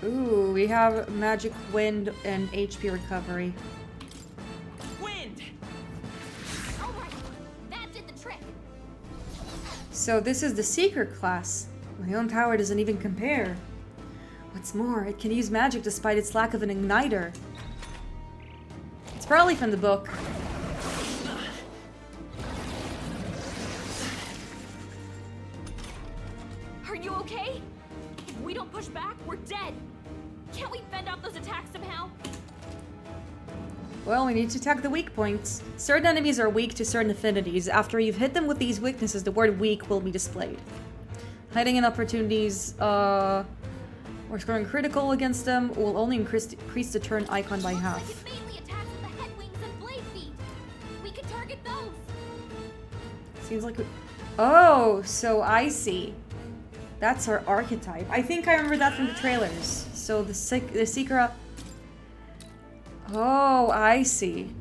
Ooh, we have magic wind and HP recovery. Wind! Alright, that did the trick. So this is the Seeker class. My own power doesn't even compare. What's more, it can use magic despite its lack of an igniter. It's probably from the book. Are you okay? If we don't push back, we're dead. Can't we fend off those attacks somehow? Well, we need to attack the weak points. Certain enemies are weak to certain affinities. After you've hit them with these weaknesses, the word weak will be displayed. Hiding in opportunities, or scoring critical against them will only increase the turn icon by half. Like it mainly attacks with the head wings and blade feet. We could target those. Seems like... Oh, so I see. That's our archetype. I think I remember that from the trailers. So the Seeker... Oh, I see.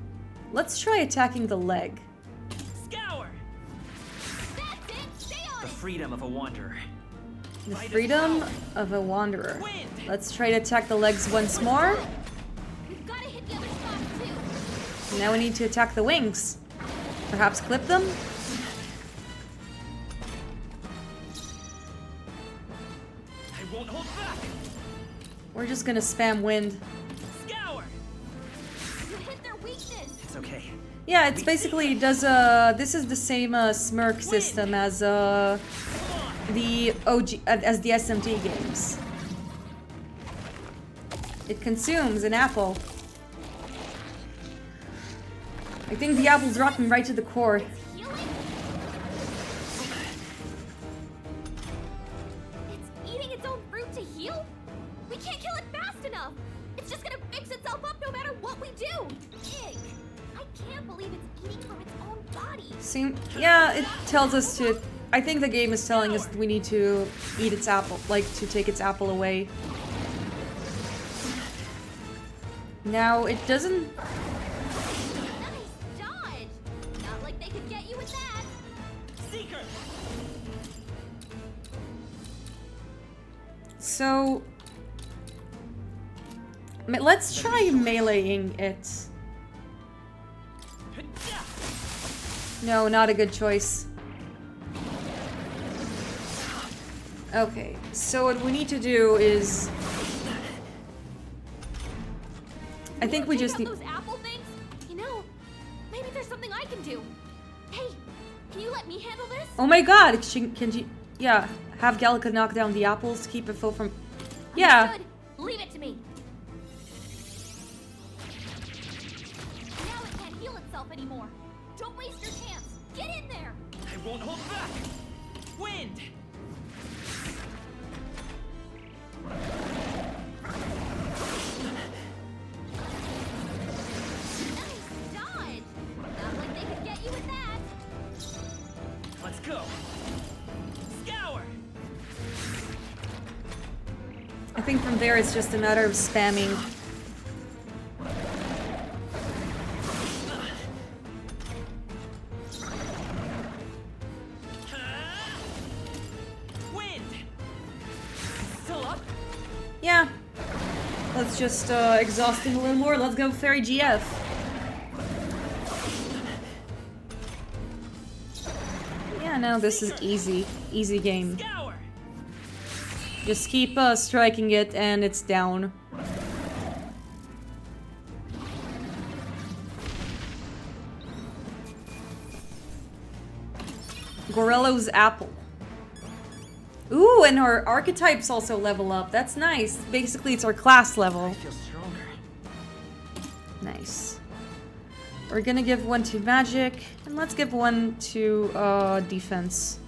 Let's try attacking the leg. Scour! That's it! Stay on The freedom of a wanderer. The freedom of a wanderer. Let's try to attack the legs once more. We've got to hit the other spots too. Now we need to attack the wings. Perhaps clip them? I won't hold back! We're just gonna spam wind. Scour! You hit their weakness. It's okay. Yeah, it's basically does this is the same smirk system as the OG as the SMT games. It consumes an apple. I think the apple's rotten right to the core. It's eating its own fruit to heal? We can't kill it fast enough. It's just gonna fix itself up no matter what we do. Pig. I can't believe it's eating from its own body. Yeah, it tells us to... I think the game is telling us we need to eat its apple, like to take its apple away. Now, it doesn't... Nice dodge. Not like they could get you with that. Seeker! So... Let's try meleeing it. No, not a good choice. Okay, so what we need to do is... I think we just need... Those apple things? You know, maybe there's something I can do. Hey, can you let me handle this? Oh my god, can you... Yeah, have Gallica knock down the apples to keep a foe from... Yeah. Understood. Leave it to me. Now it can't heal itself anymore. Don't waste your chance. Get in there. I won't hold back! Wind! Nice dodge. Not like they could get you with that. Let's go! think from there it's just a matter of spamming. Yeah. Let's just exhaust him a little more. Let's go Fairy GF. Yeah, no, this is easy. Easy game. Just keep striking it and it's down. Gorello's apple. Ooh, and our archetypes also level up. That's nice. Basically, it's our class level. I feel stronger. Nice. We're gonna give one to magic, and let's give one to defense.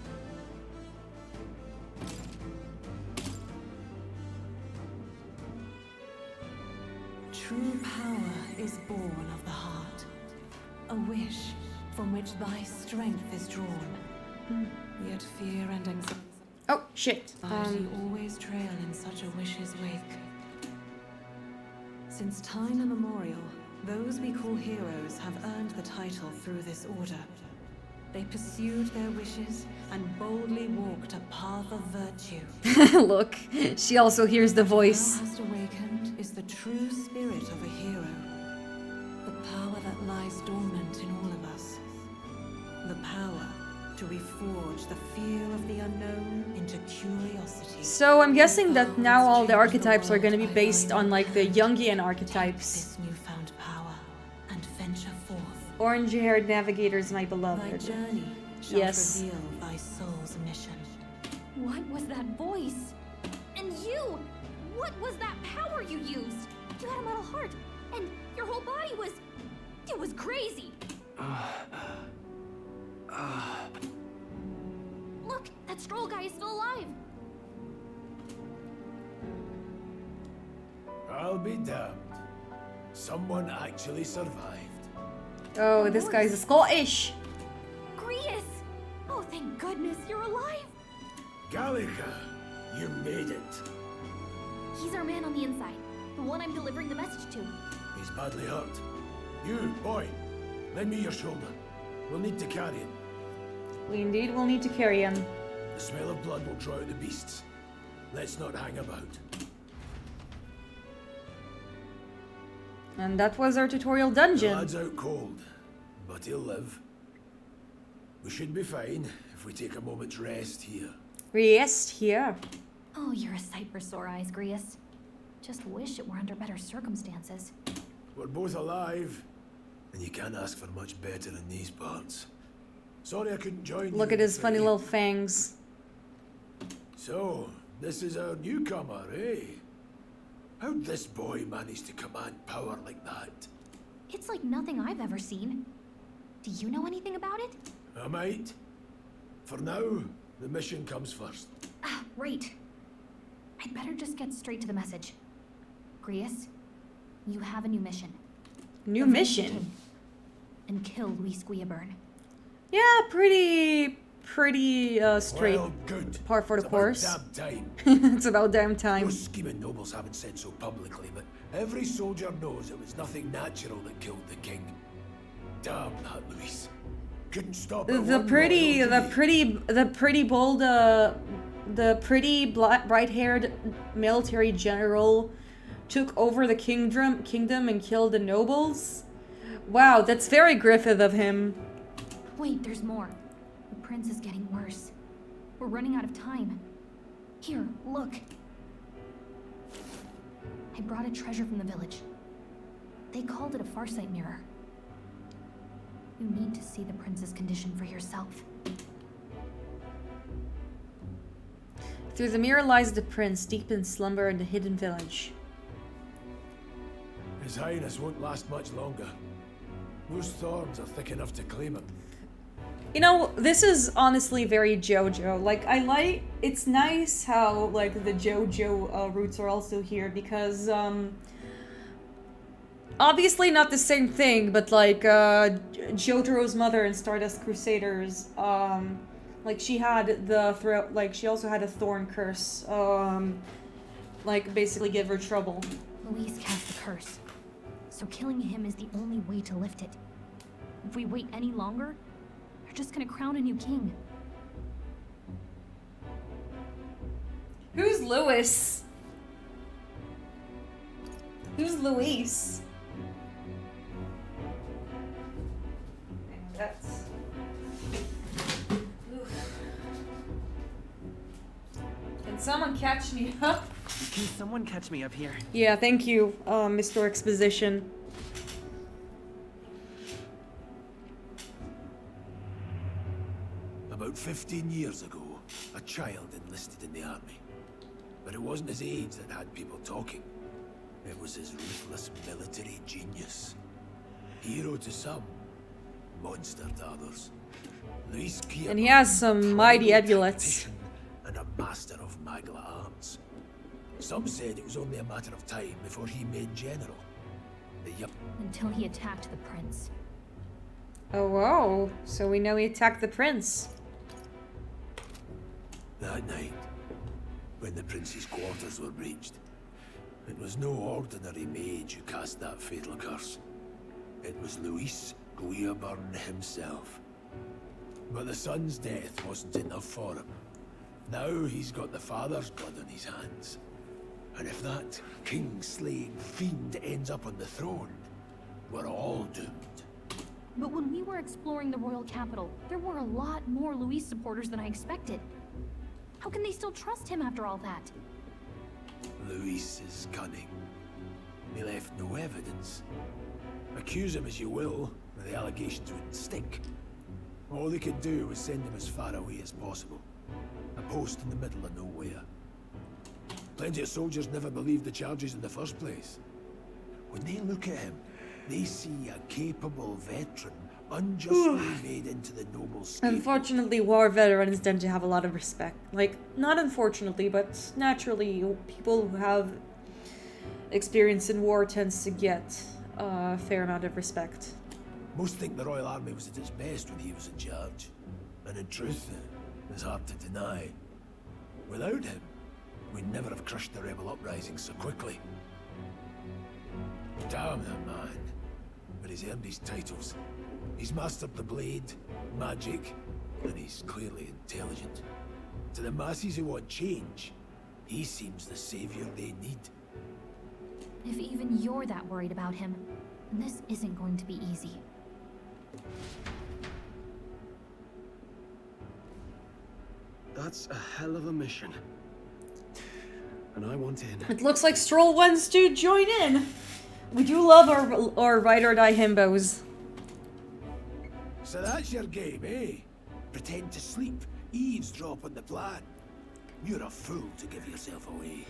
True power is born of the heart. A wish from which thy strength is drawn. Yet fear and anxiety. Oh, shit. Always trail in such a wish's wake. Since time immemorial, those we call heroes have earned the title through this order. They pursued their wishes and boldly walked a path of virtue. Look, she also hears the voice. What thou hast awakened is the true spirit of a hero. The power that lies dormant in all of us. The power to reforge the fear of the unknown into curiosity. So I'm guessing that now all the archetypes are going to be based on like the Jungian archetypes. This newfound power and venture forth. Orange-haired navigators, my beloved. Thy journey shall Yes. reveal thy soul's mission. What was that voice? And you! What was that power you used? You had a metal heart, and your whole body was... It was crazy! Look, that Stroll guy is still alive! I'll be damned. Someone actually survived. Oh, this guy's Scottish. Grius! Oh, thank goodness you're alive! Gallica, you made it. He's our man on the inside, the one I'm delivering the message to. He's badly hurt. You, boy, lend me your shoulder. We'll need to carry him. We indeed will need to carry him. The smell of blood will draw out the beasts. Let's not hang about. And that was our tutorial The dungeon. lad's out cold, but he'll live. We should be fine if we take a moment's rest here. Rest here. Oh, you're a sight for sore eyes, Grius. Just wish it were under better circumstances. We're both alive, and you can't ask for much better in these parts. Sorry I couldn't join you. Look at his funny little fangs. So, this is our newcomer, eh? How'd this boy manage to command power like that? It's like nothing I've ever seen. Do you know anything about it? I might. For now, the mission comes first. Ah, right. I'd better just get straight to the message. Grius, you have a new mission. New Avenge the mission? king and kill Luis Guillaburn. Yeah, pretty straight. Well, good. Par for the It's course. about damn time. It's about damn time. Those scheming nobles haven't said so publicly, but every soldier knows it was nothing natural that killed the king. Damn that, Luis. Couldn't stop it. The pretty bold, the pretty bright-haired military general took over the kingdom and killed the nobles. Wow, that's very Griffith of him. Wait, there's more. The prince is getting worse. We're running out of time. Here, look. I brought a treasure from the village. They called it a farsight mirror. You need to see the prince's condition for yourself. Through the mirror lies the prince, deep in slumber in the hidden village. His Highness won't last much longer. Those thorns are thick enough to claim him. You know, this is honestly very JoJo. Like, it's nice how, like, the JoJo roots are also here because, obviously not the same thing, but like, Jotaro's mother in Stardust Crusaders, like, she had the she also had a thorn curse. like, basically give her trouble. Louis cast the curse, so killing him is the only way to lift it. If we wait any longer, they're just gonna crown a new king. Who's Louis? Who's Luis? That's... Oof. Can someone catch me up? Can someone catch me up here? Yeah, thank you, Mr. Exposition. About 15 years ago, a child enlisted in the army. But it wasn't his age that had people talking. It was his ruthless military genius. Hero to some, monster to others. Luis Kia, And he has some mighty ebulets. and a master of Magla arts. Some said it was only a matter of time before he made general. Yep. Until he attacked the prince. Oh, whoa. So we know he attacked the prince. That night, when the prince's quarters were breached, it was no ordinary mage who cast that fatal curse. It was Luis Guiaburn himself. But the son's death wasn't enough for him. Now he's got the father's blood on his hands. And if that king-slaying fiend ends up on the throne, we're all doomed. But when we were exploring the royal capital, there were a lot more Louis supporters than I expected. How can they still trust him after all that? Luis is cunning. He left no evidence. Accuse him as you will, the allegations wouldn't stick. All they could do was send him as far away as possible. A post in the middle of nowhere. Plenty of soldiers never believed the charges in the first place. When they look at him, they see a capable veteran unjustly made into the noble scapegoat. Unfortunately, war veterans tend to have a lot of respect. Like, not unfortunately, but naturally, people who have experience in war tends to get a fair amount of respect. Most think the Royal Army was at its best when he was in charge. And in truth, it's hard to deny. Without him, we'd never have crushed the rebel uprising so quickly. Damn the man. But he's earned his titles. He's mastered the blade, magic, and he's clearly intelligent. To the masses who want change, he seems the savior they need. If even you're that worried about him, this isn't going to be easy. That's a hell of a mission. And I want in. It looks like Stroll wants to join in. We do love our ride or die himbos. So that's your game, eh? Pretend to sleep, eavesdrop on the plan. You're a fool to give yourself away.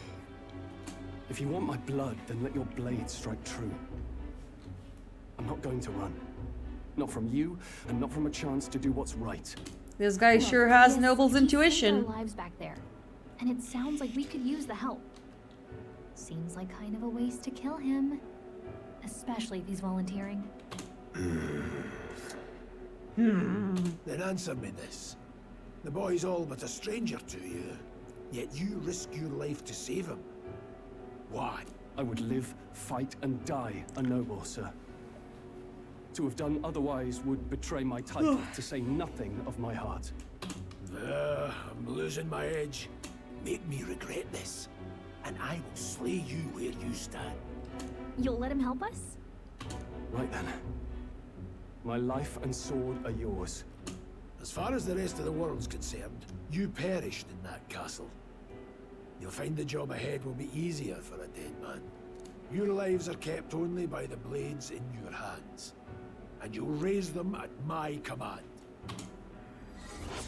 If you want my blood, then let your blade strike true. I'm not going to run. Not from you, and not from a chance to do what's right. This guy sure has Noble's He saved intuition. our lives back there, and it sounds like we could use the help. Seems like kind of a waste to kill him, especially if he's volunteering. Then answer me this. The boy's all but a stranger to you, yet you risk your life to save him. Why? I would live, fight, and die a noble, sir. To have done otherwise would betray my title, to say nothing of my heart. I'm losing my edge. Make me regret this, and I will slay you where you stand. You'll let him help us? Right then. My life and sword are yours. As far as the rest of the world's concerned, you perished in that castle. You'll find the job ahead will be easier for a dead man. Your lives are kept only by the blades in your hands, and you'll raise them at my command.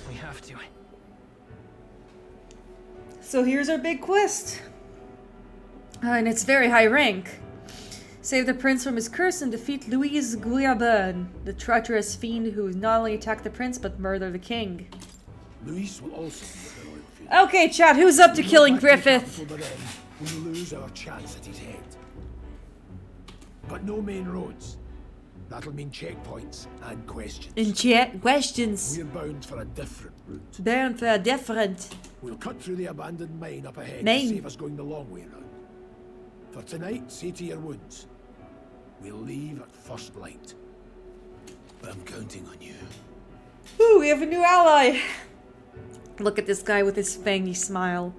We have to. So here's our big quest. And it's very high rank. Save the prince from his curse and defeat Louis Guiaburn, the treacherous fiend who not only attacked the prince but murdered the king. Luis will also be at the royal funeral. Okay, chat, who's up to killing Griffith? We lose our chance at his head. But no main roads. That'll mean checkpoints and questions. In chat, questions. We're bound for a different route. Bound for a different. We'll cut through the abandoned mine up ahead Mine. to save us going the long way round. For tonight, see to your wounds. We'll leave at first light. I'm counting on you. Ooh, we have a new ally. Look at this guy with his fangy smile.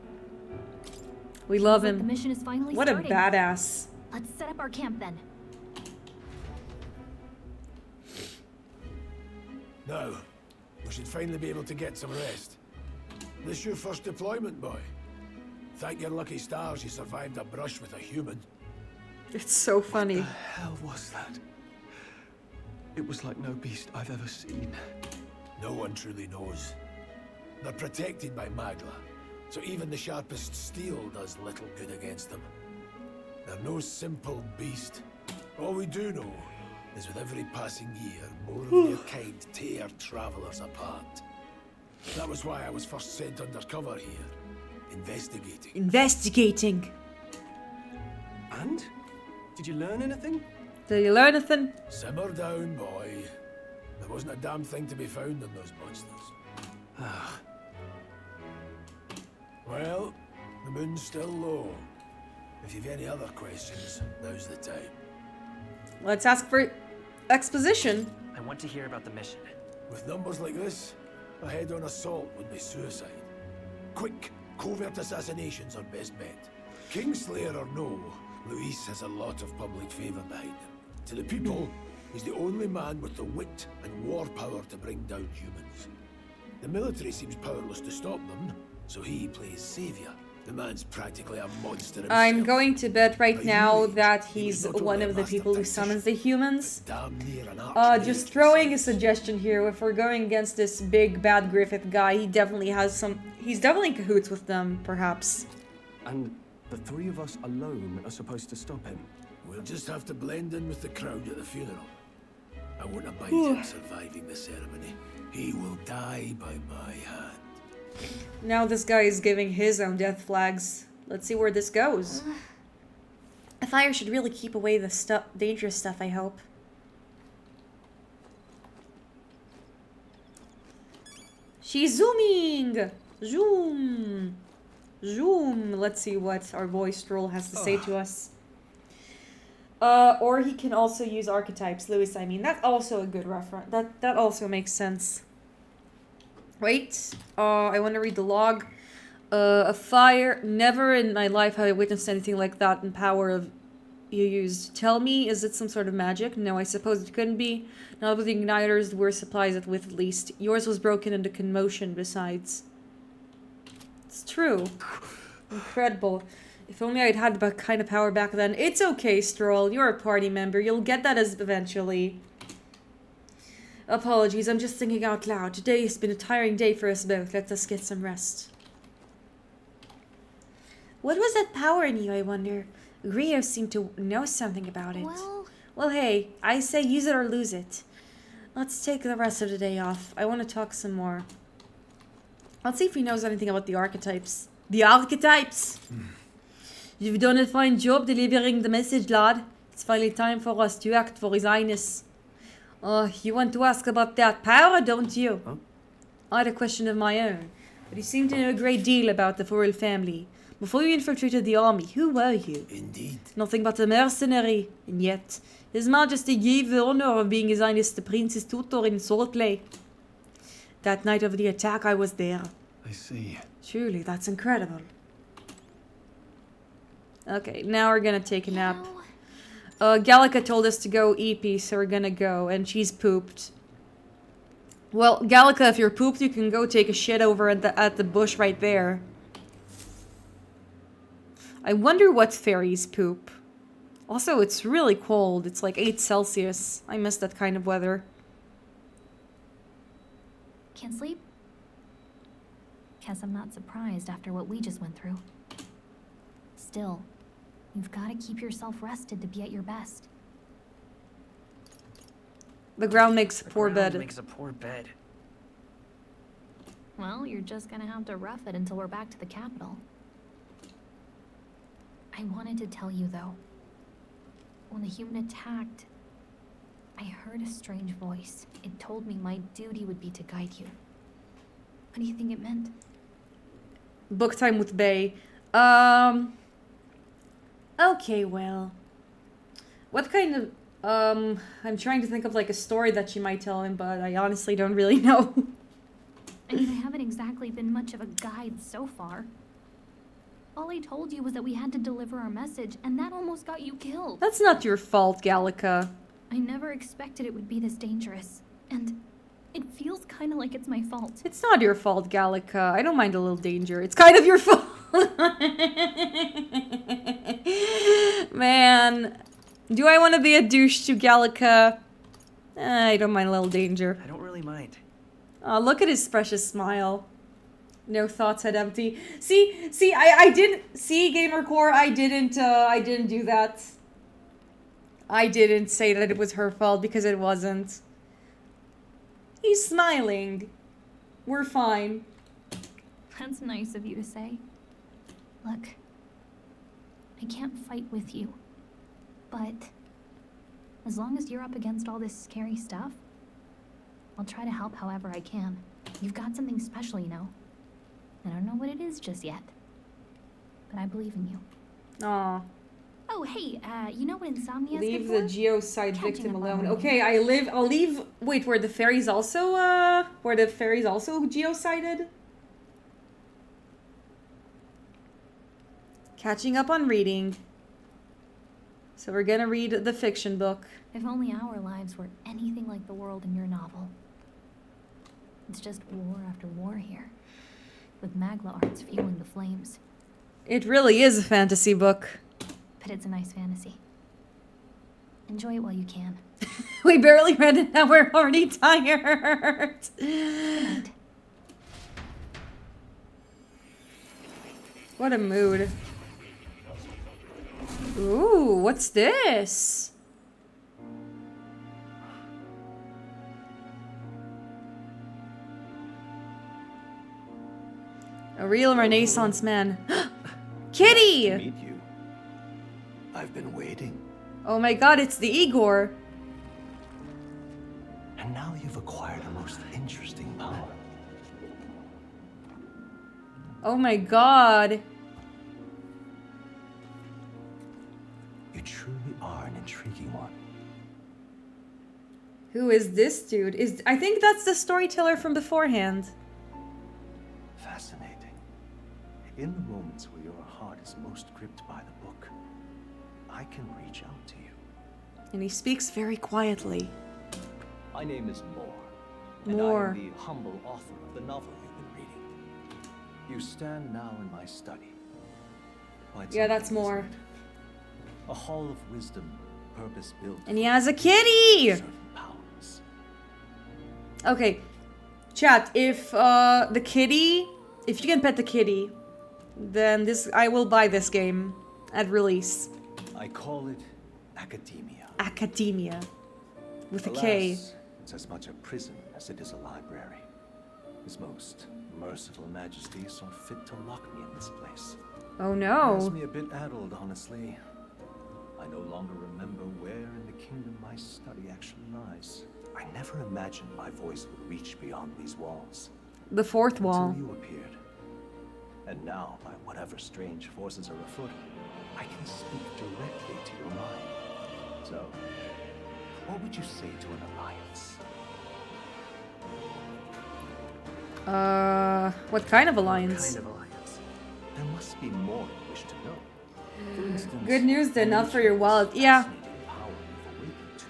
We love Like him. the mission is finally What starting. a badass. Let's set up our camp then. Now, we should finally be able to get some rest. This your first deployment, boy? Thank your lucky stars you survived a brush with a human. It's so funny. What the hell was that? It was like no beast I've ever seen. No one truly knows. They're protected by Magla, so even the sharpest steel does little good against them. They're no simple beast. All we do know is with every passing year, more of their kind tear travelers apart. That was why I was first sent undercover here, investigating. Investigating. And? Did you learn anything? Did you learn anything? Simmer down, boy. There wasn't a damn thing to be found in those monsters. Well, the moon's still low. If you've any other questions, now's the time. Let's ask for exposition. I want to hear about the mission. With numbers like this, a head-on assault would be suicide. Quick, covert assassinations are best bet. Kingslayer or no, Luis has a lot of public favor behind him. To the people, he's the only man with the wit and war power to bring down humans. The military seems powerless to stop them, so he plays savior. The man's practically a monster himself. I'm going to bet right now that he's one of the people who summons the humans. Just throwing a suggestion here. If we're going against this big bad Griffith guy, he definitely has some. He's definitely in cahoots with them, perhaps. And the three of us alone are supposed to stop him. We'll just have to blend in with the crowd at the funeral. I won't abide him surviving the ceremony. He will die by my hand. Now this guy is giving his own death flags. Let's see where this goes. A fire should really keep away the dangerous stuff, I hope. She's zooming! Zoom! Zoom! Let's see what our boy Stroll has to say to us. Or he can also use archetypes, Lewis, I mean. That's also a good reference. That also makes sense. Wait, I want to read the log. A fire. Never in my life have I witnessed anything like that in power of you used. Tell me, is it some sort of magic? No, I suppose it couldn't be. Not with the igniters, we're supplies it with at least. Yours was broken into commotion besides. It's true. Incredible. If only I'd had that kind of power back then. It's okay, Stroll. You're a party member. You'll get that as eventually. Apologies, I'm just thinking out loud. Today has been a tiring day for us both. Let us get some rest. What was that power in you, I wonder? Rio seemed to know something about it. Well, hey, I say use it or lose it. Let's take the rest of the day off. I want to talk some more. Let's see if he knows anything about the archetypes. The archetypes! You've done a fine job delivering the message, lad. It's finally time for us to act for His Highness. Oh, you want to ask about that power, don't you? Huh? I had a question of my own, but you seem to know a great deal about the royal family. Before you infiltrated the army, who were you? Indeed. Nothing but a mercenary, and yet His Majesty gave the honor of being His Highness the Prince's tutor in swordplay. That night of the attack, I was there. I see. Truly, that's incredible. Okay, now we're gonna take a nap. Gallica told us to go EP, so we're gonna go, and she's pooped. Well, Gallica, if you're pooped, you can go take a shit over at the bush right there. I wonder what fairies poop. Also, it's really cold. It's like 8 Celsius. I miss that kind of weather. Can't sleep? Guess I'm not surprised after what we just went through. Still, you've got to keep yourself rested to be at your best. The ground makes a poor bed. Makes a poor bed. Well, you're just gonna have to rough it until we're back to the capital. I wanted to tell you, though. When the human attacked, I heard a strange voice. It told me my duty would be to guide you. What do you think it meant? book time with Bay. Okay, well. What kind of... I'm trying to think of like a story that she might tell him, but I honestly don't really know. I mean, I haven't exactly been much of a guide so far. All I told you was that we had to deliver our message, and that almost got you killed. That's not your fault, Gallica. I never expected it would be this dangerous, and it feels kind of like it's my fault. It's not your fault, Gallica. I don't mind a little danger. It's kind of your fault. Man, do I want to be a douche to Gallica? I don't mind a little danger. I don't really mind. Oh, look at his precious smile. No thoughts had empty. See, I didn't see Gamercore. I didn't do that. I didn't say that it was her fault because it wasn't. He's smiling. We're fine. That's nice of you to say. Look, I can't fight with you, but as long as you're up against all this scary stuff, I'll try to help however I can. You've got something special, you know. I don't know what it is just yet, but I believe in you. Aw. Oh, hey, you know what insomnia is Leave good the for? geocide Catching victim up on alone. reading. Okay, I'll leave. Wait, were the fairies also geocided? Catching up on reading. So we're gonna read the fiction book. If only our lives were anything like the world in your novel. It's just war after war here, with Magla arts fueling the flames. It really is a fantasy book. But it's a nice fantasy. Enjoy it while you can. We barely read it, now we're already tired. Good night. What a mood. Ooh, what's this? A real Renaissance man. Kitty! To meet you. I've been waiting. Oh my god, it's the Igor. And now you've acquired a most interesting power. Oh my god. You truly are an intriguing one. Who is this dude? I think that's the storyteller from beforehand. Fascinating. In the moments where your heart is most gripped by the book, I can reach out to you. And he speaks very quietly. My name is Moore. Moore. And I am the humble author of the novel you've been reading. You stand now in my study. Quite Yeah, that's something, Moore. isn't it? A hall of wisdom, purpose-built. And he has a kitty! Certain powers. Okay. Chat, if the kitty... If you can pet the kitty, then I will buy this game at release. I call it academia. Academia. With a Alas, K. it's as much a prison as it is a library. His most merciful majesty saw fit to lock me in this place. Oh Has no. me a bit addled, honestly. I no longer remember where in the kingdom my study actually lies. I never imagined my voice would reach beyond these walls. The fourth wall. Until you appeared. And now, by whatever strange forces are afoot, I can speak directly to your mind. So, what would you say to an alliance? What kind of alliance? There must be more you wish to know. For instance, Good news then, not for your wallet. the Yeah. fascinating power you've awakened to.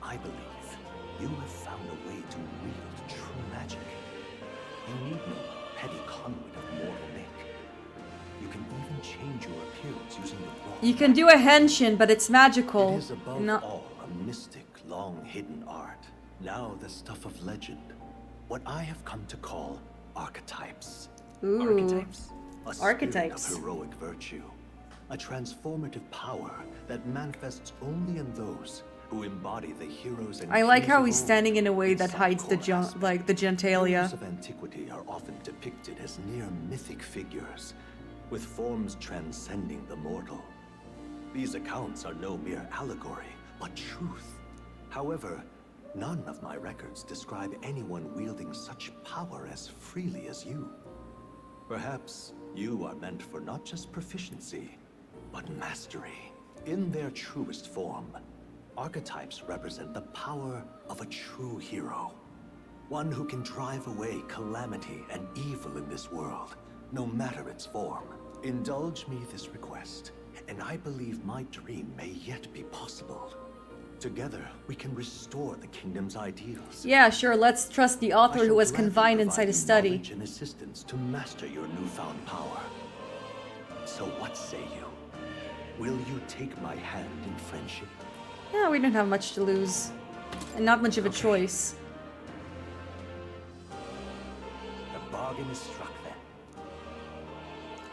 I believe you have found a way to wield true magic. You need no petty conduit of mortal make. You can even change your appearance using the raw. You can do a henshin, but it's magical. It is above No. all a mystic, long-hidden art. Now the stuff of legend. What I have come to call archetypes. Ooh. Archetypes? A spirit Archetypes. of heroic virtue. A transformative power that manifests only in those who embody the heroes and I like kings how of he's old. standing in a way that hides the the genitalia. Heroes of antiquity are often depicted as near mythic figures, with forms transcending the mortal. These accounts are no mere allegory, but truth. However, none of my records describe anyone wielding such power as freely as you. Perhaps You are meant for not just proficiency, but mastery. In their truest form, archetypes represent the power of a true hero. One who can drive away calamity and evil in this world, no matter its form. Indulge me this request, and I believe my dream may yet be possible. Together, we can restore the kingdom's ideals. Yeah, sure, let's trust the author who was confined inside a study. Knowledge and assistance to master your newfound power. So what say you? Will you take my hand in friendship? Yeah, we don't have much to lose. And not much of a choice. The bargain is struck then.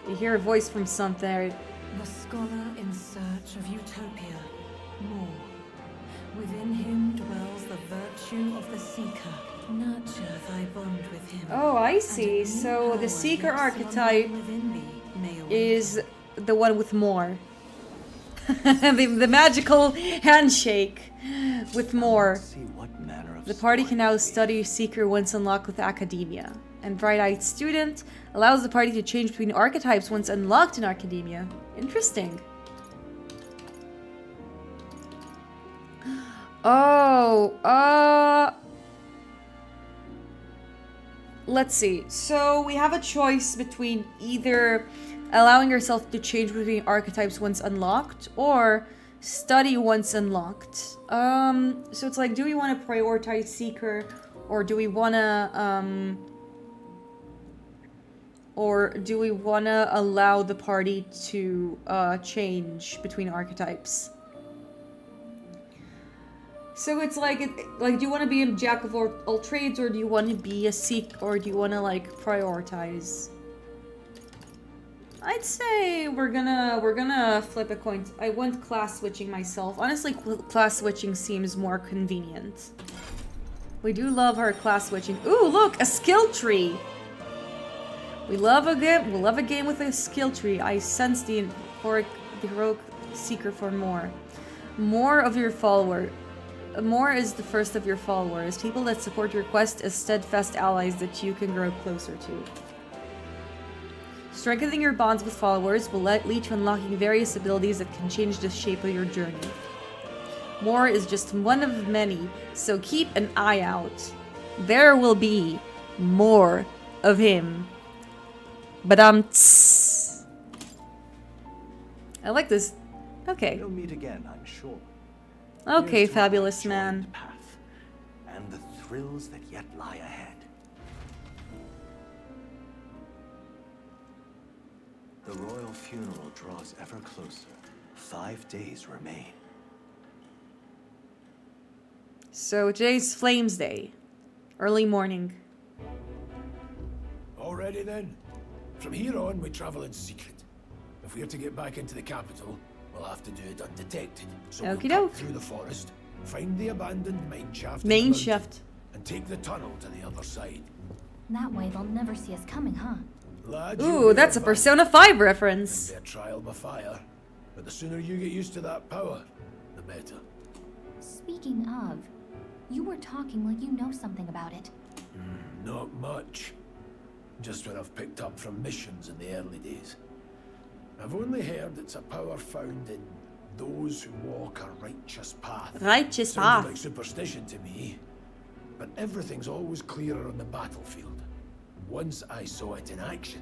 You hear a voice from somewhere. The scholar in search of utopia. More. Within him dwells the virtue of the seeker. Nurture thy bond with him. Oh, I see. So the seeker archetype is the one with more. the magical handshake with more. The party can now study seeker once unlocked with academia. And bright-eyed student allows the party to change between archetypes once unlocked in academia. Interesting. Oh, let's see. So we have a choice between either allowing yourself to change between archetypes once unlocked or study once unlocked. So it's like, do we want to prioritize seeker, or do we want to allow the party to change between archetypes? So it's like, do you want to be a jack of all trades, or do you want to be a seek, or do you want to like prioritize? I'd say we're gonna flip a coin. I want class switching myself. Honestly, class switching seems more convenient. We do love our class switching. Ooh, look, a skill tree. We love a game with a skill tree. I sense the heroic seeker for more. More of your follower. More is the first of your followers. People that support your quest as steadfast allies that you can grow closer to. Strengthening your bonds with followers will lead to unlocking various abilities that can change the shape of your journey. More is just one of many, so keep an eye out. There will be more of him. But I like this. Okay. We'll meet again, I'm sure. Okay, fabulous man. Path and the thrills that yet lie ahead. The royal funeral draws ever closer. 5 days remain. So today's Flames Day. Early morning. Already then? From here on, we travel in secret. If we're to get back into the capital, we'll have to do it undetected. So we'll cut through the forest, find the abandoned mine shaft, and take the tunnel to the other side. That way they'll never see us coming, huh? Lads, ooh, that's a Persona 5 reference. It'll be a trial by fire, but the sooner you get used to that power, the better. Speaking of, you were talking like you know something about it. Not much. Just what I've picked up from missions in the early days. I've only heard it's a power found in those who walk a righteous path. Righteous Sounded path. like superstition to me, but everything's always clearer on the battlefield. Once I saw it in action,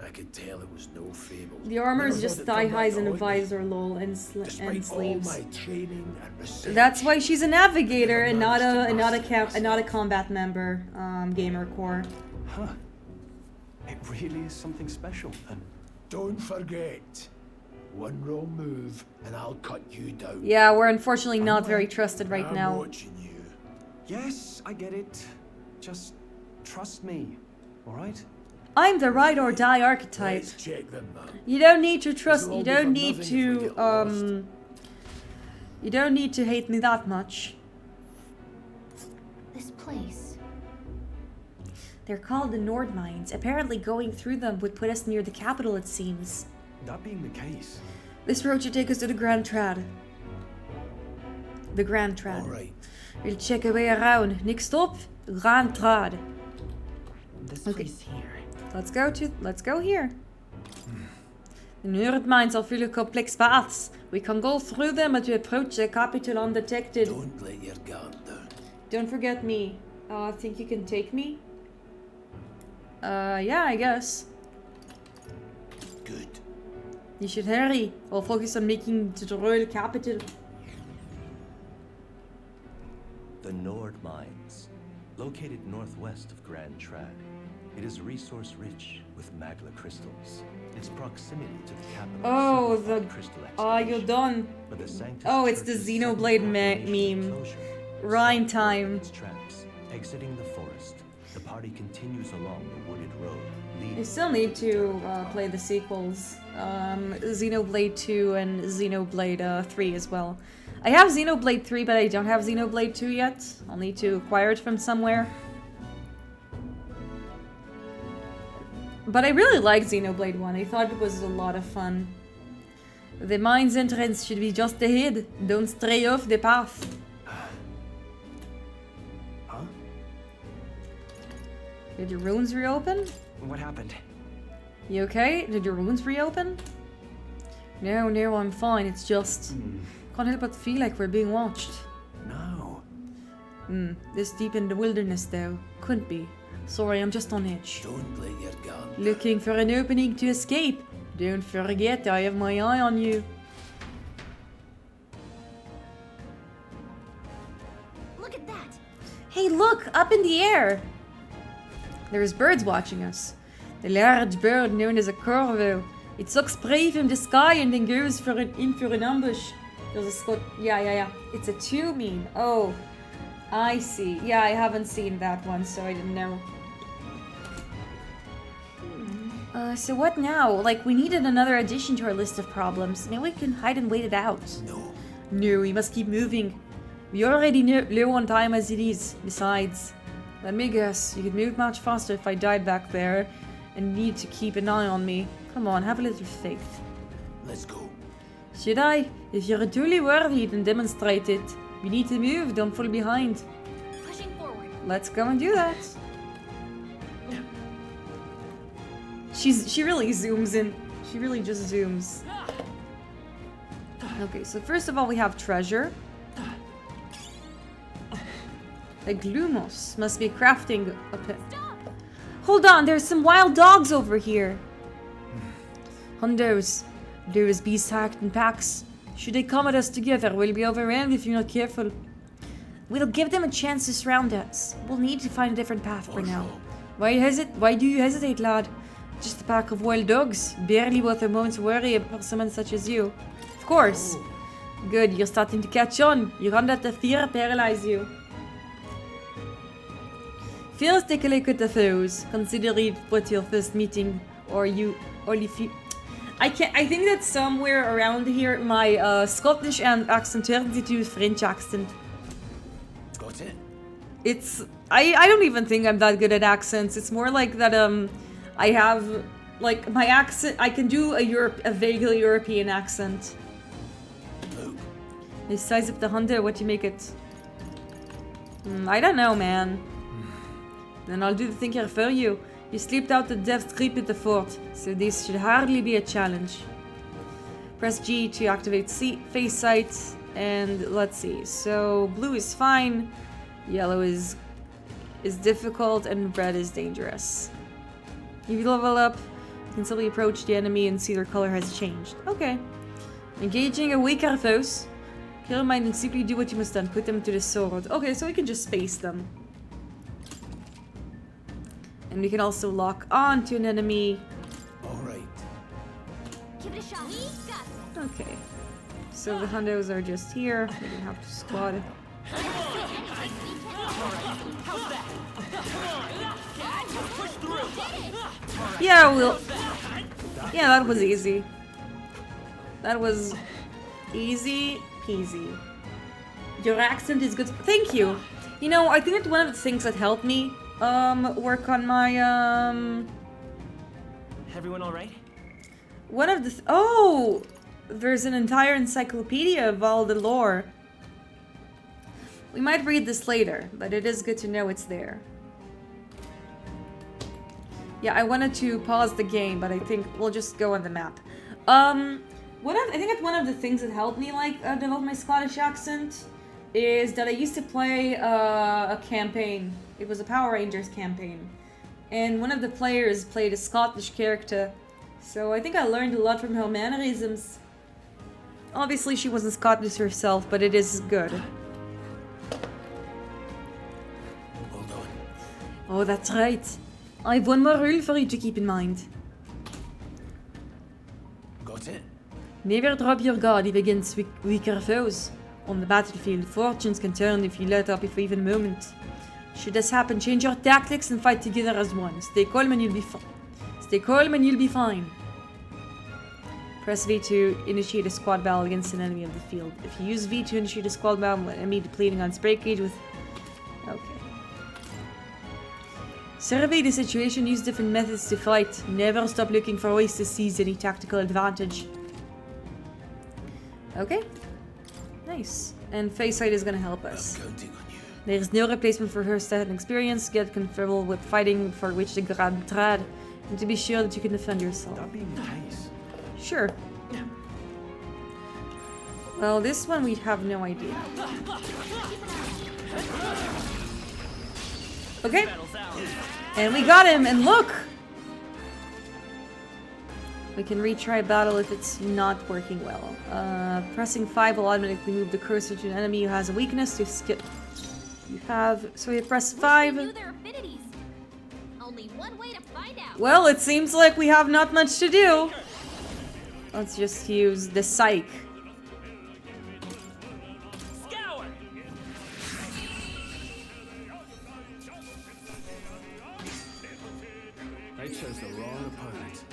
I could tell it was no fable. The armor is Never just thought it'd thigh come back highs to and a haunt me. visor, lol, and Despite sleeves. all my training and research. That's why she's a navigator and not a combat member. Gamer core. Huh. It really is something special, then. Don't forget, one wrong move and I'll cut you down. Yeah, we're unfortunately not very trusted right I'm now. watching you. Yes, I get it. Just trust me, all right? I'm the ride or die archetype. Let's check them out. You don't need to trust. This'll You all be don't for need nothing if we to get lost. You don't need to hate me that much. This place. They're called the Nord Mines. Apparently going through them would put us near the capital, it seems. That being the case. This road should take us to the Grand Trad. The Grand Trad. Alright. We'll check our way around. Next stop, Grand Trad. This place here. Let's go here. The Nerd mines are full of complex paths. We can go through them and to approach the capital undetected. Don't let your guard down. Don't forget me. I think you can take me. Yeah, I guess. Good. You should hurry. I'll focus on making it to the royal capital. The Nord Mines, located northwest of Grand Trad. It is resource-rich with magla crystals. Its proximity to the capital. Oh, the... Oh, you're done. Oh, it's the Xenoblade meme. Rhyme time. Exiting the forest, the party continues along the wooded road. I still need to play the sequels. Xenoblade 2 and Xenoblade 3 as well. I have Xenoblade 3, but I don't have Xenoblade 2 yet. I'll need to acquire it from somewhere. But I really liked Xenoblade 1. I thought it was a lot of fun. The mine's entrance should be just ahead. Don't stray off the path. Huh? Did your runes reopen? What happened? You okay? Did your wounds reopen? No, I'm fine. It's just... Can't help but feel like we're being watched. No. This deep in the wilderness, though. Couldn't be. Sorry, I'm just on edge. Don't let your guard. Looking for an opening to escape. Don't forget, I have my eye on you. Look at that! Hey, look! Up in the air! There's birds watching us. The large bird known as a corvo. It sucks prey from the sky and then goes in for an ambush. There's a Scot. Yeah. It's a two meme. Oh, I see. Yeah, I haven't seen that one, so I didn't know. So what now? Like, we needed another addition to our list of problems. Now we can hide and wait it out. No, we must keep moving. We already low on time as it is. Besides, let me guess, you could move much faster if I died back there and need to keep an eye on me. Come on, have a little faith. Let's go. Should I? If you're truly worthy, then demonstrate it. We need to move, don't fall behind. Pushing forward. Let's go and do that. She really zooms in. She really just zooms. Okay, so first of all we have treasure. A Glumos must be crafting a pit. Hold on, there's some wild dogs over here. Hundos. Those beasts hacked in packs. Should they come at us together, we'll be overrun if you're not careful. We'll give them a chance to surround us. We'll need to find a different path for now. Why do you hesitate, lad? Just a pack of wild dogs. Barely worth a moment's worry for someone such as you. Of course. Good, you're starting to catch on. You can't let the fear paralyze you. First, take a look at the foes. Consider it what your first meeting, or if you... I think that somewhere around here, my Scottish accent turned into French accent. Got it. It's... I don't even think I'm that good at accents. It's more like that, I have, like, my accent... I can do a vaguely European accent. The size of the hunter, what do you make it? I don't know, man. Then I'll do the thinking for you. You slipped out the death creep at the fort, so this should hardly be a challenge. Press G to activate face sight, and let's see. So blue is fine, yellow is difficult, and red is dangerous. If you level up, you can simply approach the enemy and see their color has changed. Okay. Engaging a weaker foes. Kill mind and simply do what you must then. Put them to the sword. Okay, so we can just space them. And we can also lock on to an enemy. Alright. Give it a shot. We got it. Okay. So the hundos are just here. We don't have to squad. Yeah, yeah, that was easy. That was easy peasy. Your accent is good. Thank you. You know, I think that one of the things that helped me work on my Everyone all right? One of the oh, there's an entire encyclopedia of all the lore. We might read this later, but it is good to know it's there. Yeah, I wanted to pause the game, but I think we'll just go on the map. I think that one of the things that helped me develop my Scottish accent is that I used to play a campaign. It was a Power Rangers campaign, and one of the players played a Scottish character, so I think I learned a lot from her mannerisms. Obviously, she wasn't Scottish herself, but it is good. Well done. Oh, that's right. I have one more rule for you to keep in mind. Got it? Never drop your guard against weaker foes. On the battlefield, fortunes can turn if you let up for even a moment. Should this happen, change your tactics and fight together as one. Stay calm and you'll be fine. Stay calm and you'll be fine. Press V to initiate a squad battle against an enemy of the field. If you use V to initiate a squad battle, an enemy depleting on spray cage with... Okay. Survey the situation, use different methods to fight. Never stop looking for ways to seize any tactical advantage. Okay. Nice. And Face Sight is gonna help us. There is no replacement for her stat and experience. Get comfortable with fighting for which the grab trad. And to be sure that you can defend yourself. That'd be nice. Sure. Well, this one we have no idea. Okay. And we got him, and look! We can retry battle if it's not working well. Pressing 5 will automatically move the cursor to an enemy who has a weakness to skip. So we press 5. Only one way to find out. Well, it seems like we have not much to do. Let's just use the psych. They chose the wrong opponent.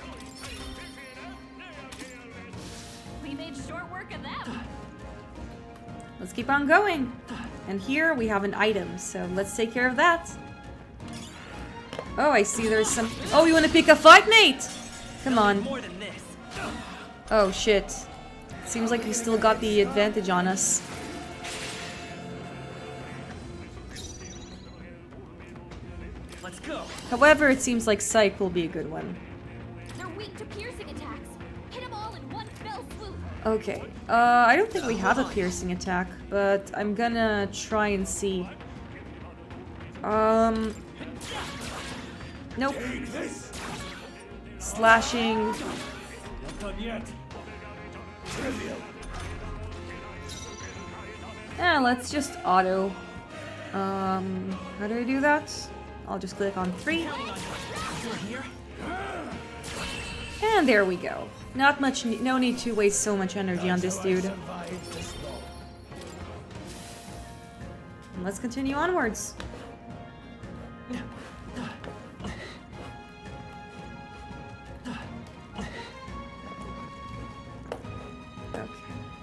We made short work of them. Let's keep on going. And here we have an item, so let's take care of that. Oh, I see there's some... Oh, you want to pick a fight, mate? Come on. Oh, shit. Seems like he still got the advantage on us. Let's go. However, it seems like Psych will be a good one. They're weak to piercing attacks. Hit them all in one fell swoop. Okay. I don't think we have a piercing attack, but I'm gonna try and see. Nope. Slashing. Not done yet. Trivial. Yeah, let's just auto. How do I do that? I'll just click on 3. And there we go. Not much, no need to waste so much energy on this dude. And let's continue onwards. Okay.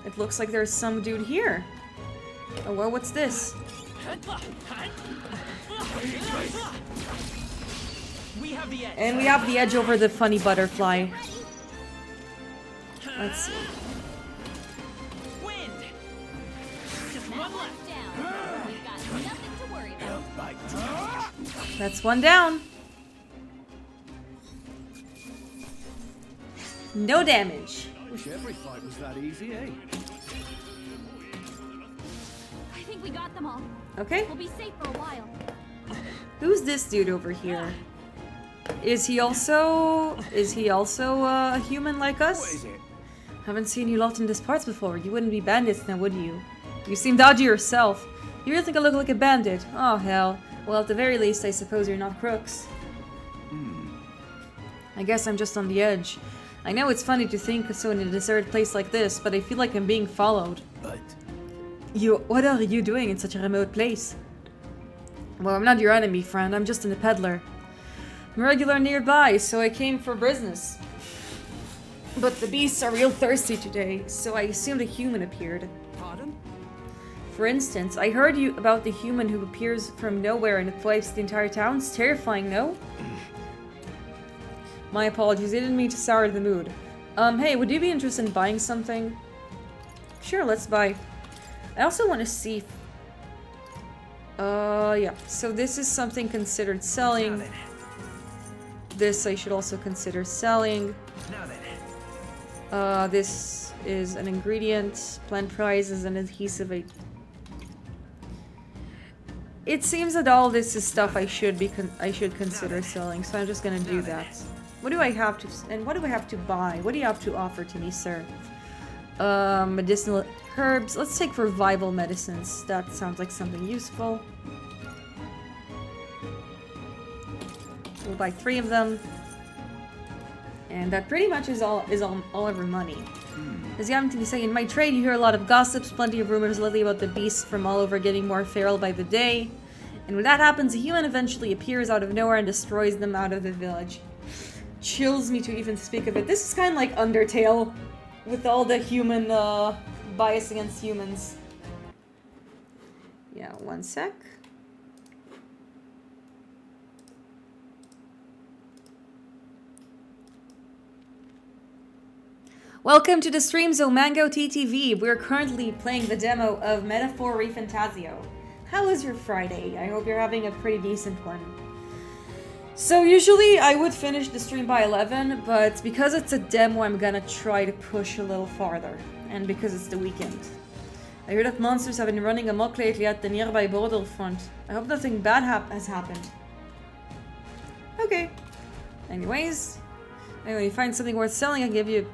It looks like there's some dude here. Oh, well, what's this? And we have the edge over the funny butterfly. Let's see. That's one down. No damage. Wish every fight was that easy, eh? I think we got them all. Okay. We'll be safe for a while. Who's this dude over here? Is he also a human like us? What is it? Haven't seen you lot in these parts before. You wouldn't be bandits now, would you? You seem dodgy yourself. You really think I look like a bandit? Oh hell. Well, at the very least, I suppose you're not crooks. I guess I'm just on the edge. I know it's funny to think so in a deserted place like this, but I feel like I'm being followed. But What are you doing in such a remote place? Well, I'm not your enemy, friend. I'm just a peddler. I'm regular nearby, so I came for business. But the beasts are real thirsty today, so I assumed a human appeared. Pardon? For instance, I heard you about the human who appears from nowhere and wipes the entire town. It's terrifying, no? My apologies, I didn't mean to sour the mood. Hey, would you be interested in buying something? Sure, let's buy. I also want to see... yeah. So this is something considered selling. This I should also consider selling. This is an ingredient. Plant price is an adhesive. It seems that all this is stuff I should consider selling, so I'm just gonna do that. What do I have to, and what do I have to buy? What do you have to offer to me, sir? Medicinal herbs. Let's take revival medicines. That sounds like something useful. We'll buy 3 of them. And that pretty much is all of our money. Does you have anything to say? In my trade, you hear a lot of gossips, plenty of rumors lately about the beasts from all over getting more feral by the day. And when that happens, a human eventually appears out of nowhere and destroys them out of the village. Chills me to even speak of it. This is kind of like Undertale, with all the human bias against humans. Yeah, one sec. Welcome to the streams of Mango TTV. We're currently playing the demo of Metaphor Fantazio. How was your Friday? I hope you're having a pretty decent one. So usually I would finish the stream by 11, but because it's a demo, I'm gonna try to push a little farther. And because it's the weekend. I heard that monsters have been running amok lately at the nearby border front. I hope nothing bad has happened. Okay. Anyways, when you find something worth selling, I'll give you...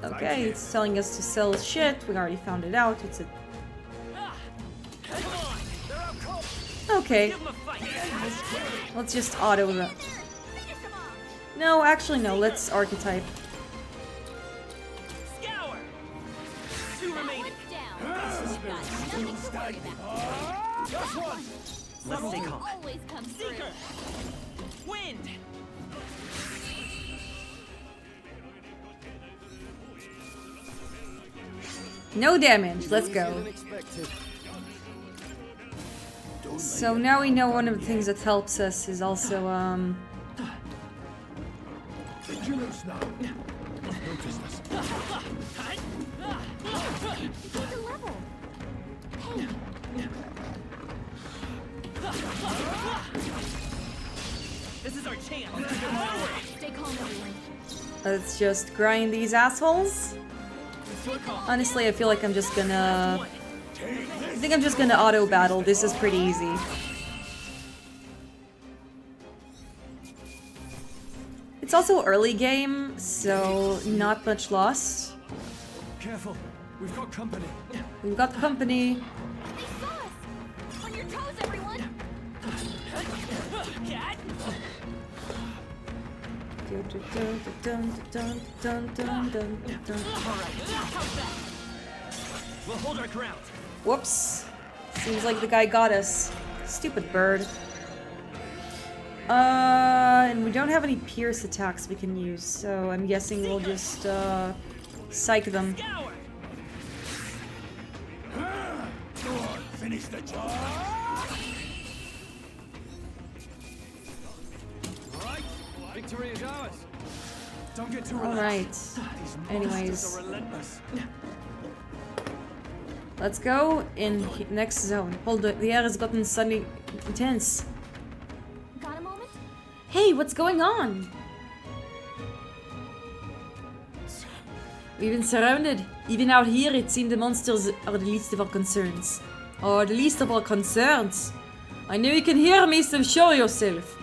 Okay, it's telling us to sell shit. We already found it out. It's a... Okay. Let's just auto that. No, actually no. Let's archetype. Let's stay calm. Wind. No damage. Let's go. So now we know one of the things that helps us is also Vigilance now. Notice us. This is our chance. Stay calm, everyone. let's just grind these assholes. Honestly, I feel like I'm just gonna... I think I'm just gonna auto battle. This is pretty easy. It's also early game, so not much loss. Careful, we've got company. We've got company. They saw us! On your toes, everyone! We'll hold our ground. Whoops. Seems like the guy got us. Stupid bird. And we don't have any pierce attacks we can use, so I'm guessing we'll just, psych them. Finish the job. Right, victory is ours. Don't get too relaxed. Anyways. Let's go in next zone. Hold it. The air has gotten suddenly intense. Got a moment? Hey, what's going on? We've been surrounded. Even out here, it seems the monsters are the least of our concerns. Oh, the least of our concerns. I know you can hear me, so show yourself.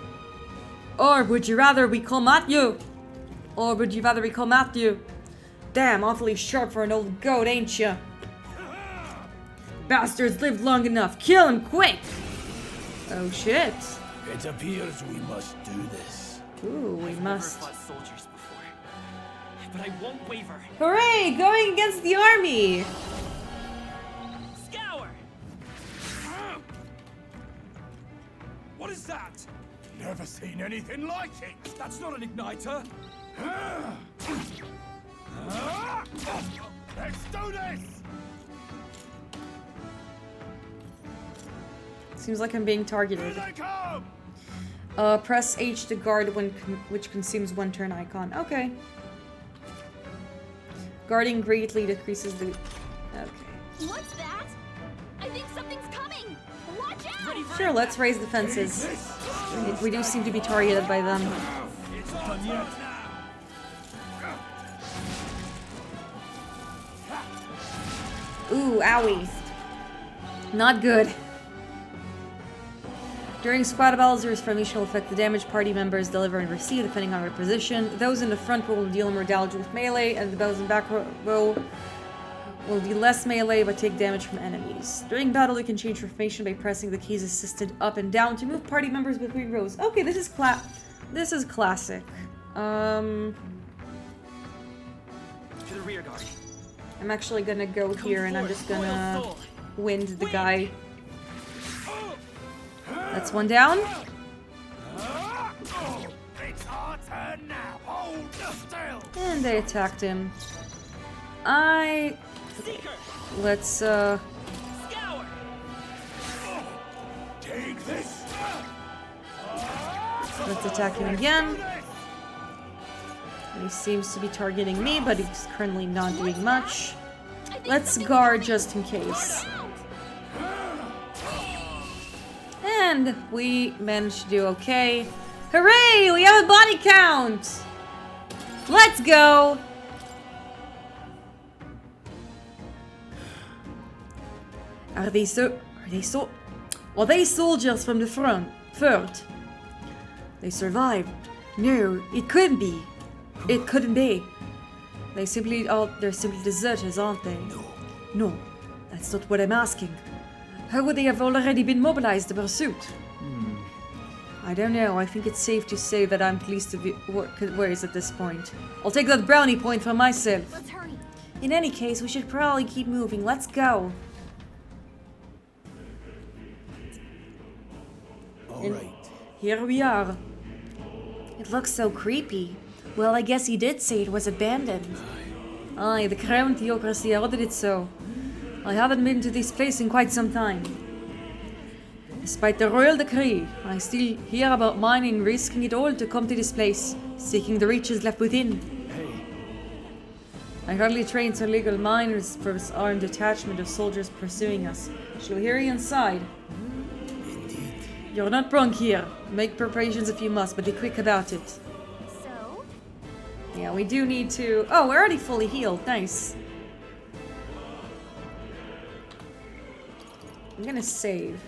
Or would you rather we come at you? Or would you rather we come at you? Damn, awfully sharp for an old goat, ain't ya? Bastards lived long enough. Kill him quick! Oh shit. It appears we must do this. Ooh, we must. Never fought soldiers before, but I won't waver. Hooray! Going against the army! Scour! What is that? Never seen anything like it. That's not an igniter. Let's do this. Seems like I'm being targeted. Here they come. Press H to guard when which consumes one turn icon. Okay. Guarding greatly decreases the... Okay. What's that? I think something's coming! Watch out! Sure, let's raise the fences. We do seem to be targeted by them. Done yet? Ooh, owie. Not good. During squad battles, there's formation will affect the damage party members deliver and receive, depending on their position. Those in the front row will deal more damage with melee, and those in the back row will deal less melee but take damage from enemies. During battle, you can change formation by pressing the keys assisted up and down to move party members between rows. Okay, this is classic. To the rear guard. I'm actually gonna go here and I'm just gonna wind the guy. That's one down. And they attacked him. Let's attack him again. He seems to be targeting me, but he's currently not doing much. Let's guard just in case. And we managed to do okay. Hooray! We have a body count! Let's go! Are they soldiers from the fort? They survived. No, it couldn't be. It couldn't be. They're simply deserters, aren't they? No, that's not what I'm asking. How would they have already been mobilized to pursuit? I don't know. I think it's safe to say that I'm at least worries at this point. I'll take that brownie point for myself. Let's hurry. In any case, we should probably keep moving. Let's go. All right. Here we are. It looks so creepy. Well, I guess he did say it was abandoned. Aye, the crown theocracy ordered it so. I haven't been to this place in quite some time. Despite the royal decree, I still hear about mining risking it all to come to this place, seeking the riches left within. I hardly trained some illegal miners for this armed detachment of soldiers pursuing us. Shall we hurry inside? You're not wrong here. Make preparations if you must, but be quick about it. So? Yeah, we do need to... Oh, we're already fully healed. Nice. I'm gonna save.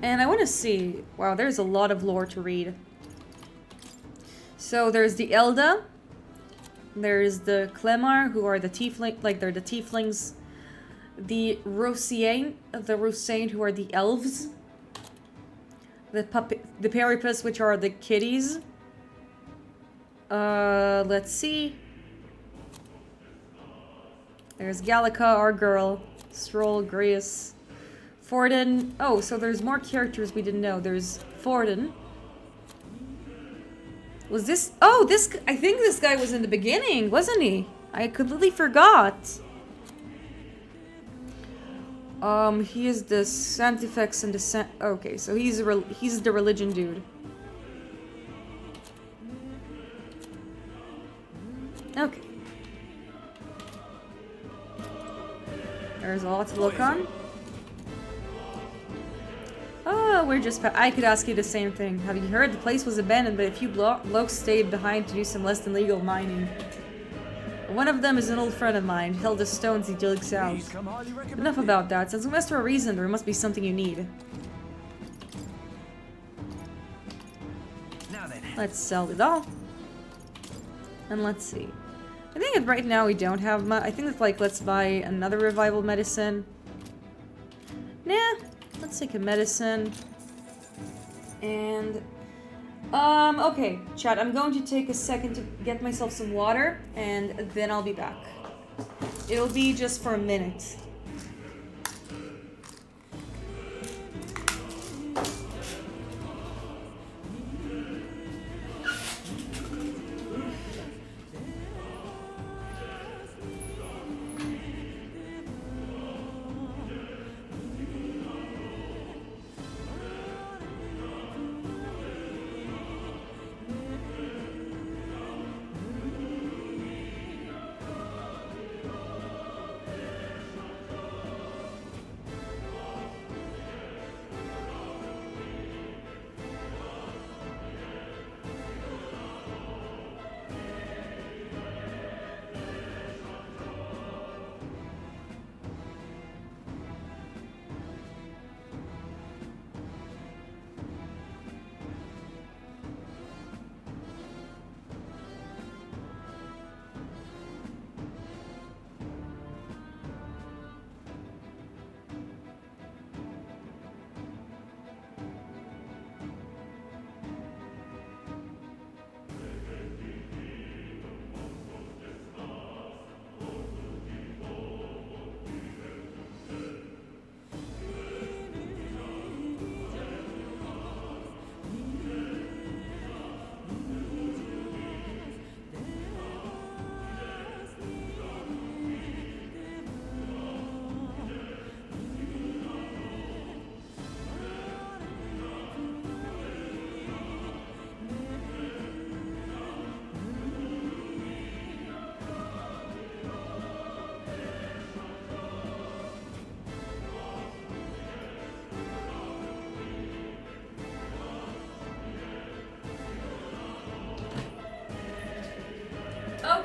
And I want to see... Wow, there's a lot of lore to read. So there's the Elda. There's the Clemar, who are the tiefling... Like, they're the tieflings. The Rosiane, who are the elves. The Peripus, which are the kitties. Let's see. There's Gallica, our girl. Stroll, Grius. Forden. Oh, so there's more characters we didn't know. There's Forden. Was this... Oh, this... I think this guy was in the beginning, wasn't he? I completely forgot. He is the Santifex and the okay, so he's the religion dude. Okay. There's a lot to look on. Oh, we're just... I could ask you the same thing. Have you heard the place was abandoned, but a few blokes stayed behind to do some less than legal mining. One of them is an old friend of mine, held the stones he digs out. Enough about that. Since we must for a reason, there must be something you need. Now then. Let's sell it all. And let's see. I think that right now we don't have much. I think it's like, let's buy another revival medicine. Nah. Let's take a medicine. And... okay, chat, I'm going to take a second to get myself some water, and then I'll be back. It'll be just for a minute.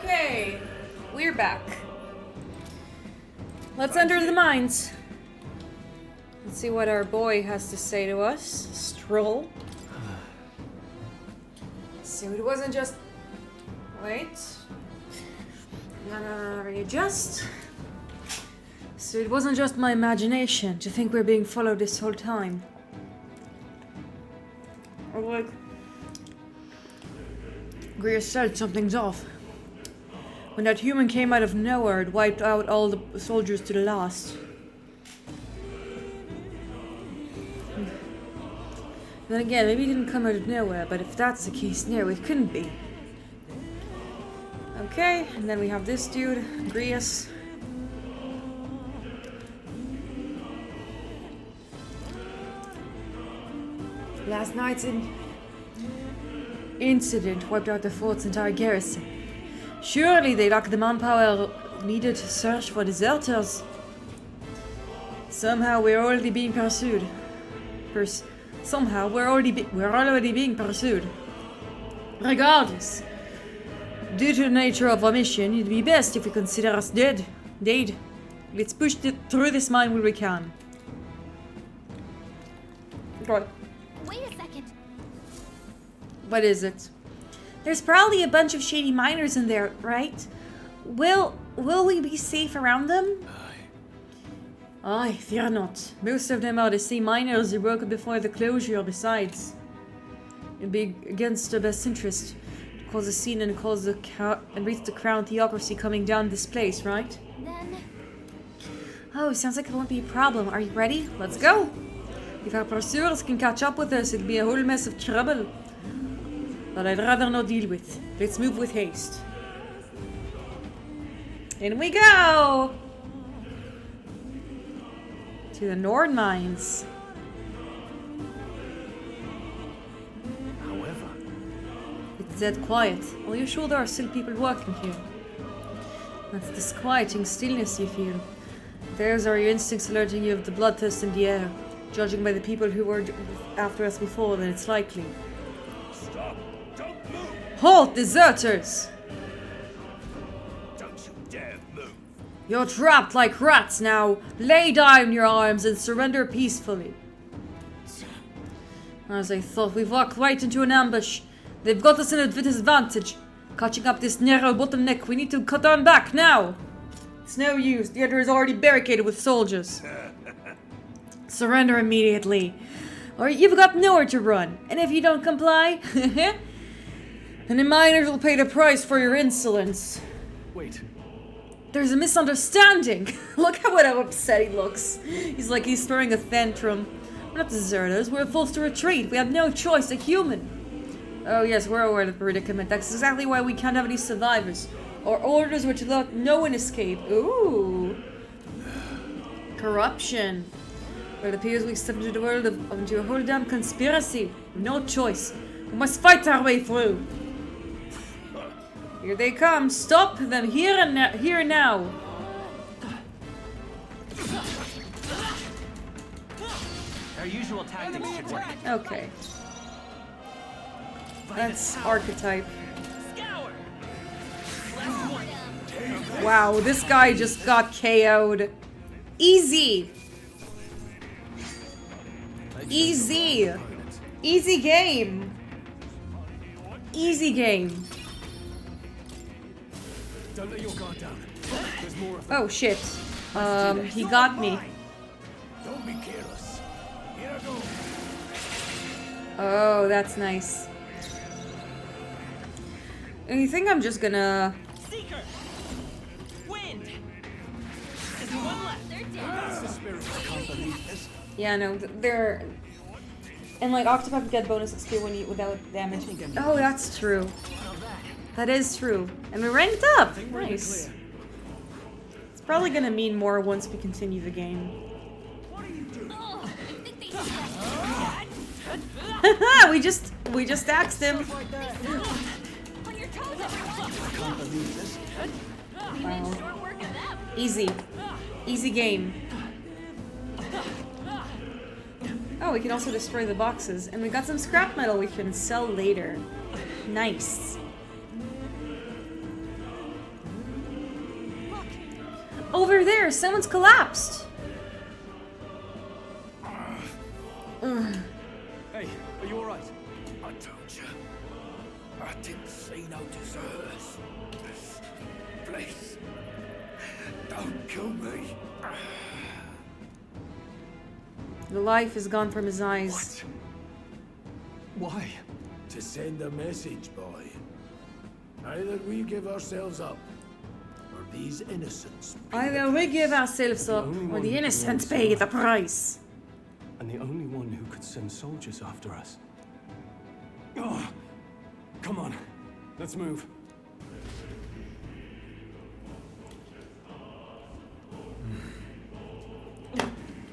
Okay, we're back. Let's enter the mines. Let's see what our boy has to say to us. Stroll. So it wasn't just... Wait. Readjust. So it wasn't just my imagination to think we're being followed this whole time. Or like... Greer said something's off. When that human came out of nowhere, it wiped out all the soldiers to the last. Then again, maybe it didn't come out of nowhere, but if that's the case, no, it couldn't be. Okay, and then we have this dude, Grius. Last night's incident wiped out the fort's entire garrison. Surely they lack the manpower needed to search for deserters. Somehow we're already being pursued. Somehow we're already being pursued. Regardless, due to the nature of our mission, it'd be best if we consider us dead. Let's push through this mine where we can. What? Wait a second. What is it? There's probably a bunch of shady miners in there, right? Will we be safe around them? Aye, fear not. Most of them are the same miners who broke before the closure, besides. It'd be against their best interest to cause a scene and reach the crown theocracy coming down this place, right? Then... Oh, sounds like it won't be a problem. Are you ready? Let's go! If our pursuers can catch up with us, it'll be a whole mess of trouble. But I'd rather not deal with. Let's move with haste. In we go! To the Nord mines. However, it's dead quiet. Are you sure there are still people working here? That's disquieting stillness you feel. Those are your instincts alerting you of the bloodthirst in the air. Judging by the people who were after us before, then it's likely. Stop! Don't move! Halt, deserters! Don't you dare move! You're trapped like rats now. Lay down your arms and surrender peacefully. As I thought, we've walked right into an ambush. They've got us in a disadvantage. Catching up this narrow bottleneck, we need to cut on back now. It's no use. The other is already barricaded with soldiers. Surrender immediately, or you've got nowhere to run. And if you don't comply, then the miners will pay the price for your insolence. Wait. There's a misunderstanding. Look how upset he looks. He's like he's throwing a tantrum. We're not deserters. We're forced to retreat. We have no choice. A human. Oh yes, we're aware of the predicament. That's exactly why we can't have any survivors. Our orders were to let no one escape. Ooh. Corruption. Well, it appears we stepped into the world into a whole damn conspiracy. No choice. We must fight our way through. Here they come. Stop them here and now. Our usual tactics should work. Okay. That's Archetype. Wow, this guy just got KO'd. Easy. Easy. Easy game. Easy game. Don't let your guard down. There's more of Oh shit. He got me. Don't be careless. Here I go. Oh, that's nice. You think I'm just gonna... Seeker! Wind! There's one left. They're dead. That's the spirit. Can't believe this. Yeah, no, they're... And like, Octopath get bonus XP when you without damage. Oh, that's true. That is true. And we ranked up! Nice. It's probably gonna mean more once we continue the game. Haha, we just axed him. Wow. Easy. Easy game. Oh, we can also destroy the boxes. And we got some scrap metal we can sell later. Nice. Over there, someone's collapsed. Hey, are you alright? I told you. I didn't see no deserters. Please. Don't kill me. The life is gone from his eyes. What? Why? To send a message, boy. Either we give ourselves up, or these innocents. Either we give ourselves up, or the innocent pay the price. And the only one who could send soldiers after us. Oh, come on, let's move.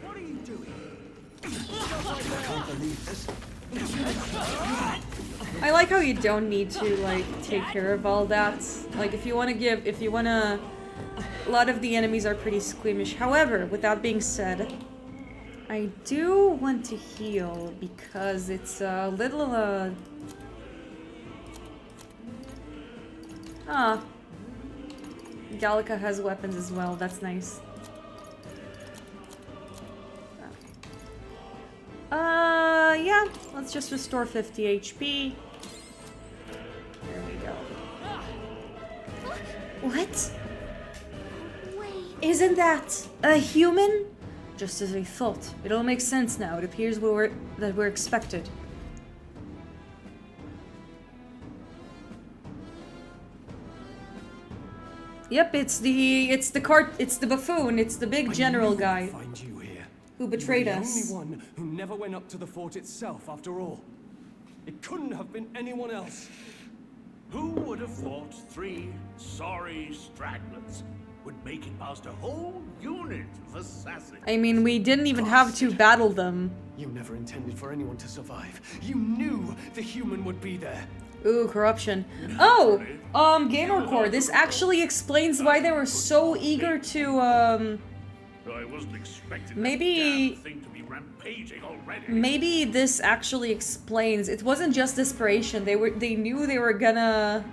What are you doing? I can't believe this. I like how you don't need to, like, take care of all that. Like, if you want to... A lot of the enemies are pretty squeamish. However, with that being said, I do want to heal because it's a little, Gallica has weapons as well, that's nice. Yeah, let's just restore 50 HP. There we go. What? Isn't that a human? Just as I thought. It all makes sense now. It appears that we're expected. Yep, it's the buffoon. It's the big general guy who betrayed us. The only one who never went up to the fort itself, after all. It couldn't have been anyone else. Who would have thought 3 sorry stragglers would make it past a whole unit of assassins? I mean, we didn't even have to battle them. You never intended for anyone to survive. You knew the human would be there. Ooh, corruption. Oh, Gamer Core, this actually explains why they were so eager to, I wasn't expecting maybe... that damn thing to be rampaging already. Maybe this actually explains. It wasn't just desperation. They knew they were gonna...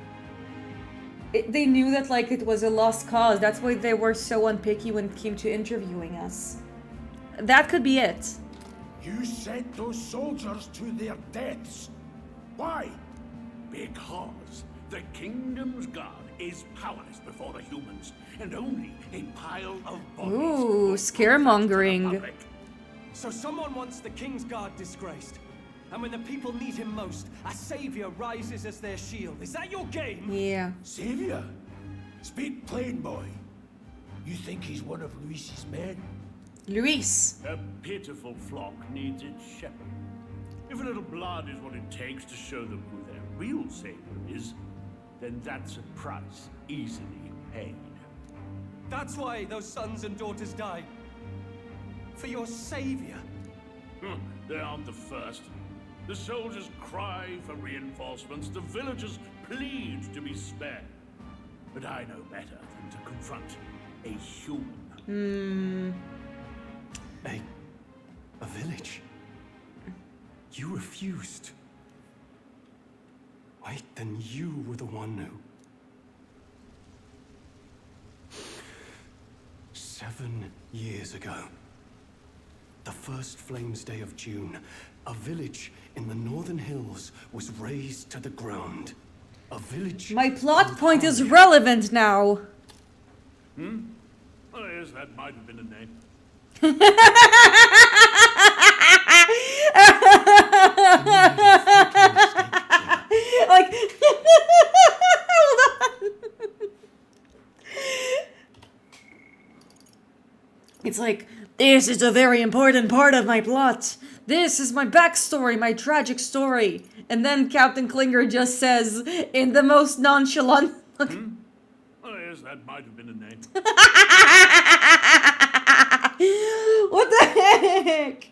They knew that, like, it was a lost cause. That's why they were so unpicky when it came to interviewing us. That could be it. You sent those soldiers to their deaths. Why? Because the kingdom's guard is powerless before the humans, and only a pile of bodies. Ooh, scaremongering. So someone wants the king's guard disgraced. And when the people need him most, a savior rises as their shield. Is that your game? Yeah. Savior? Speak plain, boy. You think he's one of Luis's men? Luis. A pitiful flock needs its shepherd. If a little blood is what it takes to show them who their real savior is, then that's a price easily paid. That's why those sons and daughters died. For your savior. They aren't the first. The soldiers cry for reinforcements, the villagers plead to be spared. But I know better than to confront a human. A village? You refused. Wait, then you were the one who... 7 years ago, the first Flames Day of June, a village in the northern hills was razed to the ground. A village... My plot point is relevant now. Oh, yes, that might have been a name. Like, hold on. It's like, this is a very important part of my plot. This is my backstory, my tragic story. And then Captain Klinger just says, in the most nonchalant... Oh, yes, that might have been a name. What the heck?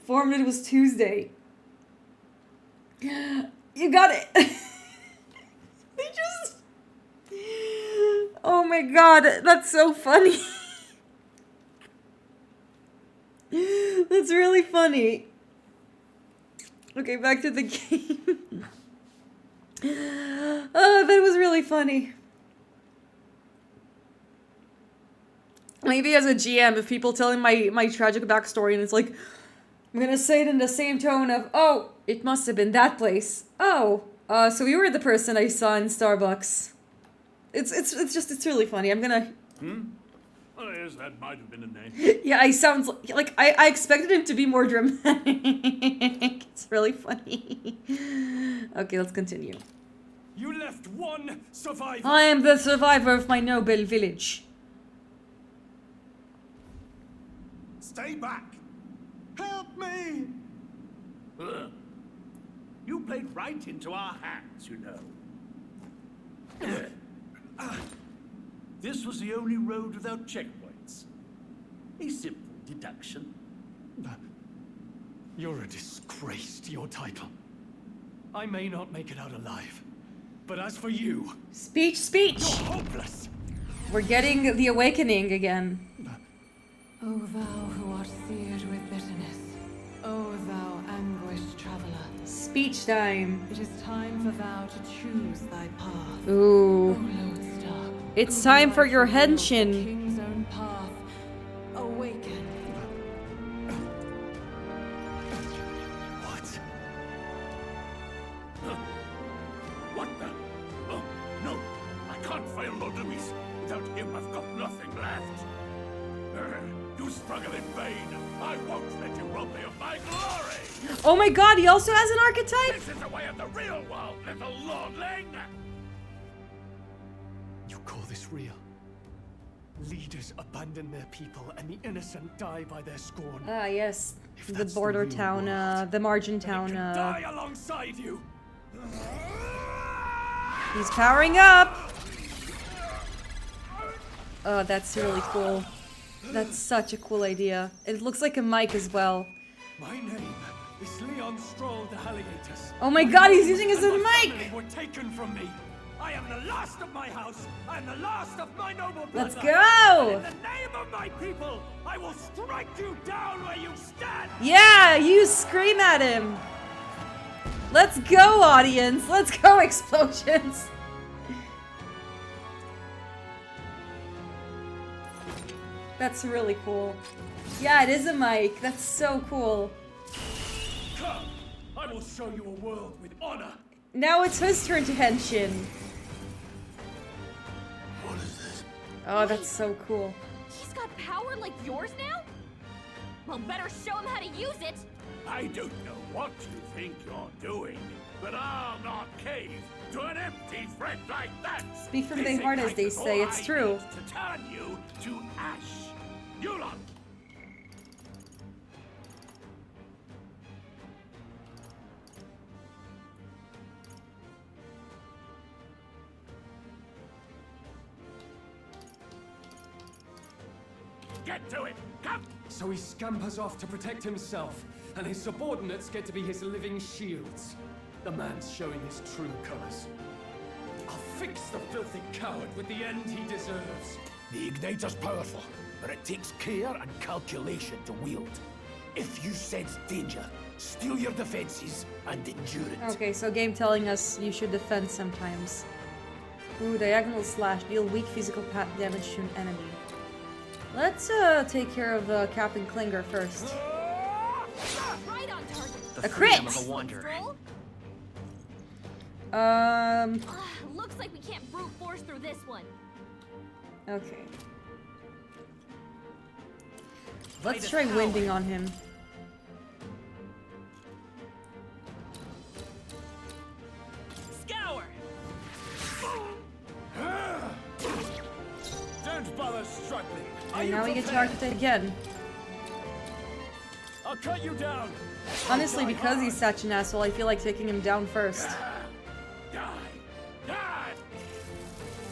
Formed it was Tuesday. You got it. They just... Oh my god, that's so funny. That's really funny. Okay, back to the game. That was really funny. Maybe as a GM, if people telling my tragic backstory and it's like, I'm gonna say it in the same tone of, oh, it must have been that place. Oh, so you were the person I saw in Starbucks. It's really funny. I'm gonna... Oh, yes, that might have been a name. Yeah, I sound like I expected him to be more dramatic. It's really funny. Okay, let's continue. You left one survivor. I am the survivor of my noble village. Stay back. Help me. You played right into our hands, you know. This was the only road without checkpoints. A simple deduction. You're a disgrace to your title. I may not make it out alive, but as for you... Speech! You're hopeless! We're getting the awakening again. O thou who art seared with bitterness, O thou anguished traveler. Speech time. It is time for thou to choose thy path. Ooh. O lodestar, It's time for your henshin. king's own path. Awaken. What? What the? Oh, no. I can't fail Lord Luis. Without him, I've got nothing left. You struggle in vain. I won't let you rob me of my glory. Oh my god, he also has an archetype? This is the way of the real world, little lordling. You call this real? Leaders abandon their people and the innocent die by their scorn. Ah, yes. The border town, the margin town, Die alongside you. He's powering up! Oh, that's really cool. That's such a cool idea. It looks like a mic as well. My name is Leon Stroll the Alligators. Oh my god, he's using it as a mic! Were taken from me. I am the last of my house. I am the last of my noble bloodline. Let's go! And in the name of my people, I will strike you down where you stand. Yeah, you scream at him. Let's go, audience. Let's go, explosions. That's really cool. Yeah, it is a mic. That's so cool. Come, I will show you a world with honor. Now it's his turn to henshin. What is this? Oh, that's so cool. He's got power like yours now? Well, better show him how to use it. I don't know what you think you're doing, but I'll not cave to an empty threat like that. Speak from the heart, as they say. It's true. To turn you to ash. You lot. Get to it! Come! So he scampers off to protect himself, and his subordinates get to be his living shields. The man's showing his true colors. I'll fix the filthy coward with the end he deserves. The Igniter's powerful, but it takes care and calculation to wield. If you sense danger, steel your defenses and endure it. Okay, so game telling us you should defend sometimes. Ooh, diagonal slash. Deal weak physical damage to an enemy. Let's take care of Captain Klinger first. Right on target. A crit! Looks like we can't brute force through this one. Okay. Let's try winding on him. Scour! Don't bother struggling. And now we get to archetype again. I'll cut you down. Honestly, because he's such an asshole, I feel like taking him down first. Die! Die!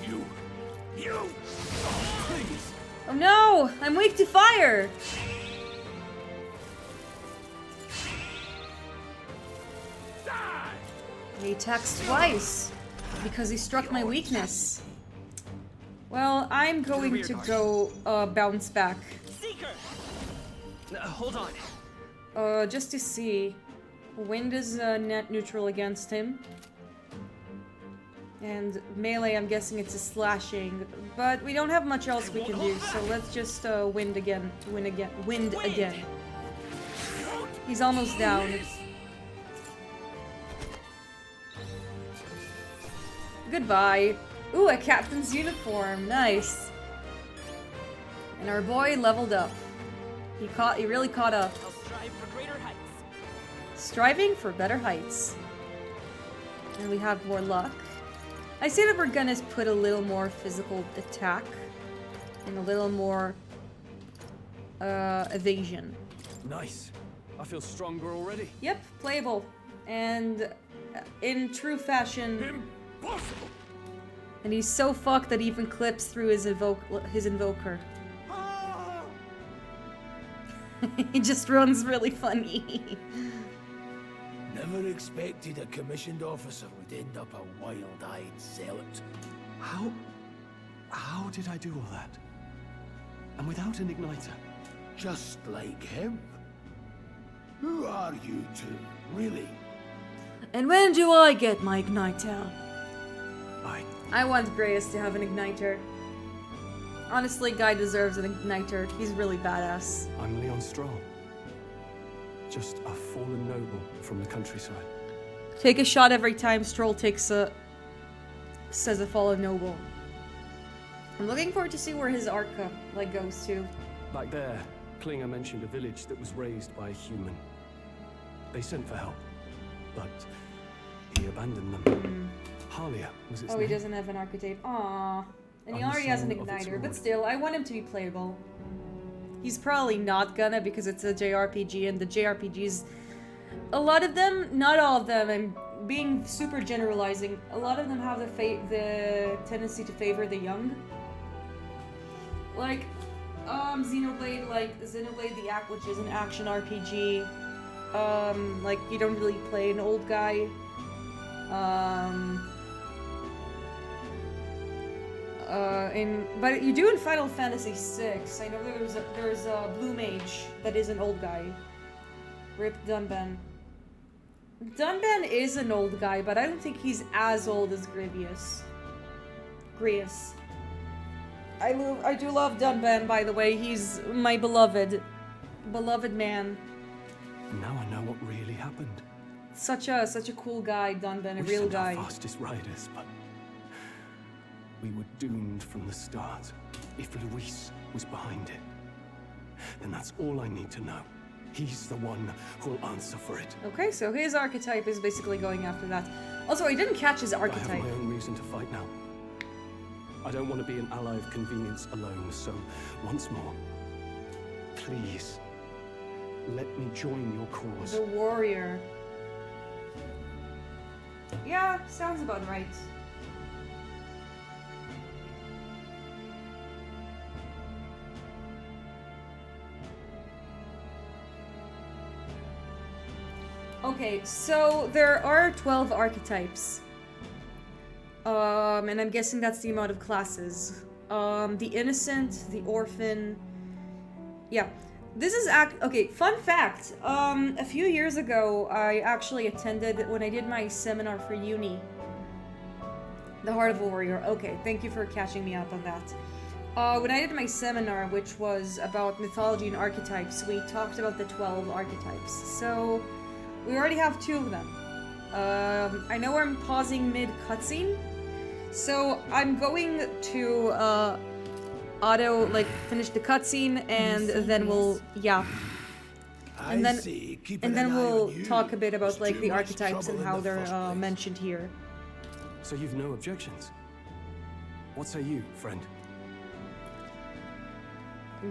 You! Oh, please! Oh no! I'm weak to fire! Die! He attacks twice because he struck my weakness. Well, I'm going to go bounce back. Seeker! Hold on. Just to see. Wind is net neutral against him. And melee, I'm guessing it's a slashing, but we don't have much else we can do, so let's just wind again. He's almost down. Goodbye. Ooh, a captain's uniform. Nice. And our boy leveled up. He really caught up. I'll strive for greater heights. Striving for better heights. And we have more luck. I say that we're gonna put a little more physical attack and a little more evasion. Nice. I feel stronger already. Yep, playable. And in true fashion. Impossible. And he's so fucked that he even clips through his invoker. He just runs really funny. Never expected a commissioned officer would end up a wild-eyed zealot. How did I do all that? And without an igniter? Just like him. Who are you two, really? And when do I get my igniter? I want Grayus to have an igniter. Honestly, Guy deserves an igniter. He's really badass. I'm Leon Stroll. Just a fallen noble from the countryside. Take a shot every time Stroll says a fallen noble. I'm looking forward to see where his arca goes to. Back there, Klinger mentioned a village that was raised by a human. They sent for help, but he abandoned them. Halia was its Oh, name. he doesn't have an archetype. Aww. And he On the already has an soul of its igniter, but lord. still, I want him to be playable. He's probably not gonna because it's a JRPG, and the JRPGs, a lot of them, not all of them, I'm being super generalizing, a lot of them have the tendency to favor the young. Like, Xenoblade the Act, which is an action RPG. Like, you don't really play an old guy. But you do in Final Fantasy VI. I know there's a blue mage that is an old guy. Rip Dunban. Dunban is an old guy, but I don't think he's as old as Grievous. I do love Dunban, by the way. He's my beloved man. Now I know what really happened. Such a cool guy, Dunban, a We real sent guy. our fastest riders, but we were doomed from the start. If Luis was behind it, then that's all I need to know. He's the one who'll answer for it. Okay, so his archetype is basically going after that. Also, I didn't catch his I archetype. have my own reason to fight now. I don't want to be an ally of convenience alone, so once more, please, let me join your cause. The warrior. Yeah, sounds about right. Okay, so there are 12 archetypes. And I'm guessing that's the amount of classes. The innocent, the orphan. Yeah. This is okay, fun fact. A few years ago, I actually attended when I did my seminar for uni. The Heart of a Warrior. Okay, thank you for catching me up on that. When I did my seminar, which was about mythology and archetypes, we talked about the 12 archetypes. So, we already have 2 of them. I know I'm pausing mid-cutscene, so I'm going to finish the cutscene, and then we'll, and then we'll talk a bit about the archetypes and how they're mentioned here. So you've no objections? What say you, friend?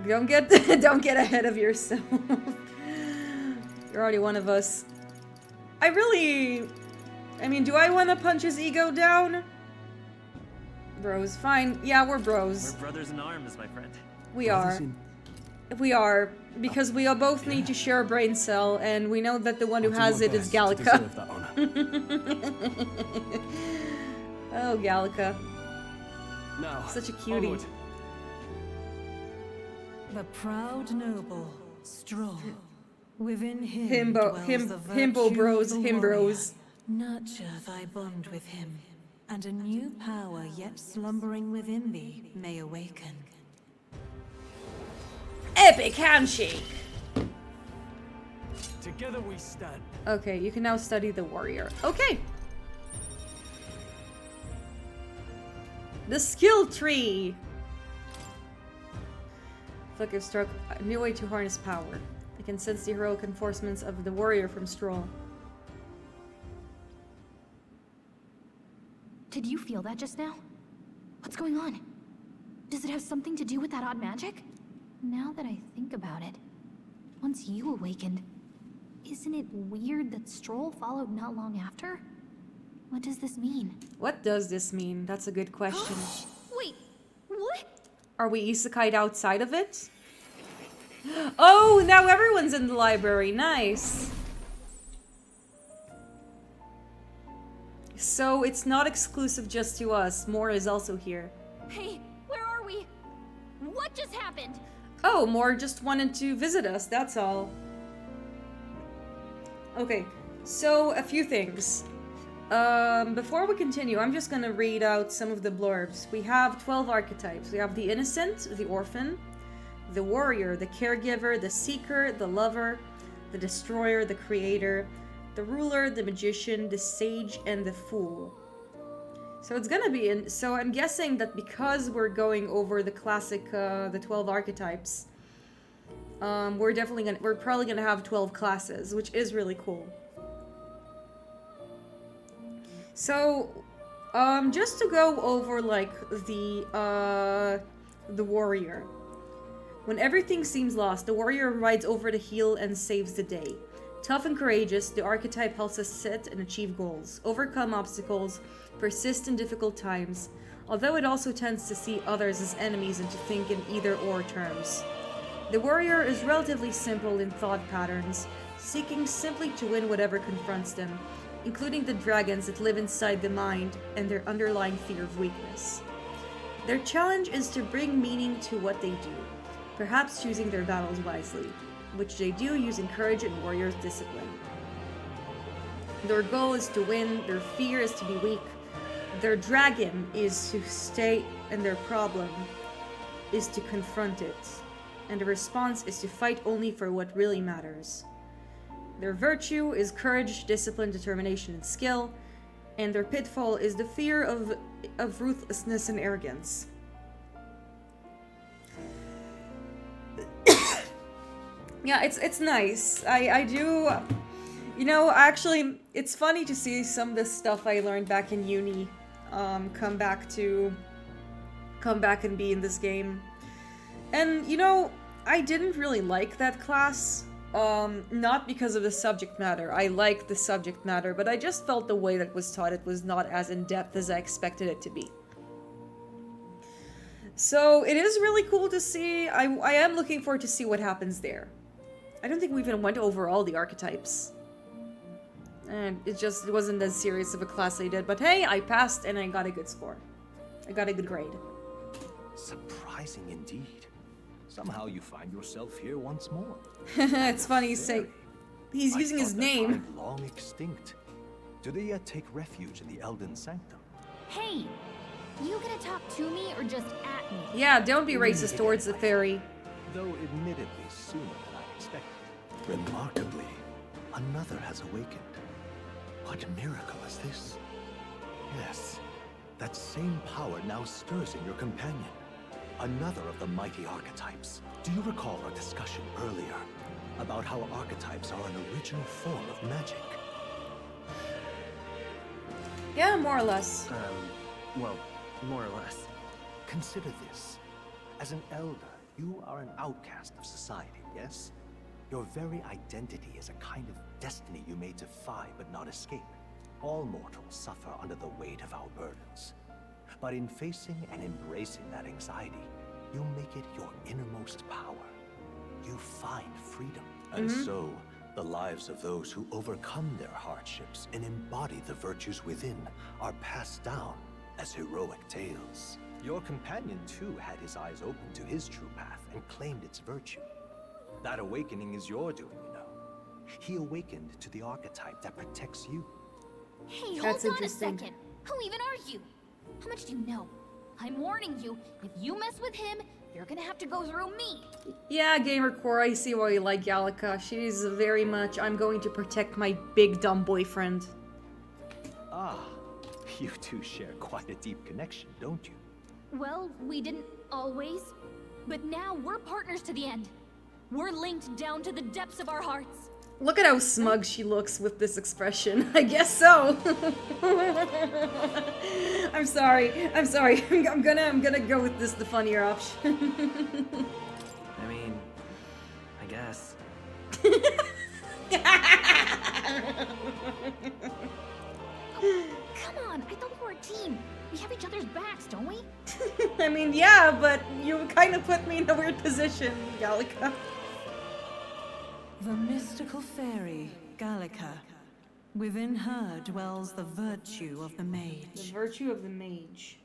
Don't get ahead of yourself. You're already one of us. I mean, do I want to punch his ego down? Bros, fine. Yeah, we're bros. We're brothers in arms, my friend. We are. We are, because we all both need to share a brain cell, and we know that the one who has it is Gallica. Oh, Gallica. Now, such a cutie. onward. The proud noble, Stroll. Within him Himbo bros, him bros. Nurture thy bond with him. and a new power yet slumbering within thee may awaken. Epic handshake! Together we stand. Okay, you can now study the warrior. Okay! The skill tree! Flick of struck a new way to harness power. I can sense the heroic enforcements of the warrior from Stroll. Did you feel that just now? What's going on? Does it have something to do with that odd magic? Now that I think about it, once you awakened, isn't it weird that Stroll followed not long after? What does this mean? What does this mean? That's a good question. Wait, what? Are we isekai'd outside of it? Oh, now everyone's in the library. Nice. So it's not exclusive just to us. Mor is also here. Hey, where are we? What just happened? Oh, Mor just wanted to visit us, that's all. Okay, so a few things. Before we continue, I'm just gonna read out some of the blurbs. We have 12 archetypes. We have the innocent, the orphan, the warrior, the caregiver, the seeker, the lover, the destroyer, the creator, the ruler, the magician, the sage, and the fool. So it's gonna be in. So I'm guessing that because we're going over the classic, the 12 archetypes, we're probably gonna have 12 classes, which is really cool. So, just to go over like the warrior. When everything seems lost, the warrior rides over to heal and saves the day. Tough and courageous, the archetype helps us set and achieve goals, overcome obstacles, persist in difficult times, although it also tends to see others as enemies and to think in either-or terms. The warrior is relatively simple in thought patterns, seeking simply to win whatever confronts them, including the dragons that live inside the mind and their underlying fear of weakness. Their challenge is to bring meaning to what they do, perhaps choosing their battles wisely, which they do using courage and warrior's discipline. Their goal is to win, their fear is to be weak, their dragon is to stay, and their problem is to confront it, and the response is to fight only for what really matters. Their virtue is courage, discipline, determination, and skill, and their pitfall is the fear of ruthlessness and arrogance. Yeah, it's nice. I do, you know, actually, it's funny to see some of the stuff I learned back in uni come back and be in this game. And, you know, I didn't really like that class. Not because of the subject matter. I liked the subject matter, but I just felt the way that was taught it was not as in-depth as I expected it to be. So it is really cool to see. I am looking forward to see what happens there. I don't think we even went over all the archetypes. And it wasn't as serious of a class I did, but hey, I passed and I got a good score. I got a good grade. Surprising indeed. Somehow you find yourself here once more. It's funny you say. He's using his name. Long extinct. Do they yet take refuge in the Elden Sanctum? Hey, you gonna talk to me or just at me? Yeah, don't be racist towards the fairy. Though admittedly sooner than I expected. Remarkably, another has awakened. What miracle is this? Yes, that same power now stirs in your companion. Another of the mighty archetypes. Do you recall our discussion earlier about how archetypes are an original form of magic? Yeah, more or less. Well, more or less. Consider this. As an elder, you are an outcast of society, yes? Your very identity is a kind of destiny you may defy but not escape. All mortals suffer under the weight of our burdens. But in facing and embracing that anxiety, you make it your innermost power. You find freedom. And so, the lives of those who overcome their hardships and embody the virtues within are passed down as heroic tales. Your companion too had his eyes open to his true path and claimed its virtue. That awakening is your doing, you know. He awakened to the archetype that protects you. Hey, hold on a second. Who even are you? How much do you know? I'm warning you, if you mess with him, you're gonna have to go through me. Yeah, Gamercore, I see why you like Gallica. She's very much, I'm going to protect my big dumb boyfriend. Ah, you two share quite a deep connection, don't you? Well, we didn't always, but now we're partners to the end. We're linked down to the depths of our hearts. Look at how smug she looks with this expression. I guess so. I'm sorry. I'm sorry. I'm gonna go with this, the funnier option. I mean, I guess. Come on, I thought we were a team. We have each other's backs, don't we? I mean, yeah, but you kind of put me in a weird position, Gallica. The mystical fairy, Gallica. Within her dwells the virtue of the mage. The virtue of the mage.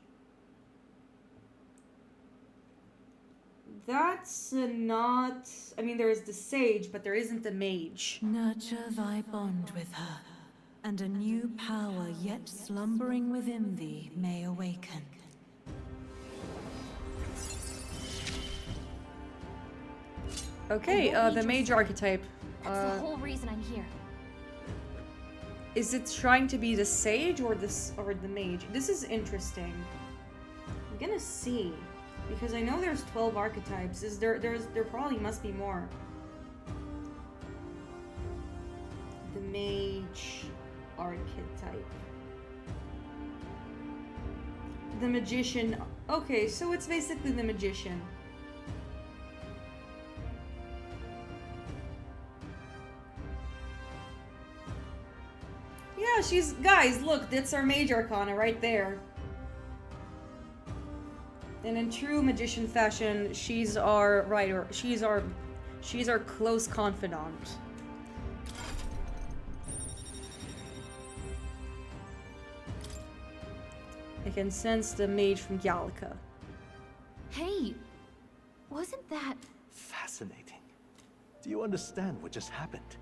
That's not... I mean, there is the sage, but there isn't the mage. Nurture thy bond with her, and a new power yet slumbering within thee may awaken. Okay, the mage archetype. That's the whole reason I'm here. Is it trying to be the sage or the mage? This is interesting. I'm gonna see, because I know there's 12 archetypes. There probably must be more. The mage archetype. The magician. Okay, so it's basically the magician. Yeah, she's... Guys, look, that's our mage arcana right there. And in true magician fashion, she's our writer. She's our close confidant. I can sense the mage from Gallica. Hey, wasn't that... Fascinating. Do you understand what just happened?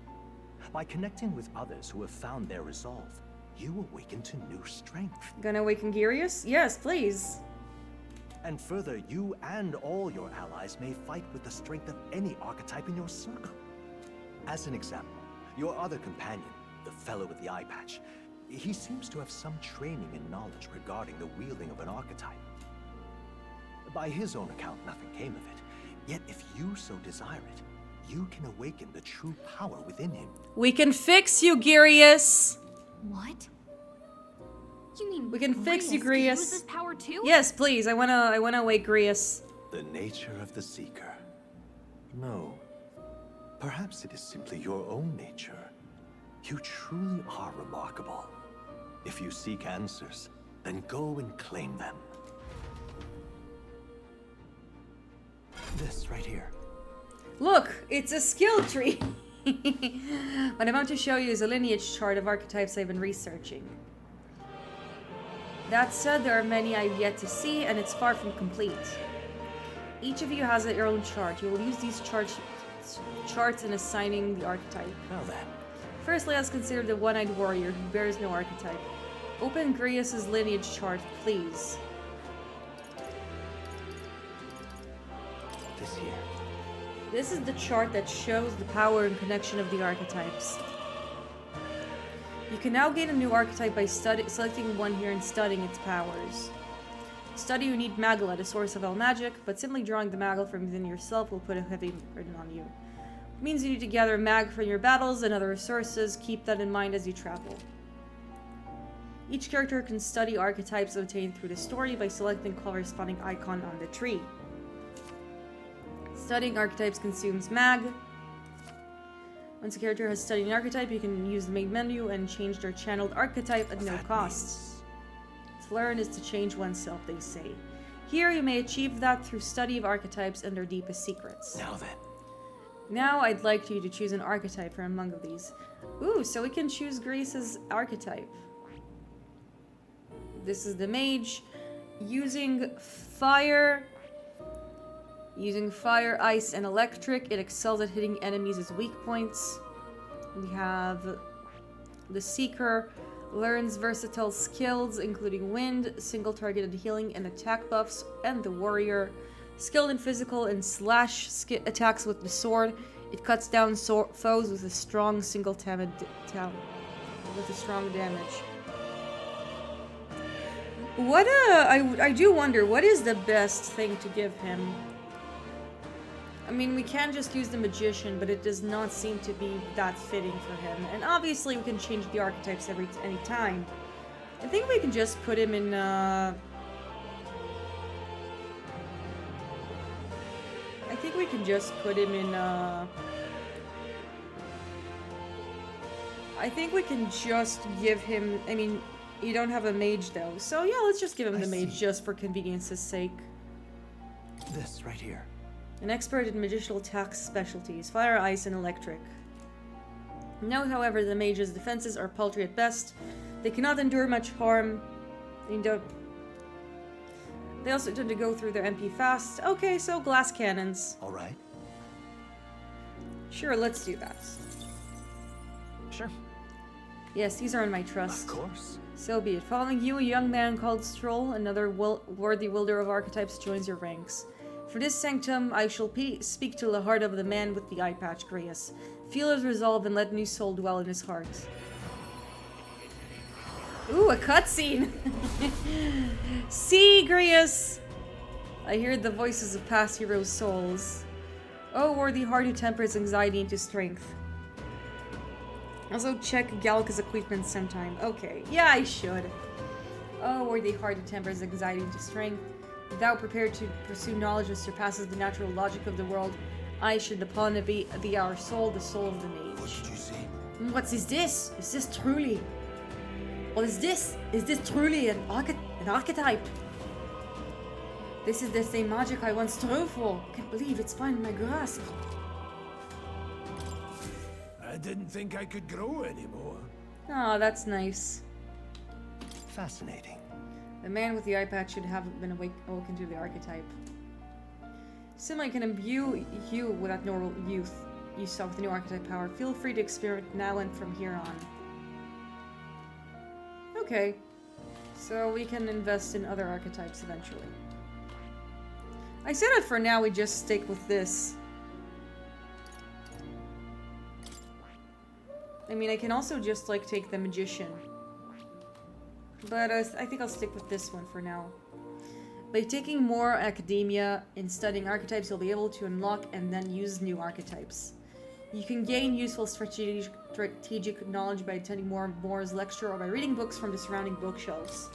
By connecting with others who have found their resolve, you awaken to new strength. Gonna awaken Girius? Yes, please. And further, you and all your allies may fight with the strength of any archetype in your circle. As an example, your other companion, the fellow with the eye patch, he seems to have some training and knowledge regarding the wielding of an archetype. By his own account, nothing came of it. Yet if you so desire it, you can awaken the true power within him. We can fix you, Girius. What? You mean we can fix you, Grius can use Grius? this power too? Yes, please. I wanna wake Grius. The nature of the seeker. No. Perhaps it is simply your own nature. You truly are remarkable. If you seek answers, then go and claim them. This right here. Look, it's a skill tree. What I'm about to show you is a lineage chart of archetypes I've been researching. That said, there are many I've yet to see, and it's far from complete. Each of you has your own chart. You will use these charts in assigning the archetype. Now then. Firstly, let's consider the one-eyed warrior who bears no archetype. Open Grius's lineage chart, please. This here. This is the chart that shows the power and connection of the archetypes. You can now gain a new archetype by selecting one here and studying its powers. To study, you need Magla, the source of all magic, but simply drawing the Magla from within yourself will put a heavy burden on you. It means you need to gather mag from your battles and other resources. Keep that in mind as you travel. Each character can study archetypes obtained through the story by selecting corresponding icon on the tree. Studying archetypes consumes mag. Once a character has studied an archetype, you can use the main menu and change their channeled archetype at no cost. To learn is to change oneself, they say. Here you may achieve that through study of archetypes and their deepest secrets. Now then. Now I'd like you to choose an archetype from among these. Ooh, so we can choose Grius's archetype. This is the mage. Using fire, ice, and electric, it excels at hitting enemies as weak points. We have the Seeker. Learns versatile skills including wind, single-targeted healing, and attack buffs, and the warrior. Skilled in physical and slash attacks with the sword. It cuts down foes with a strong strong damage. What I do wonder, what is the best thing to give him? I mean, we can just use the magician, but it does not seem to be that fitting for him. And obviously we can change the archetypes any time. I think we can just put him in I think we can just put him in I think we can just give him, I mean, you don't have a mage though. So yeah, let's just give him the mage just for convenience's sake. This right here. An expert in magical attack specialties, fire, ice, and electric. Note, however, the mage's defenses are paltry at best. They cannot endure much harm. They also tend to go through their MP fast. Okay, so glass cannons. Alright. Sure, let's do that. Sure. Yes, these are in my trust. Of course. So be it. Following you, a young man called Stroll, another worthy wielder of archetypes, joins your ranks. For this sanctum, I shall speak to the heart of the man with the eye patch, Grius. Feel his resolve and let new soul dwell in his heart. Ooh, a cutscene! See, Grius! I hear the voices of past heroes' souls. Oh, worthy heart who tempers anxiety into strength. Also check Galca's equipment sometime. Okay, yeah, I should. Oh, worthy heart who tempers anxiety into strength. Thou prepared to pursue knowledge that surpasses the natural logic of the world, I should upon it be our soul, the soul of the mage. What did you see? What is this? Is this truly? What is this? Is this truly an archetype? This is the same magic I once strove for. Can't believe it's finding my grasp. I didn't think I could grow anymore. Oh, that's nice. Fascinating. The man with the eye patch should have been awoken to the archetype. Similarly, can imbue you with that normal youth you saw with the new archetype power. Feel free to experiment now and from here on. Okay. So we can invest in other archetypes eventually. I said that for now we just stick with this. I mean, I can also just like take the magician. But I think I'll stick with this one for now. By taking more academia and studying archetypes, you'll be able to unlock and then use new archetypes. You can gain useful strategic knowledge by attending more of Moore's lecture or by reading books from the surrounding bookshelves.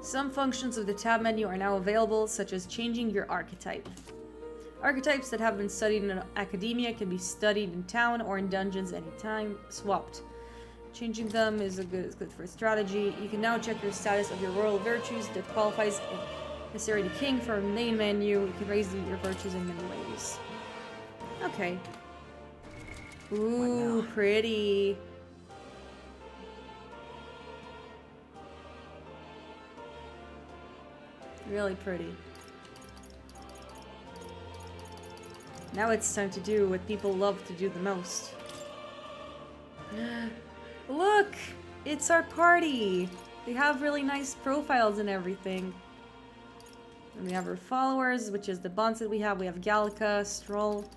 Some functions of the tab menu are now available, such as changing your archetype. Archetypes that have been studied in academia can be studied in town or in dungeons anytime, swapped. Changing them is good for a strategy. You can now check your status of your royal virtues that qualifies necessary king from the main menu. You can raise your virtues in many ways. Okay. Ooh, pretty. Really pretty. Now it's time to do what people love to do the most. Look! It's our party! They have really nice profiles and everything. And we have our followers, which is the bonds that we have. We have Galca, Stroll.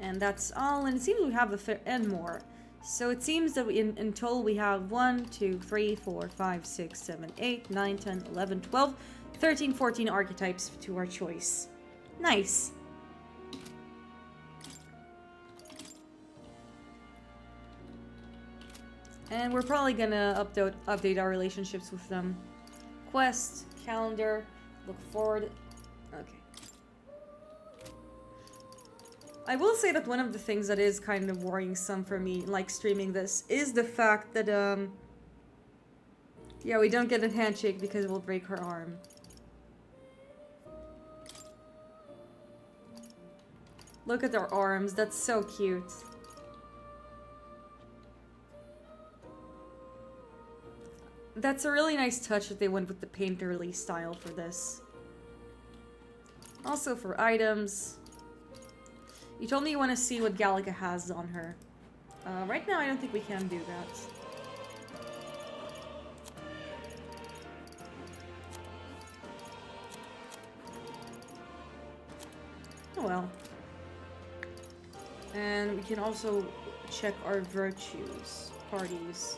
And that's all. And it seems we have and more. So it seems that in total we have 1, 2, 3, 4, 5, 6, 7, 8, 9, 10, 11, 12, 13, 14 archetypes to our choice. Nice. And we're probably gonna update our relationships with them. Quest, calendar, look forward. Okay. I will say that one of the things that is kind of worrisome for me, like streaming this, is the fact that, yeah, we don't get a handshake because it will break her arm. Look at their arms, that's so cute. That's a really nice touch that they went with the painterly style for this. Also for items. You told me you want to see what Galca has on her. Right now, I don't think we can do that. Oh well. And we can also check our virtues. Parties.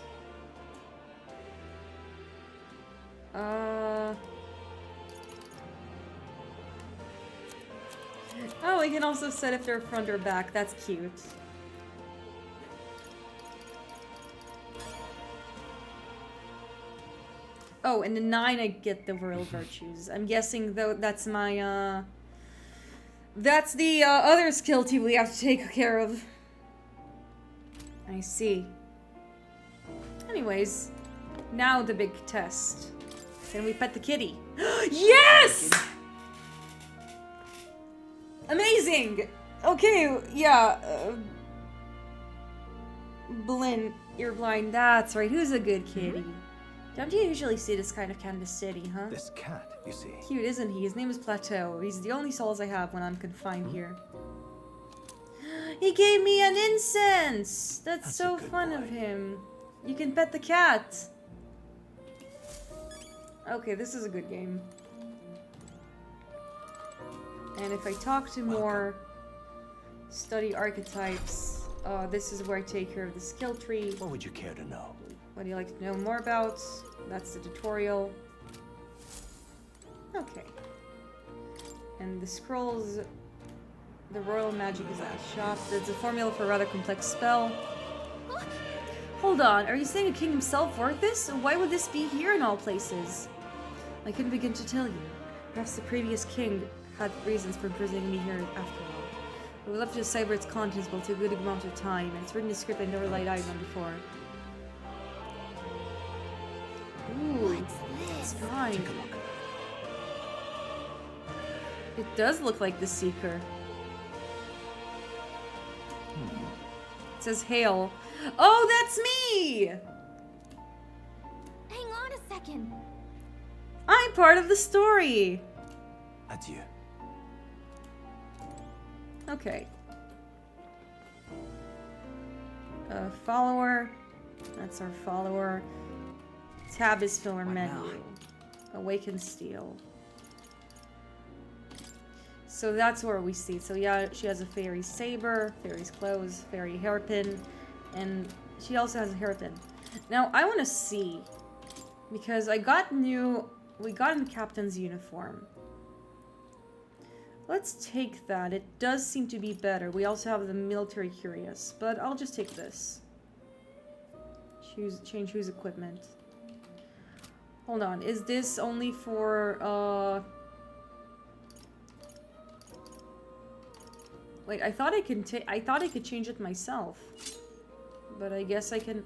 Oh, we can also set if they're front or back. That's cute. Oh, and the 9 I get the royal virtues. I'm guessing though that's my that's the other skill too we have to take care of. I see. Anyways, now the big test. Can we pet the kitty? Yes! Amazing! Okay, yeah. Blinn, you're blind. That's right. Who's a good kitty? Don't you usually see this kind of cat in the city, huh? This cat, you see. Cute, isn't he? His name is Plateau. He's the only solace I have when I'm confined here. He gave me an incense! That's so fun of him. You can pet the cat. Okay, this is a good game. And if I talk to more, study archetypes, this is where I take care of the skill tree. What would you care to know? What do you like to know more about? That's the tutorial. Okay. And the scrolls, the royal magic is at a shop. It's a formula for a rather complex spell. Hold on, are you saying a king himself worked this? Why would this be here in all places? I couldn't begin to tell you. Perhaps the previous king had reasons for imprisoning me here after all. But we left to decipher its contents will take a good amount of time, and it's written in a script I never laid eyes on before. Ooh, it's fine. Take a look. It does look like the Seeker. It says hail. Oh, that's me! Hang on a second. I'm part of the story. Adieu. Okay. Follower. That's our follower. Tab is filler menu. Awaken Steel. So that's where we see. So yeah, she has a fairy saber, fairy's clothes, fairy hairpin, and she also has a hairpin. Now I want to see, because we got a captain's uniform. Let's take that. It does seem to be better. We also have the military curious, but I'll just take this. Change whose equipment. Hold on, is this only for, wait, I thought I could change it myself. But I guess I can...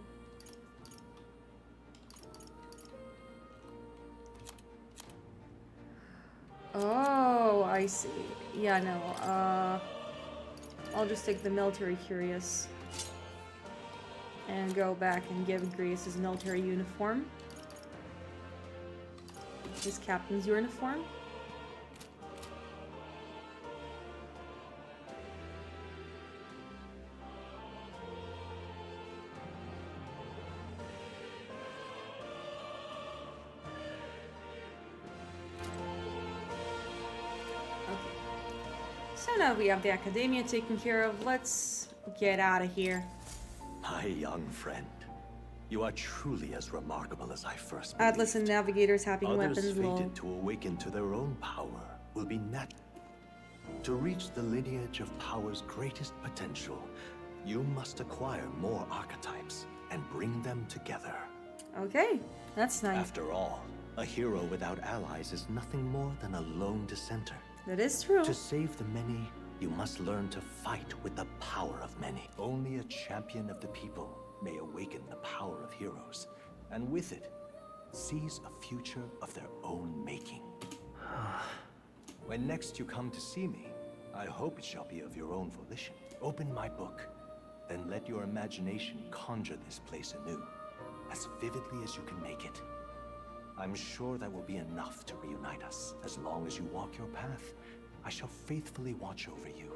Oh, I see. Yeah, no, I'll just take the military curious. And go back and give Grease his military uniform. His captain's uniform. Okay. So now we have the academia taken care of. Let's get out of here. My young friend, you are truly as remarkable as I first believed. Atlas and Navigators having Others weapons, lol. fated to awaken to their own power will be natural. To reach the lineage of power's greatest potential, you must acquire more archetypes and bring them together. Okay, that's nice. After all, a hero without allies is nothing more than a lone dissenter. That is true. To save the many, you must learn to fight with the power of many. Only a champion of the people may awaken the power of heroes, and with it, seize a future of their own making. When next you come to see me, I hope it shall be of your own volition. Open my book, then let your imagination conjure this place anew, as vividly as you can make it. I'm sure that will be enough to reunite us. As long as you walk your path, I shall faithfully watch over you.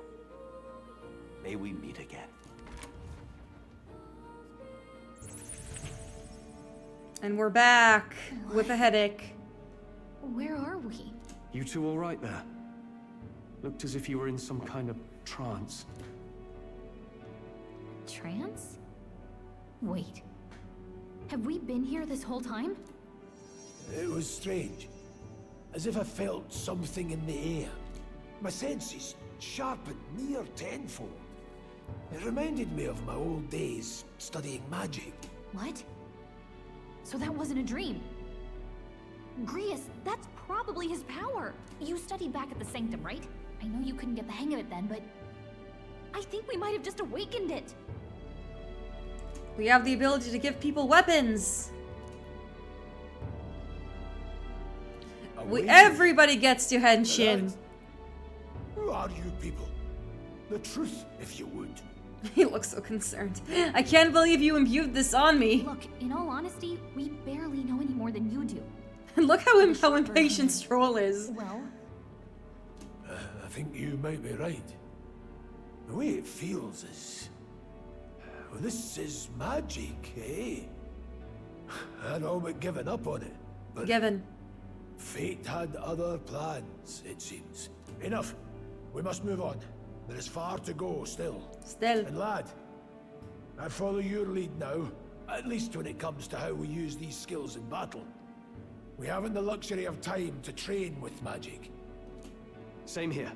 May we meet again. And we're back with a headache. Where are we? You two all right there? Looked as if you were in some kind of trance. Trance? Wait. Have we been here this whole time? It was strange. As if I felt something in the air. My senses sharpened near tenfold. It reminded me of my old days studying magic. What? So that wasn't a dream. Grius, that's probably his power. You studied back at the Sanctum, right? I know you couldn't get the hang of it then, but I think we might have just awakened it. We have the ability to give people weapons. Everybody gets to henshin. Who are you people? The truth, if you would. He looks so concerned. I can't believe you imbued this on me. Look, in all honesty, we barely know any more than you do. Look how impatient Stroll is. Well, I think you might be right. The way it feels is... Well, this is magic, eh? I'd all but given up on it. But Given. Fate had other plans, it seems. Enough. We must move on. There is far to go still. And lad, I follow your lead now, at least when it comes to how we use these skills in battle. We haven't the luxury of time to train with magic. Same here.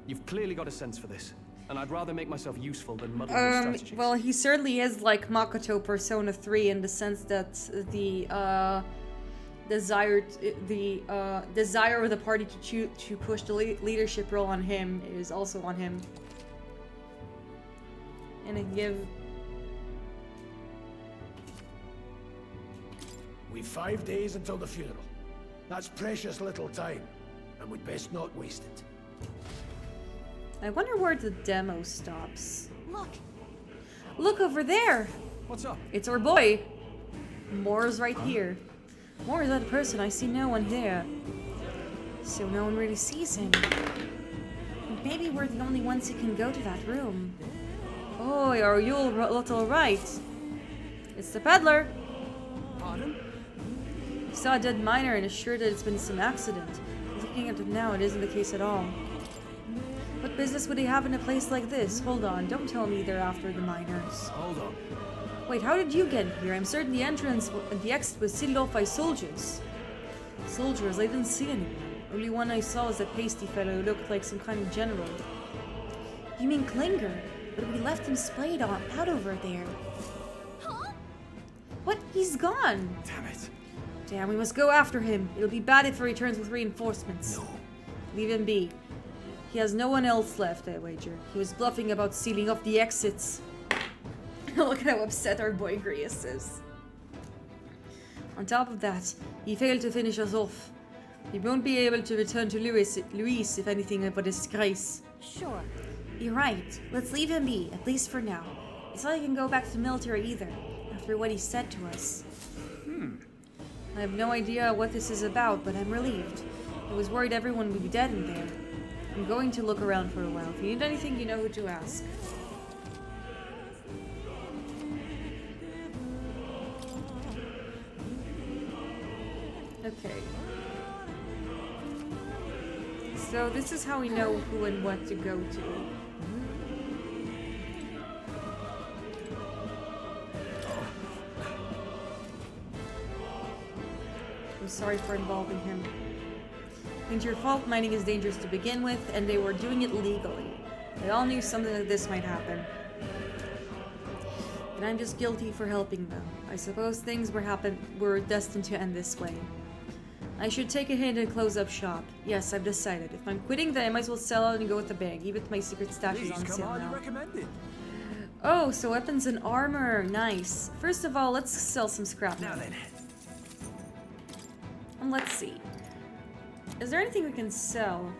You've clearly got a sense for this, and I'd rather make myself useful than muddle your strategies. Well, he certainly is like Makoto Persona 3 in the sense that the desire of the party to push the leadership role on him is also on him. And I give... We've 5 days until the funeral. That's precious little time, and we'd best not waste it. I wonder where the demo stops. Look! Look over there! What's up? It's our boy! Moore's right here. Moore is that person, I see no one there. So no one really sees him. And maybe we're the only ones who can go to that room. Oh, are you all right? It's the peddler! Pardon? He saw a dead miner and is sure that it's been some accident. Looking at it now, it isn't the case at all. What business would he have in a place like this? Hold on, don't tell me they're after the miners. Hold on. Wait, how did you get here? I'm certain the entrance and the exit was sealed off by soldiers. Soldiers? I didn't see anyone. Only one I saw was that pasty fellow who looked like some kind of general. You mean Klinger? But we left him splayed out over there. Huh? What? He's gone! Damn it. Damn, we must go after him. It'll be bad if he returns with reinforcements. No. Leave him be. He has no one else left, I wager. He was bluffing about sealing off the exits. Look at how upset our boy Grius is. On top of that, he failed to finish us off. He won't be able to return to Luis if anything but a disgrace. Sure. You're right. Let's leave him be, at least for now. It's not like he can go back to the military either, after what he said to us. I have no idea what this is about, but I'm relieved. I was worried everyone would be dead in there. I'm going to look around for a while. If you need anything, you know who to ask. Okay. So this is how we know who and what to go to. I'm sorry for involving him. It's your fault. Mining is dangerous to begin with, and they were doing it legally. They all knew something like this might happen. And I'm just guilty for helping them. I suppose things were destined to end this way. I should take a hint and close up shop. Yes, I've decided. If I'm quitting, then I might as well sell out and go with the bag. Even if my secret stash is on sale now. Oh, so weapons and armor. Nice. First of all, let's sell some scrap now. And let's see. Is there anything we can sell?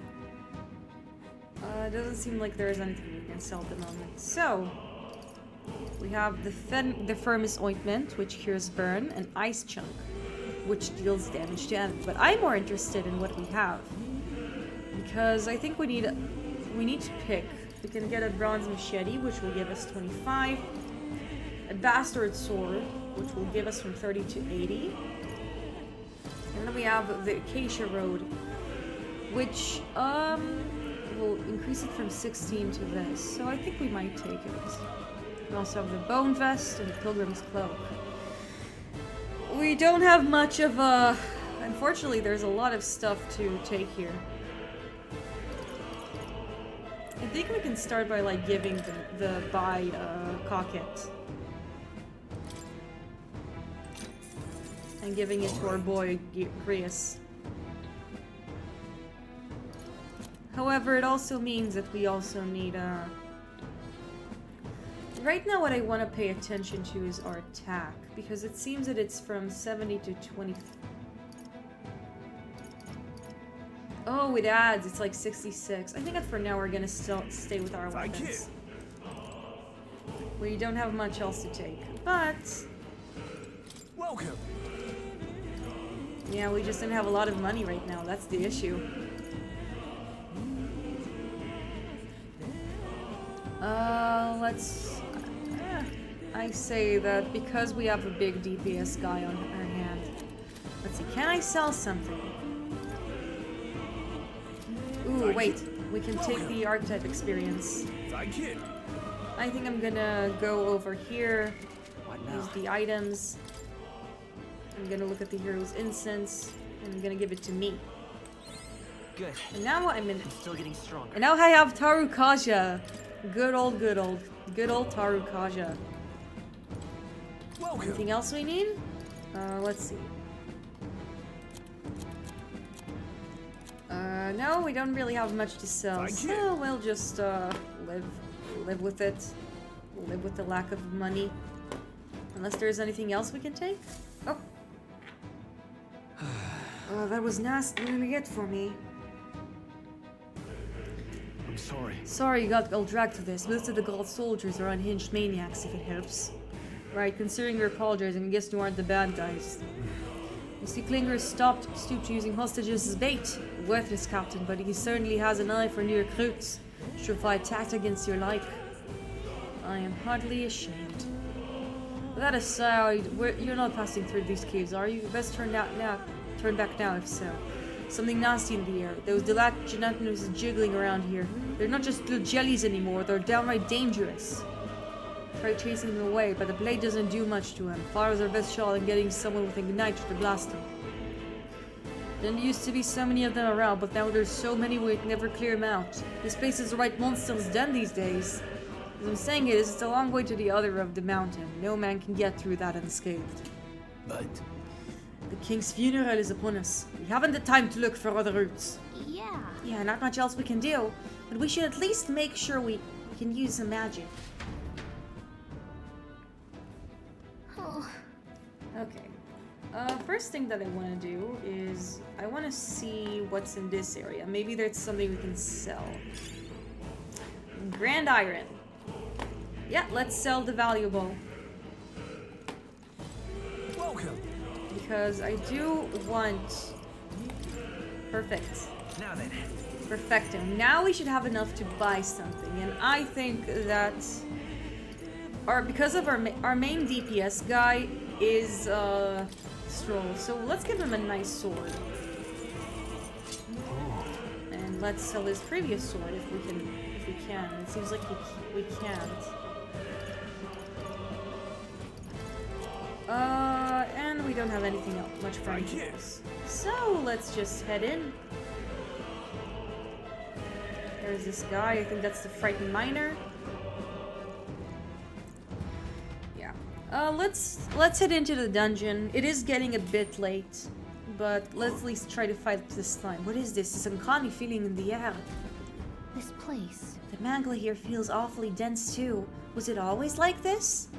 It doesn't seem like there is anything we can sell at the moment. So, we have the Firmus Ointment, which cures burn, and Ice Chunk, which deals damage to enemies. But I'm more interested in what we have, because I think we need to pick. We can get a Bronze Machete, which will give us 25, a Bastard Sword, which will give us from 30 to 80. And then we have the Acacia Road, which will increase it from 16 to this. So I think we might take it. We also have the Bone Vest and the Pilgrim's Cloak. We don't have much of a... Unfortunately, there's a lot of stuff to take here. I think we can start by like giving the buy cocket. And giving it to our boy Grius. However, it also means that we also need right now what I want to pay attention to is our attack, because it seems that it's from 70 to 20. Oh, it adds. It's like 66. I think that for now we're gonna still stay with our weapons. We don't have much else to take, but welcome. Yeah, we just didn't have a lot of money right now. That's the issue. Let's. I say that because we have a big DPS guy on our hand. Let's see. Can I sell something? Ooh, wait. We can take the archetype experience. Thank you. I think I'm gonna go over here. Use the items. I'm gonna look at the hero's incense. And I'm gonna give it to me. Good. And now I'm still getting stronger. And now I have Tarukaja. Good old Tarukaja. Welcome. Anything else we need? Let's see. No, we don't really have much to sell, so we'll just live with it. Live with the lack of money. Unless there's anything else we can take. Oh. Oh, that was nasty to get for me. I'm sorry. Sorry you got all dragged to this. Most of the Gaul soldiers are unhinged maniacs, if it helps. Right, considering you're apologizing, I guess you aren't the bad guys. You see, Klinger stooped to using hostages as bait. Worthless captain, but he certainly has an eye for new recruits. Surefire attacked against your like. I am hardly ashamed. But that aside, you're not passing through these caves, are you? Best turn back now, if so. Something nasty in the air. Those gelatinous jiggling around here. They're not just little jellies anymore, they're downright dangerous. Try chasing them away, but the blade doesn't do much to him. Fires our best shot in getting someone with ignite to blast him. There used to be so many of them around, but now there's so many we can never clear them out. This place is the right monster's den these days. As I'm saying it's a long way to the other of the mountain. No man can get through that unscathed. But the king's funeral is upon us. We haven't the time to look for other routes. Yeah, not much else we can do. But we should at least make sure we can use some magic. Oh. Okay. First thing that I want to do is I want to see what's in this area. Maybe there's something we can sell. Grand iron. Yeah, let's sell the valuable. Welcome. Because I do want... Perfect. Now then. Perfecto. Now we should have enough to buy something. And I think that... because of our main DPS guy is Stroll. So let's give him a nice sword. And let's sell his previous sword if we can. It seems like we can't. And we don't have anything else, much for anything else. So let's just head in. There's this guy. I think that's the frightened miner. Yeah. Let's head into the dungeon. It is getting a bit late, but let's at least try to fight this time. What is this? This uncanny feeling in the air. This place. The mangler here feels awfully dense too. Was it always like this?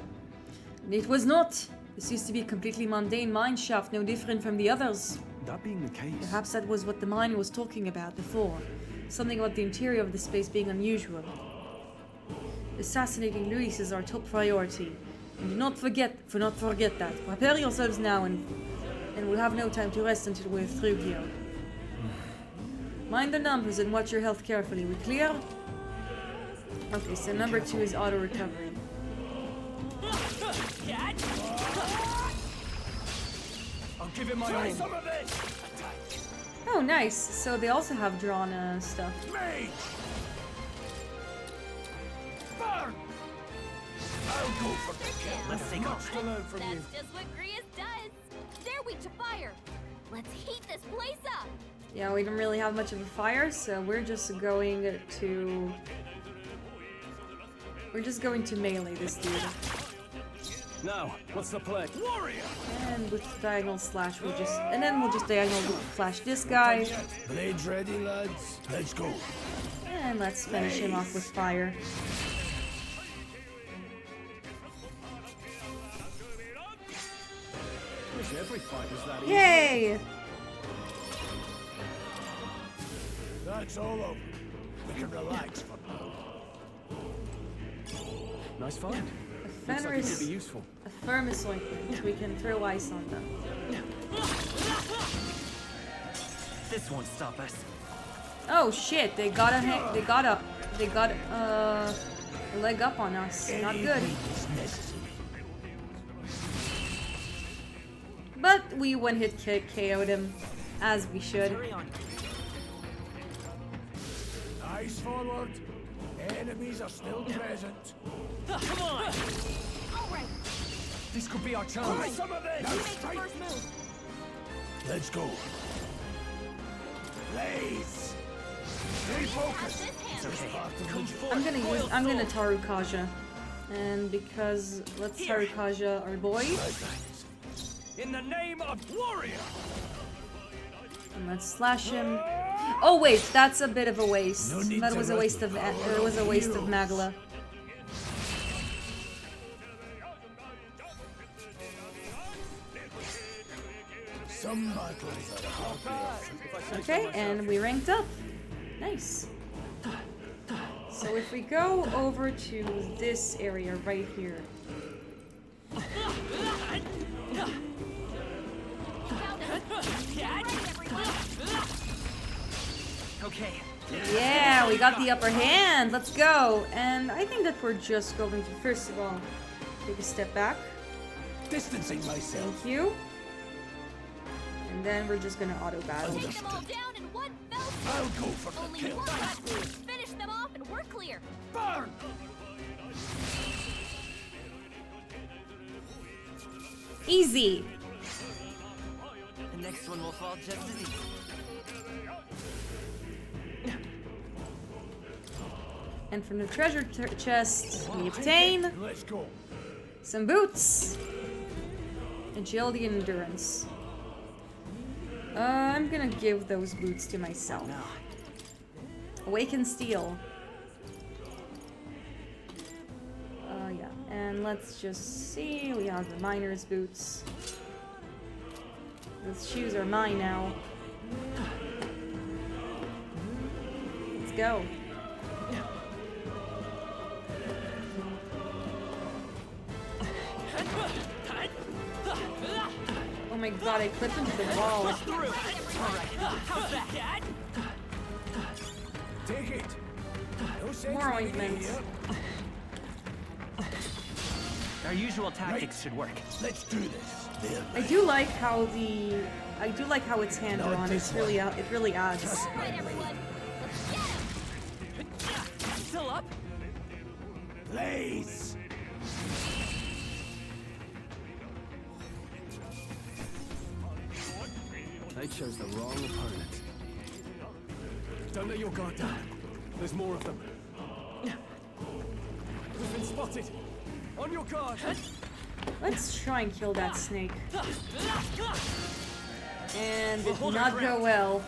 It was not. This used to be a completely mundane mine shaft, no different from the others. That being the case... Perhaps that was what the miner was talking about before. Something about the interior of the space being unusual. Assassinating Luis is our top priority. And do not forget that. Prepare yourselves now and we'll have no time to rest until we're through here. Mind the numbers and watch your health carefully. We clear? Okay, so number 2 is auto recovery. give it my Try all. some of this! Oh, nice. So they also have drawn stuff. Mage! Burn! I'll go for the kill. Let's take off. To learn from you. That's just what Grius does. They're weak to fire. Let's heat this place up. Yeah, we don't really have much of a fire, so we're just going to... We're just going to melee this dude. Now, what's the play? Warrior! And with diagonal slash, we'll just... And then we'll just diagonal flash this guy. Blades ready, lads. Let's go. And let's finish him off with fire. Wish every fight was that easy. Yay! That's all over. We can relax for now. Nice find. A Looks like it could Fenris, be useful. a Firmus ointment. We can throw ice on them. This won't stop us. Oh shit! They got a leg up on us. Not good. But we one-hit KO'd him, as we should. Eyes forward. Enemies are still present. Come on! Alright, This could be our Try chance. some of this! you make the first move. Let's go. Blaze! Stay focused. It's okay. I'm gonna Tarukaja. And because let's Tarukaja our boy. In the name of warrior! And let's slash him. Oh wait, that's a bit of a waste. No need That to was a rush waste of the power it was a of waste of heroes. Magla. Some battles are hard. Okay, and we ranked up. Nice. So if we go over to this area right here. Okay. Yeah, we got the upper hand. Let's go. And I think that we're just going to first of all take a step back. Distancing myself. Thank you. And then we're just gonna auto battle. Take them all down in one fell swoop. I'll go for the Only kill. one left. Finish them off and we're clear. Burn! Easy. The next one will fall just as easy. And from the treasure chest, we obtain Let's go. some boots. Agility and endurance. I'm gonna give those boots to myself. Awaken steel. Yeah, and let's just see. We have the miner's boots. Those shoes are mine now. Let's go. Oh my god, I clipped into the wall. Take it. No sense More leaving it ointment. here. Our usual tactics should work. Let's do this. I do like how its hand drawn. It's really it really adds. Alright, everyone. Let's get him. Still up? Blaze! They chose the wrong opponent. Don't let your guard down. There's more of them. We've been spotted. On your guard. Let's try and kill that snake. And it did not go well.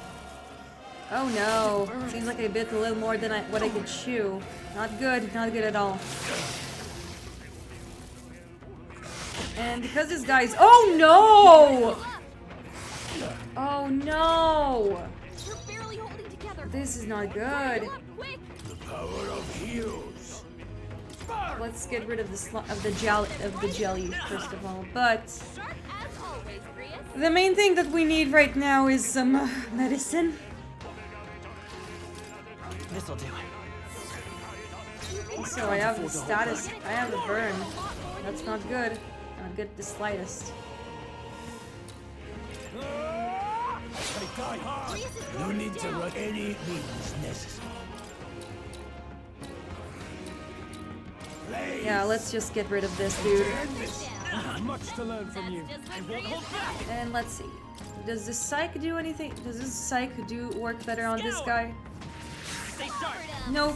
Oh no. Seems like I bit a little more than what I could chew. Not good. Not good at all. And because this guy's... Oh no! Oh no! We're barely holding together. This is not good. Quick. The power of heroes. Let's get rid of the jelly first of all. But Sharp as always, Grius. the main thing that we need right now is some medicine. This'll do. So I have the status. I have the burn. That's not good. Not good the slightest. Die hard. No need to run any means necessary. Yeah, let's just get rid of this dude. Much to learn from you. And let's see. Does the psych do anything? Does this psych do work better on this guy? No.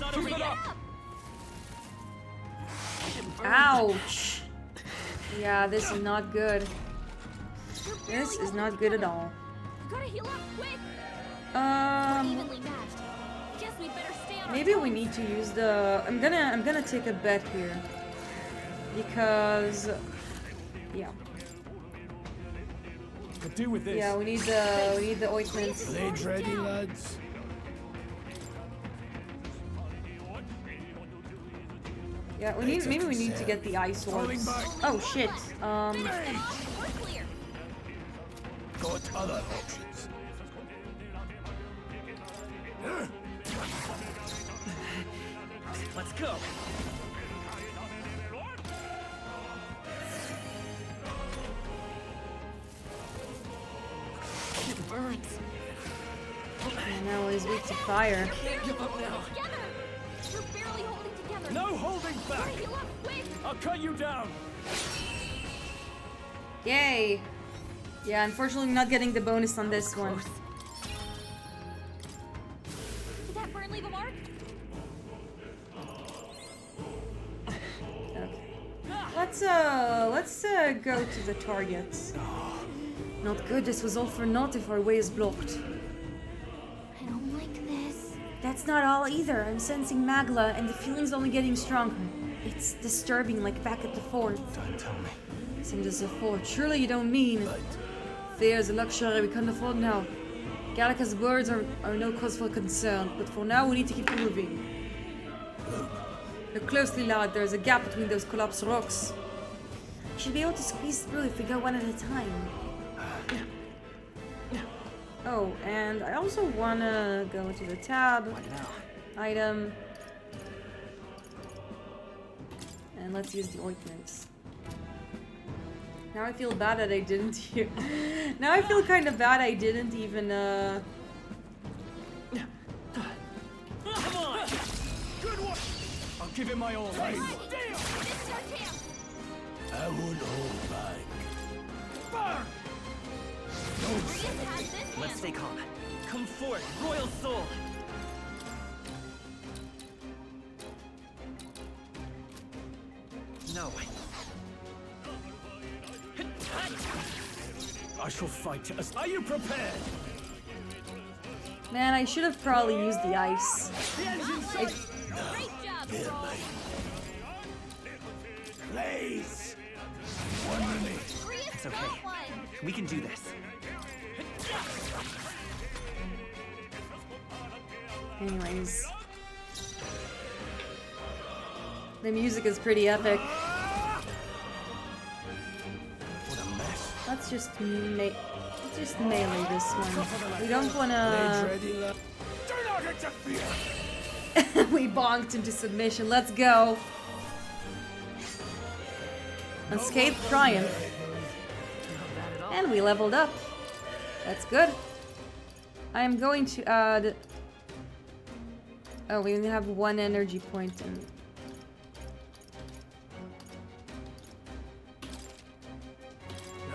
Ouch. Yeah, this is not good. This is not good at all. Maybe we need to use the. I'm gonna take a bet here because yeah. Could do with this. Yeah, we need the ointment. Blades ready, lads. Yeah, maybe we need to get the ice orbs. Oh shit. Got other options. Let's go. It burns. And now he's weak to fire. Give up now. No holding back. I'll cut you down. Yay. Yeah, unfortunately not getting the bonus on this one. Did that burn leave a mark? Let's go to the targets. Not good. This was all for naught if our way is blocked. I don't like this. That's not all either. I'm sensing Magla, and the feeling's only getting stronger. It's disturbing, like back at the fort. Don't tell me. Seems as a fort. Surely you don't mean. Fear is a luxury we can't afford now. Gallica's words are no cause for concern, but for now we need to keep moving. Look closely, lad. There's a gap between those collapsed rocks. We should be able to squeeze through if we go one at a time. Oh, and I also wanna go to the tab. Item. And let's use the ointments. Now I feel bad that I didn't hear. Now I feel kind of bad I didn't even, Come on! Good one! I'll give it my all. I won't hold back. Burn! Let's stay calm. Come forth, royal soul. No. I shall fight as. Are you prepared? Man, I should have probably used the ice. Blaze! One minute. It's okay. We can do this. Anyways. The music is pretty epic. Let's just melee this one. We don't wanna. We bonked into submission. Let's go. Unscathed triumph. And we leveled up. That's good. I am going to add. Oh, we only have one energy point in.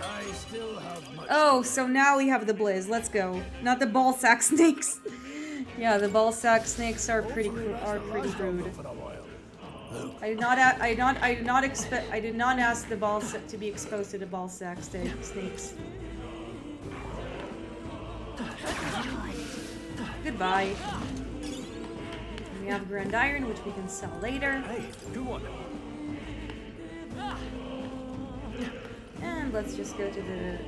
I still have much. Oh, so now we have the Blizz. Let's go. Not the ball sack snakes. Yeah, the ball sack snakes are pretty rude. I did not ask the ball sack to be exposed to the ball sack snakes. Goodbye. We have Grand Iron, which we can sell later. Hey, good one. And let's just go to the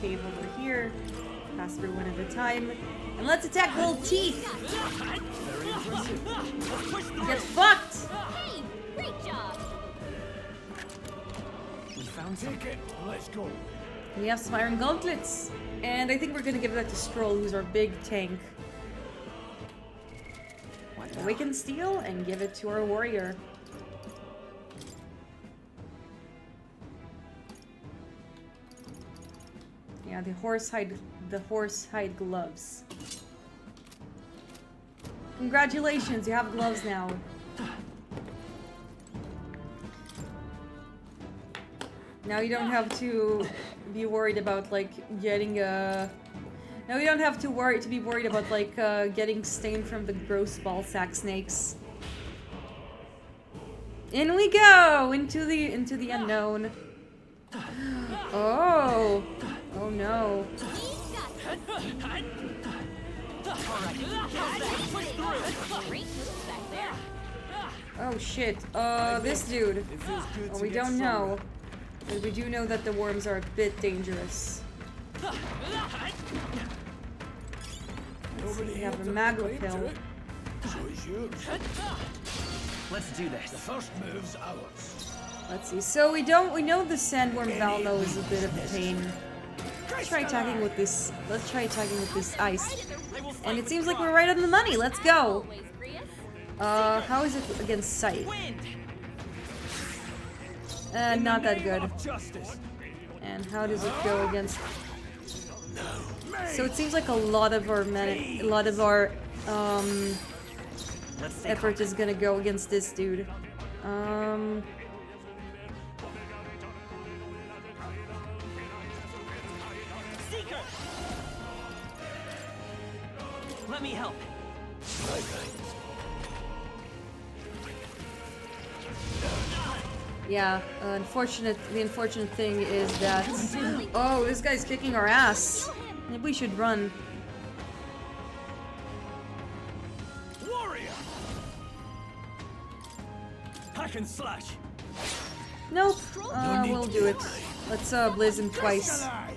cave over here. Pass through one at a time. And let's attack Gold Teeth! Get fucked! Hey, great job. We found something. Let's go. We have some iron gauntlets. And I think we're gonna give that to Stroll, who's our big tank. Awaken Steel and give it to our warrior. Yeah, Yeah, the horsehide gloves. Congratulations, you have gloves now. Now you don't have to be worried about like getting a. Now you don't have to be worried about like getting stained from the gross ballsack snakes. In we go into the unknown. Oh, oh no. Oh shit. This dude. Oh, we don't know. But we do know that the worms are a bit dangerous. Let's see, we have a magma pill. Let's do this. The first move's ours. Let's see. So we know the sandworm Valno is a bit of a pain. Let's try attacking with this. Let's try attacking with this ice. And it seems like we're right on the money. Let's go. How is it against sight? Not that good. And how does it go against? So it seems like a lot of our effort is gonna go against this dude. Let me help. Yeah, the unfortunate thing is that... Oh, this guy's kicking our ass. Maybe we should run. Warrior! Hack and slash. Nope. We'll do it. Let's blizz him twice. I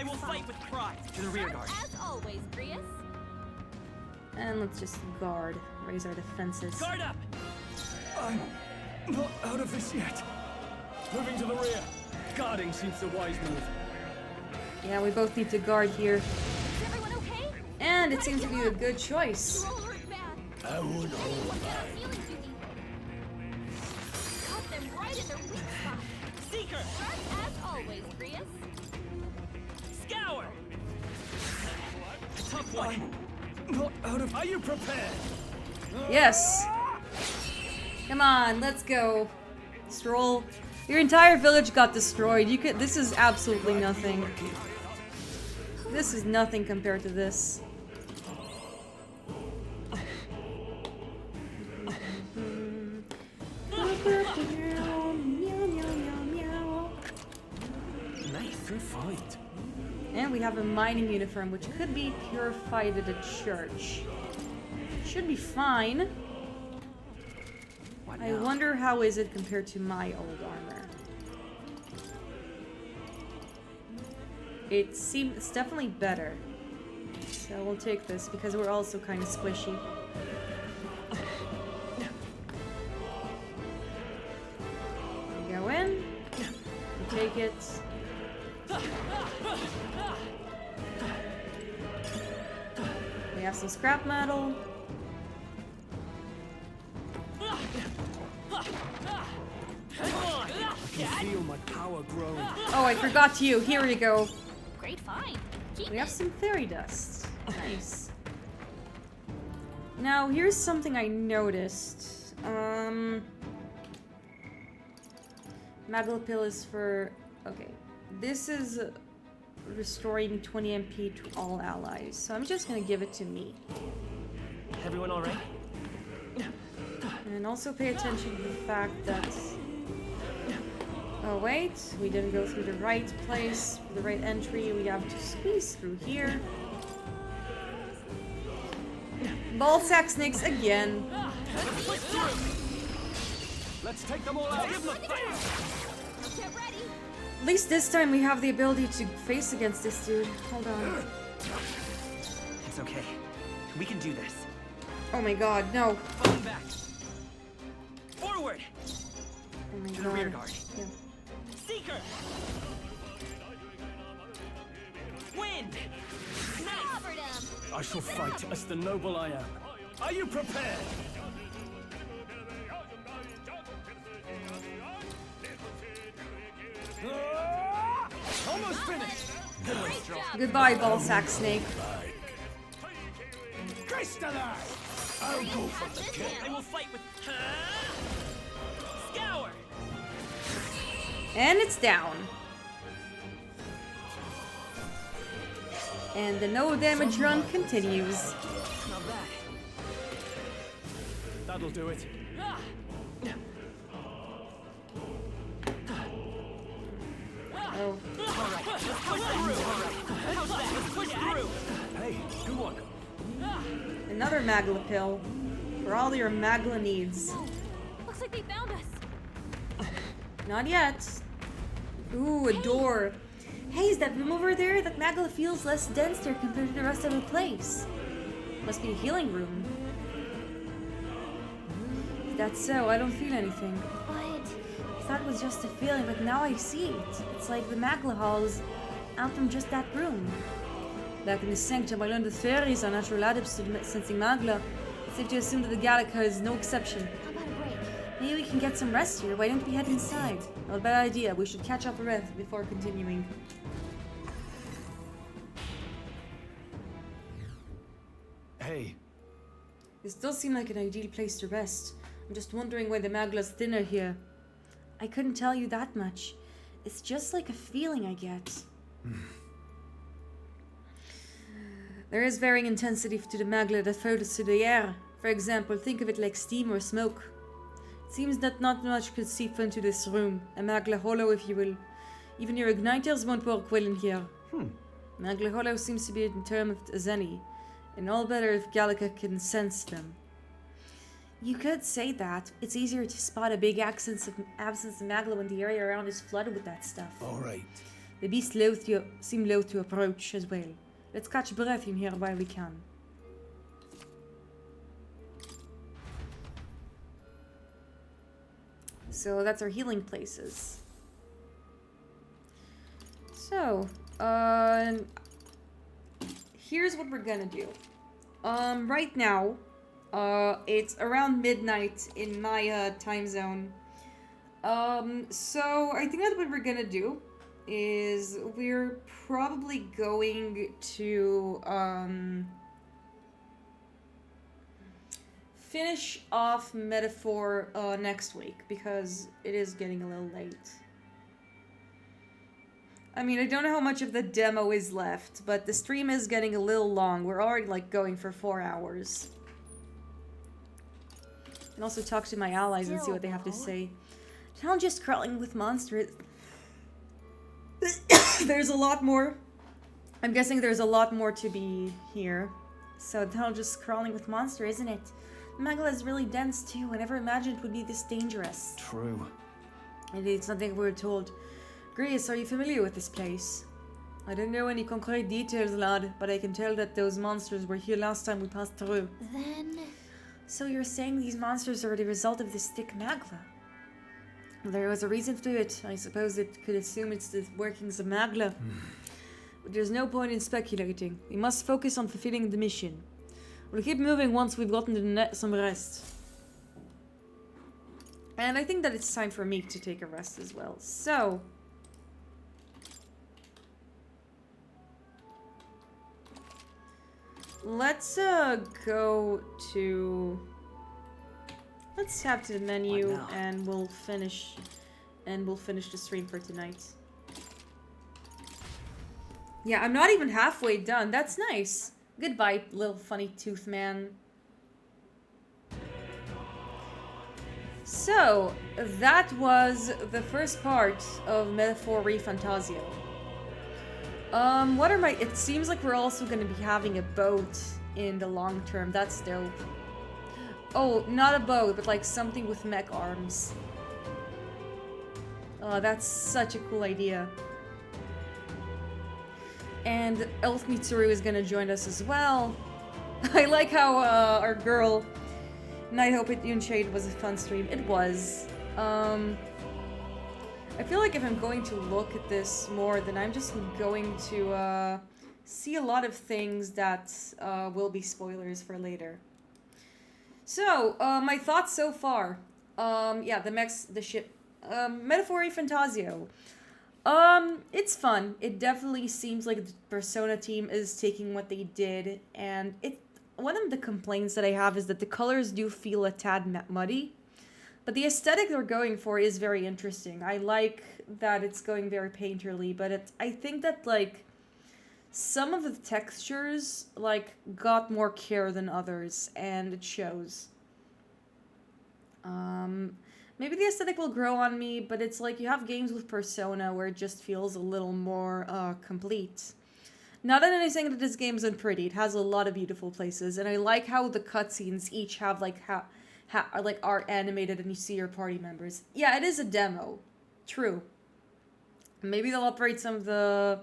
will fight with pride. To the rear guard. As always, Grius. And let's just guard. Raise our defenses. Guard up! I'm not out of this yet. Moving to the rear. Guarding seems the wise move. Yeah, we both need to guard here. Is everyone okay? And it seems to be a good choice. I would hold back. Cut them right in their weak spot. Seeker! As always, Grius. Scour! Tough one. Not out of. Are you prepared? Yes. Come on, let's go. Stroll. Your entire village got destroyed. This is absolutely nothing. This is nothing compared to this. Nice, good fight. And we have a mining uniform, which could be purified at a church. Should be fine. I wonder how is it compared to my old armor. It's definitely better. So we'll take this because we're also kind of squishy. We go in. We take it. We have some scrap metal. I can feel my power grow. Oh, I forgot you. Here you go. Great find. We have some fairy dust. Nice. Now, here's something I noticed. Maglapil is for... Okay. This is restoring 20 MP to all allies. So I'm just gonna give it to me. Everyone all right? And also pay attention to the fact that... Oh wait, we didn't go through the right place, the right entry. We have to squeeze through here. Ballsack snakes again. Let's take them all out. Get ready. At least this time we have the ability to face against this dude. Hold on. It's okay. We can do this. Oh my god, no. Falling back. Forward. Oh my To god. the rear guard. Yeah. Seeker! Wind! Covered him. I shall fight as the noble I am. Are you prepared? Goodbye, ballsack snake. Crystallize! I'll go for the kill. I will fight with Scour. And it's down. And the no damage run continues. Not bad. That'll do it. Oh. Alright, let's push through. Hey, good one. Another Magla pill. For all your Magla needs. Looks like they found us. Not yet. Ooh, a door. Hey, is that room over there? That Magla feels less dense there compared to the rest of the place. Must be a healing room. If that's so, I don't feel anything. But I thought it was just a feeling, but now I see it. It's like the Magla halls out from just that room. Back in the sanctum, I learned that fairies are natural adepts to sensing Magla. It's safe to assume that the Gallica is no exception. how about a break? Maybe we can get some rest here. Why don't we head inside? Not a bad idea. We should catch up a breath before continuing. Hey. This does seem like an ideal place to rest. I'm just wondering why the Magla's thinner here. I couldn't tell you that much. It's just like a feeling I get. There is varying intensity to the Magla that floats through the air. For example, think of it like steam or smoke. It seems that not much could seep into this room. A Magla hollow, if you will. Even your igniters won't work well in here. Magla hollow seems to be in terms as any. And all better if Gallica can sense them. You could say that. It's easier to spot a big absence of Magla when the area around is flooded with that stuff. Alright. The beasts seem loath to approach as well. Let's catch breath in here while we can. So that's our healing places. So, here's what we're gonna do. Right now, it's around midnight in my time zone. So I think that what we're gonna do is we're probably going to finish off Metaphor next week because it is getting a little late. I mean, I don't know how much of the demo is left, but the stream is getting a little long. We're already like going for 4 hours. And also talk to my allies and see what they have to say. Challenges crawling with monsters. There's a lot more. I'm guessing there's a lot more to be here. So just crawling with monster, isn't it? Magla is really dense too. I never imagined it would be this dangerous. True. Indeed, it's something we were told. Grace, are you familiar with this place? I don't know any concrete details, lad, but I can tell that those monsters were here last time we passed through. Then... So you're saying these monsters are the result of this thick Magla? Well, there was a reason to it. I suppose it could assume it's the workings of Magla. But there's no point in speculating. We must focus on fulfilling the mission. We'll keep moving once we've gotten some rest. And I think that it's time for me to take a rest as well. So... let's go to... let's tap to the menu and we'll finish the stream for tonight. Yeah, I'm not even halfway done. That's nice. Goodbye, little funny tooth man. So, that was the first part of Metaphor Fantazio. What are my... it seems like we're also going to be having a boat in the long term. That's dope. Oh, not a boat, but like something with mech arms. Oh, that's such a cool idea. And Elf Mitsuru is going to join us as well. I like how our girl... and I hope Shade was a fun stream. It was. I feel like if I'm going to look at this more, then I'm just going to see a lot of things that will be spoilers for later. So, my thoughts so far. Yeah, the ship. Metaphor Fantazio. It's fun. It definitely seems like the Persona team is taking what they did, and one of the complaints that I have is that the colors do feel a tad muddy, but the aesthetic they're going for is very interesting. I like that it's going very painterly, but I think that, like, some of the textures, like, got more care than others, and it shows. Maybe the aesthetic will grow on me, but it's like you have games with Persona where it just feels a little more complete. Not that I'm saying that this game isn't pretty. It has a lot of beautiful places, and I like how the cutscenes each have like are animated and you see your party members. Yeah, it is a demo. True. Maybe they'll upgrade some of the...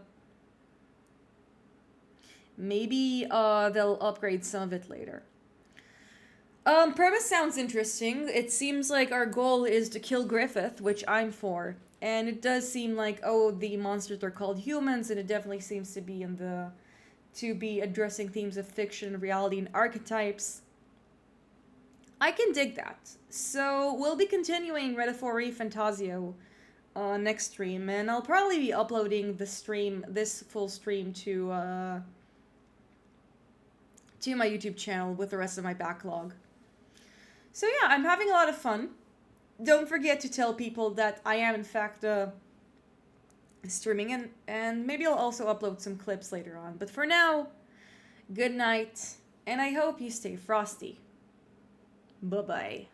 Maybe they'll upgrade some of it later. Premise sounds interesting. It seems like our goal is to kill Griffith, which I'm for. And it does seem like, oh, the monsters are called humans, and it definitely seems to be addressing themes of fiction, reality, and archetypes. I can dig that. So we'll be continuing Retafori Fantazio next stream, and I'll probably be uploading this full stream to my YouTube channel with the rest of my backlog. So yeah, I'm having a lot of fun. Don't forget to tell people that I am in fact streaming, and maybe I'll also upload some clips later on. But for now, good night, and I hope you stay frosty. Bye-bye.